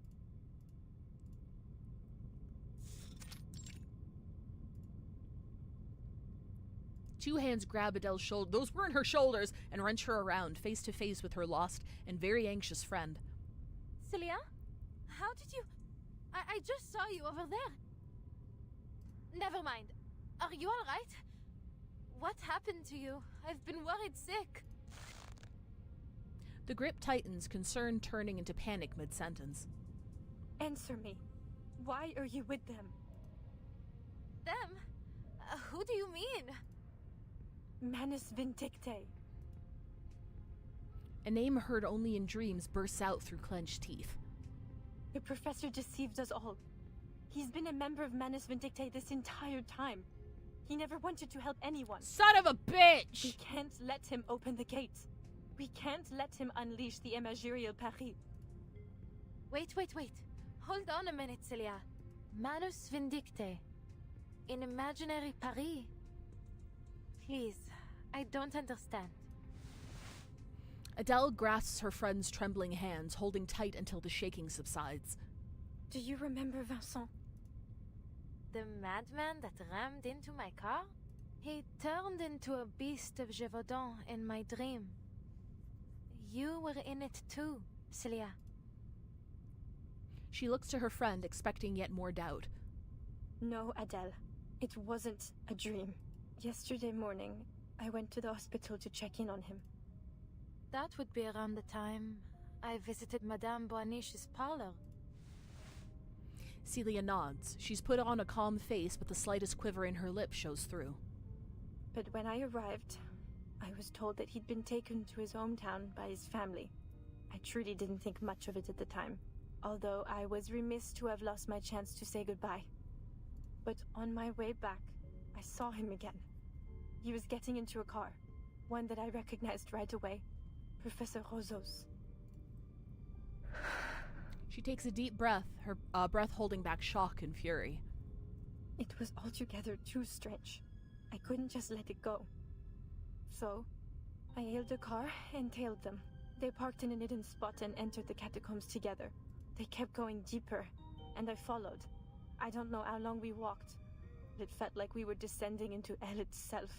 Two hands grab Adele's shoulder. Those weren't her shoulders, and wrench her around, face to face with her lost and very anxious friend. Celia? How did you... I just saw you over there. Never mind. Are you alright? What happened to you? I've been worried sick. The grip tightens, concern turning into panic mid-sentence. Answer me. Why are you with them? Them? Who do you mean? Manus Vindicte. A name heard only in dreams bursts out through clenched teeth. The professor deceived us all. He's been a member of Manus Vindicte this entire time. He never wanted to help anyone. Son of a bitch! We can't let him open the gates. We can't let him unleash the Imagirial Paris. Wait. Hold on a minute, Celia. Manus Vindicte. In imaginary Paris. Please, I don't understand. Adele grasps her friend's trembling hands, holding tight until the shaking subsides. Do you remember Vincent? The madman that rammed into my car? He turned into a beast of Gévaudan in my dream. You were in it too, Celia. She looks to her friend, expecting yet more doubt. No, Adele. It wasn't a dream. Yesterday morning, I went to the hospital to check in on him. That would be around the time I visited Madame Boaniche's parlor. Celia nods. She's put on a calm face, but the slightest quiver in her lip shows through. But when I arrived, I was told that he'd been taken to his hometown by his family. I truly didn't think much of it at the time, although I was remiss to have lost my chance to say goodbye. But on my way back, I saw him again. He was getting into a car, one that I recognized right away, Professor Roseau's. She takes a deep breath, her breath holding back shock and fury. It was altogether too strange. I couldn't just let it go. So, I hailed a car and tailed them. They parked in a hidden spot and entered the catacombs together. They kept going deeper, and I followed. I don't know how long we walked, but it felt like we were descending into hell itself.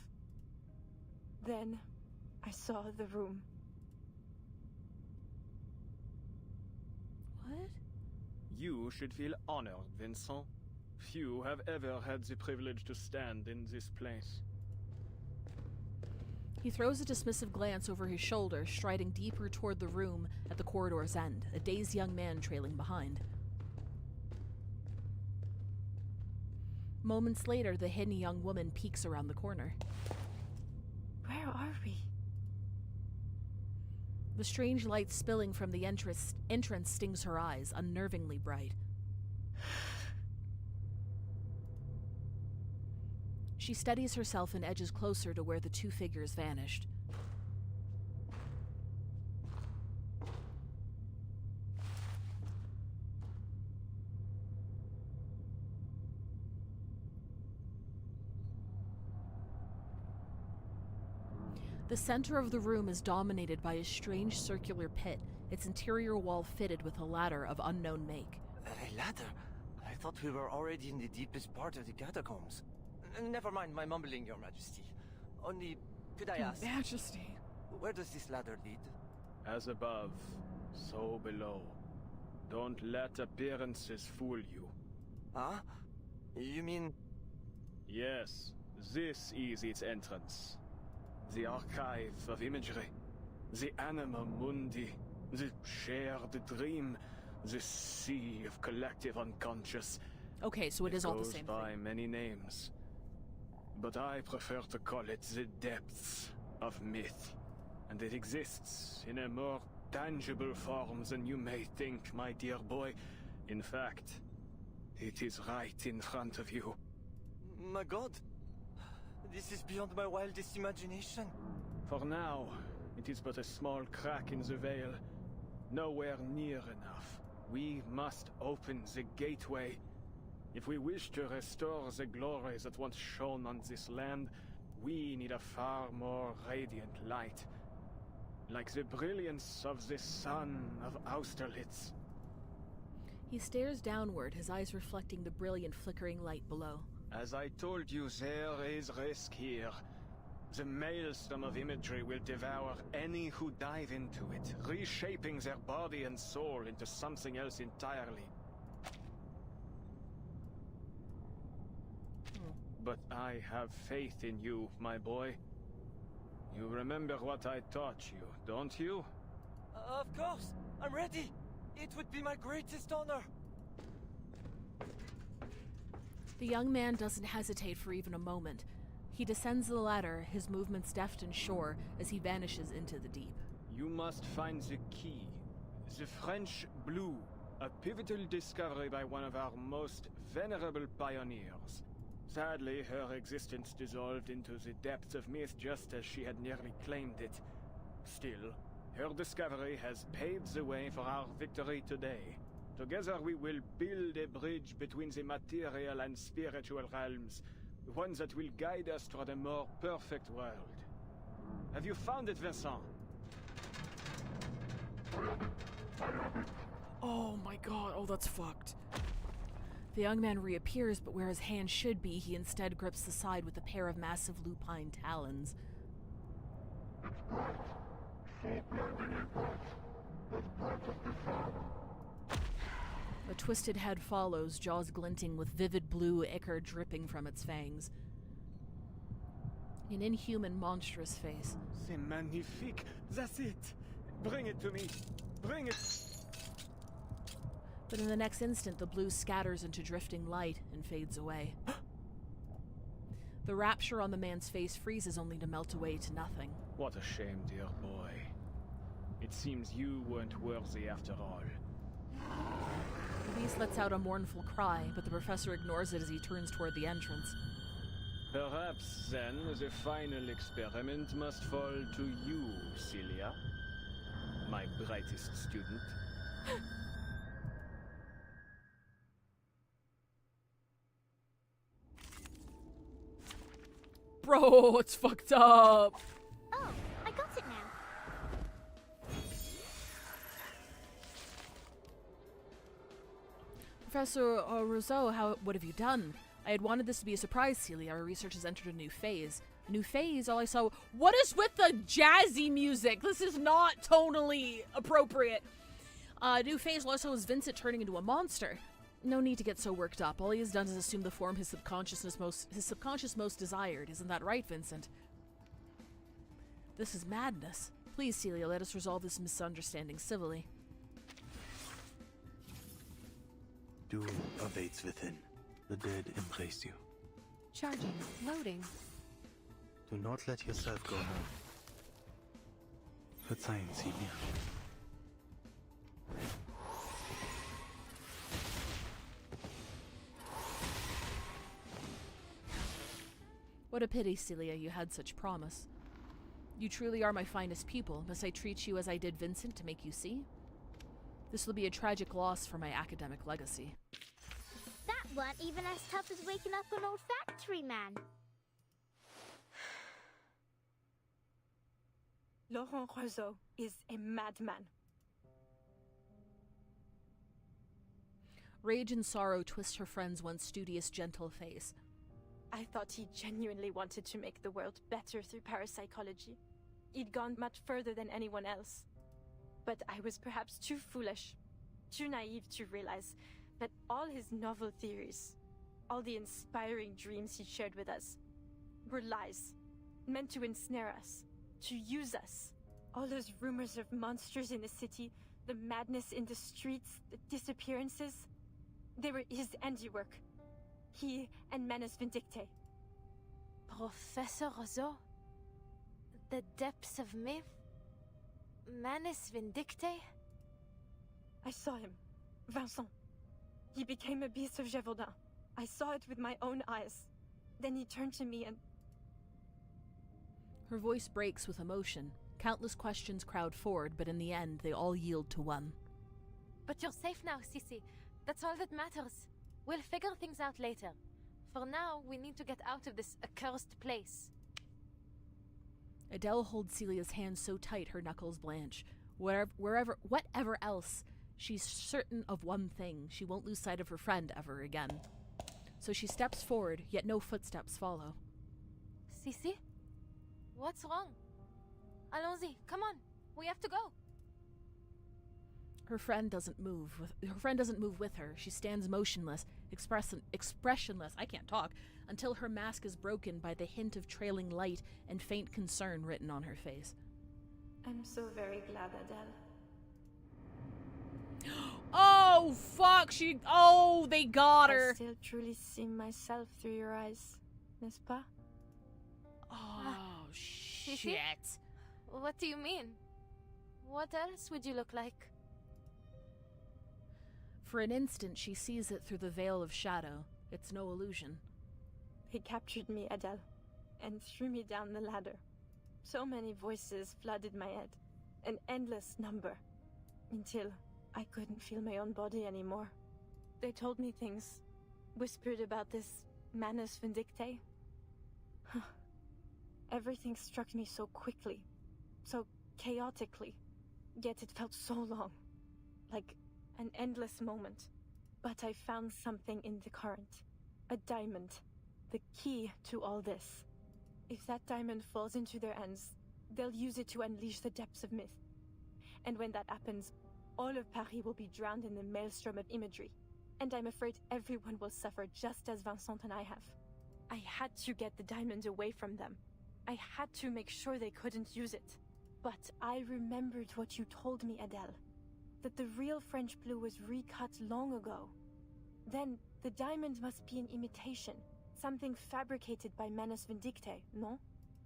Then, I saw the room. What? You should feel honored, Vincent. Few have ever had the privilege to stand in this place. He throws a dismissive glance over his shoulder, striding deeper toward the room at the corridor's end, a dazed young man trailing behind. Moments later, the hidden young woman peeks around the corner. Where are we? The strange light spilling from the entrance stings her eyes, unnervingly bright. She steadies herself and edges closer to where the two figures vanished. The center of the room is dominated by a strange circular pit, its interior wall fitted with a ladder of unknown make. A ladder? I thought we were already in the deepest part of the catacombs. Never mind my mumbling, Your Majesty. Only, could I ask... Your Majesty. Where does this ladder lead? As above, so below. Don't let appearances fool you. Huh? You mean... Yes, this is its entrance. The archive of imagery. The anima mundi. The shared dream. The sea of collective unconscious. Okay, so it is all the same thing. It goes by thing. many names. But I prefer to call it the depths of myth. And it exists in a more tangible form than you may think, my dear boy. In fact, it is right in front of you. My God. This is beyond my wildest imagination. For now, it is but a small crack in the veil. Nowhere near enough. We must open the gateway. If we wish to restore the glory that once shone on this land, we need a far more radiant light. Like the brilliance of the sun of Austerlitz. He stares downward, his eyes reflecting the brilliant flickering light below. As I told you, there is risk here. The maelstrom of imagery will devour any who dive into it, reshaping their body and soul into something else entirely. But I have faith in you, my boy. You remember what I taught you, don't you? Of course! I'm ready! It would be my greatest honor! The young man doesn't hesitate for even a moment. He descends the ladder, his movements deft and sure, as he vanishes into the deep. You must find the key. The French blue, a pivotal discovery by one of our most venerable pioneers. Sadly, her existence dissolved into the depths of myth just as she had nearly claimed it. Still, her discovery has paved the way for our victory today. Together we will build a bridge between the material and spiritual realms, one that will guide us toward a more perfect world. Have you found it, Vincent? Oh my god, oh that's fucked. The young man reappears, but where his hand should be, he instead grips the side with a pair of massive lupine talons. A twisted head follows, jaws glinting with vivid blue ichor dripping from its fangs. An inhuman, monstrous face. C'est magnifique! That's it! Bring it to me! Bring it! But in the next instant, the blue scatters into drifting light and fades away. The rapture on the man's face freezes only to melt away to nothing. What a shame, dear boy. It seems you weren't worthy after all. The beast lets out a mournful cry, but the professor ignores it as he turns toward the entrance. Perhaps, then, the final experiment must fall to you, Celia. My brightest student. Bro, it's fucked up! Oh, I got it now. Professor Rousseau, what have you done? I had wanted this to be a surprise, Celia. Our research has entered a new phase. A new phase? All I saw... What is with the jazzy music? This is not tonally appropriate. New phase also is Vincent turning into a monster. No need to get so worked up. All he has done is assume the form his subconscious most desired. Isn't that right, Vincent? This is madness. Please, Celia, let us resolve this misunderstanding civilly. Duel awaits within. The dead embrace you. Charging. Loading. Do not let yourself go now. Verzeihen Sie mir. What a pity, Celia, you had such promise. You truly are my finest pupil. Must I treat you as I did Vincent to make you see? This will be a tragic loss for my academic legacy. That weren't even as tough as waking up an old factory man. Laurent Rousseau is a madman. Rage and sorrow twist her friend's once studious, gentle face. I thought he genuinely wanted to make the world better through parapsychology. He'd gone much further than anyone else. But I was perhaps too foolish, too naive to realize that all his novel theories, all the inspiring dreams he shared with us, were lies, meant to ensnare us, to use us. All those rumors of monsters in the city, the madness in the streets, the disappearances, they were his handiwork. He and Manus Vindicte. Professor Rousseau? The depths of myth? Manus Vindicte? I saw him. Vincent. He became a beast of Gévaudan. I saw it with my own eyes. Then he turned to me and... Her voice breaks with emotion. Countless questions crowd forward, but in the end, they all yield to one. But you're safe now, Sissy. That's all that matters. We'll figure things out later. For now, we need to get out of this accursed place. Adele holds Celia's hand so tight her knuckles blanch. Whatever else, she's certain of one thing. She won't lose sight of her friend ever again. So she steps forward, yet no footsteps follow. Sissy? What's wrong? Allons-y, come on. We have to go. Her friend doesn't move. Her friend doesn't move with her. She stands motionless, expressionless, I can't talk, until her mask is broken by the hint of trailing light and faint concern written on her face. I'm so very glad, Adele. Oh, fuck! They got her! I still truly see myself through your eyes, n'est-ce pas? Oh, shit. Sissy? What do you mean? What else would you look like? For an instant, she sees it through the veil of shadow. It's no illusion. He captured me, Adele, and threw me down the ladder. So many voices flooded my head, an endless number, until I couldn't feel my own body anymore. They told me things, whispered about this Manus Vindicte. Everything struck me so quickly, so chaotically, yet it felt so long, like an endless moment. But I found something in the current. A diamond. The key to all this. If that diamond falls into their hands, they'll use it to unleash the depths of myth. And when that happens, all of Paris will be drowned in the maelstrom of imagery. And I'm afraid everyone will suffer just as Vincent and I have. I had to get the diamond away from them. I had to make sure they couldn't use it. But I remembered what you told me, Adele. That the real French blue was recut long ago. Then, the diamond must be an imitation. Something fabricated by Manus Vindictae, no?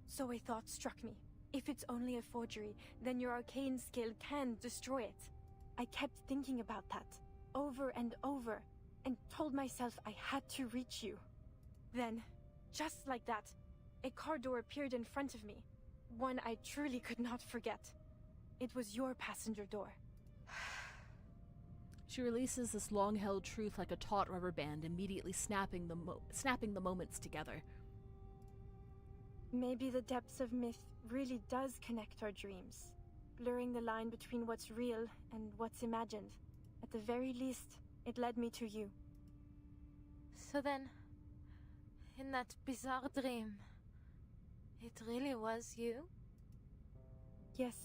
So a thought struck me. If it's only a forgery, then your arcane skill can destroy it. I kept thinking about that, over and over, and told myself I had to reach you. Then, just like that, a car door appeared in front of me. One I truly could not forget. It was your passenger door. She releases this long-held truth like a taut rubber band, immediately snapping the moments together. Maybe the depths of myth really does connect our dreams, blurring the line between what's real and what's imagined. At the very least, it led me to you. So then, in that bizarre dream, it really was you? Yes,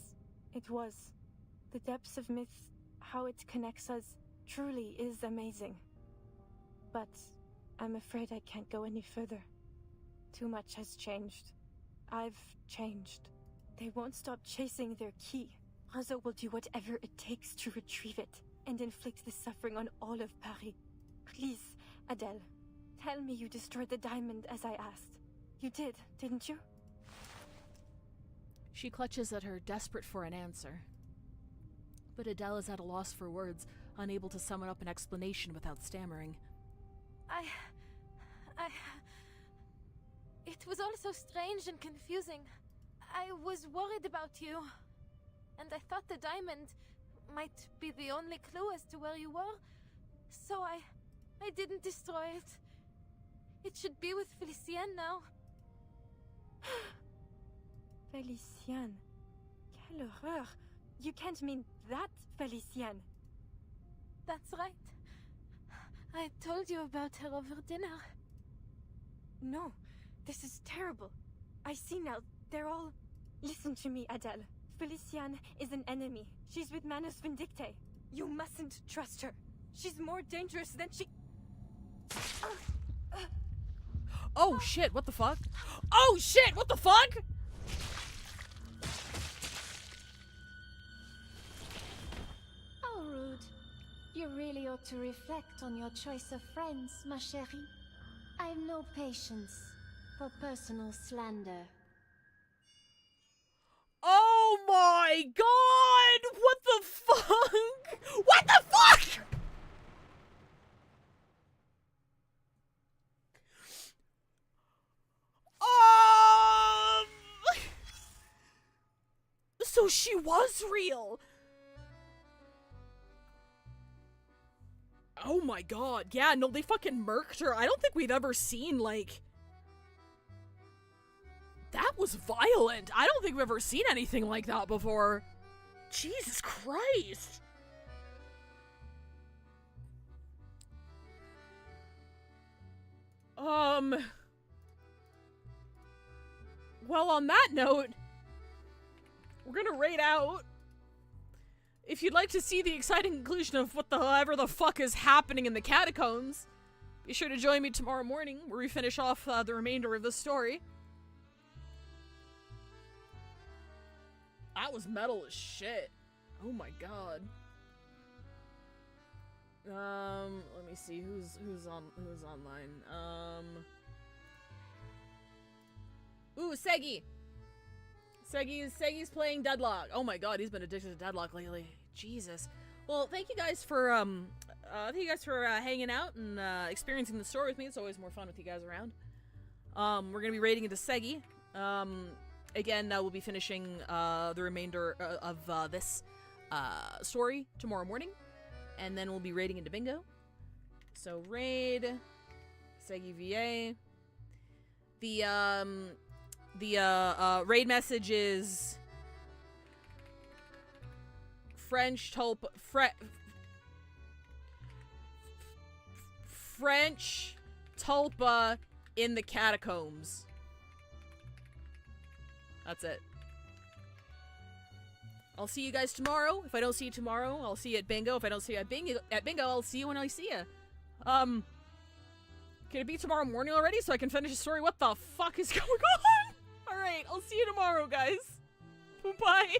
it was. The depths of myth, how it connects us, truly is amazing. But I'm afraid I can't go any further. Too much has changed. I've changed. They won't stop chasing their key. Roseau will do whatever it takes to retrieve it and inflict the suffering on all of Paris. Please, Adele, tell me you destroyed the diamond as I asked. You did, didn't you? She clutches at her, desperate for an answer. But Adele is at a loss for words, unable to summon up an explanation without stammering. It was all so strange and confusing. I was worried about you. And I thought the diamond might be the only clue as to where you were. So I didn't destroy it. It should be with Felicienne now. Felicienne. Quelle horreur. You can't mean that, Felicienne. That's right. I told you about her over dinner. No, this is terrible. I see now. They're all... Listen to me, Adele. Felicienne is an enemy. She's with Manus Vindictae. You mustn't trust her. She's more dangerous than she... Oh shit, what the fuck? Oh shit, what the fuck? How rude. You really ought to reflect on your choice of friends, ma chérie. I've no patience for personal slander. Oh my god! What the fuck? What the fuck?! So she was real! Oh my god, yeah, no, they fucking murked her. I don't think we've ever seen, like... That was violent. I don't think we've ever seen anything like that before. Jesus Christ. Well, on that note, we're gonna raid out. If you'd like to see the exciting conclusion of whatever the fuck is happening in the catacombs, be sure to join me tomorrow morning where we finish off the remainder of the story. That was metal as shit. Oh my god. Let me see who's online. Ooh, Segi. Segi's playing Deadlock. Oh my god, he's been addicted to Deadlock lately. Jesus. Well, thank you guys for hanging out and experiencing the story with me. It's always more fun with you guys around. We're gonna be raiding into Segi. Again, we'll be finishing the remainder of this story tomorrow morning, and then we'll be raiding into Bingo. So raid Segi VA. The raid message is French taupe French tulpa in the catacombs. That's it. I'll see you guys tomorrow. If I don't see you tomorrow, I'll see you at bingo. If I don't see you at bingo, I'll see you when I see you. Can it be tomorrow morning already so I can finish the story? What the fuck is going on? Alright, I'll see you tomorrow, guys. Bye.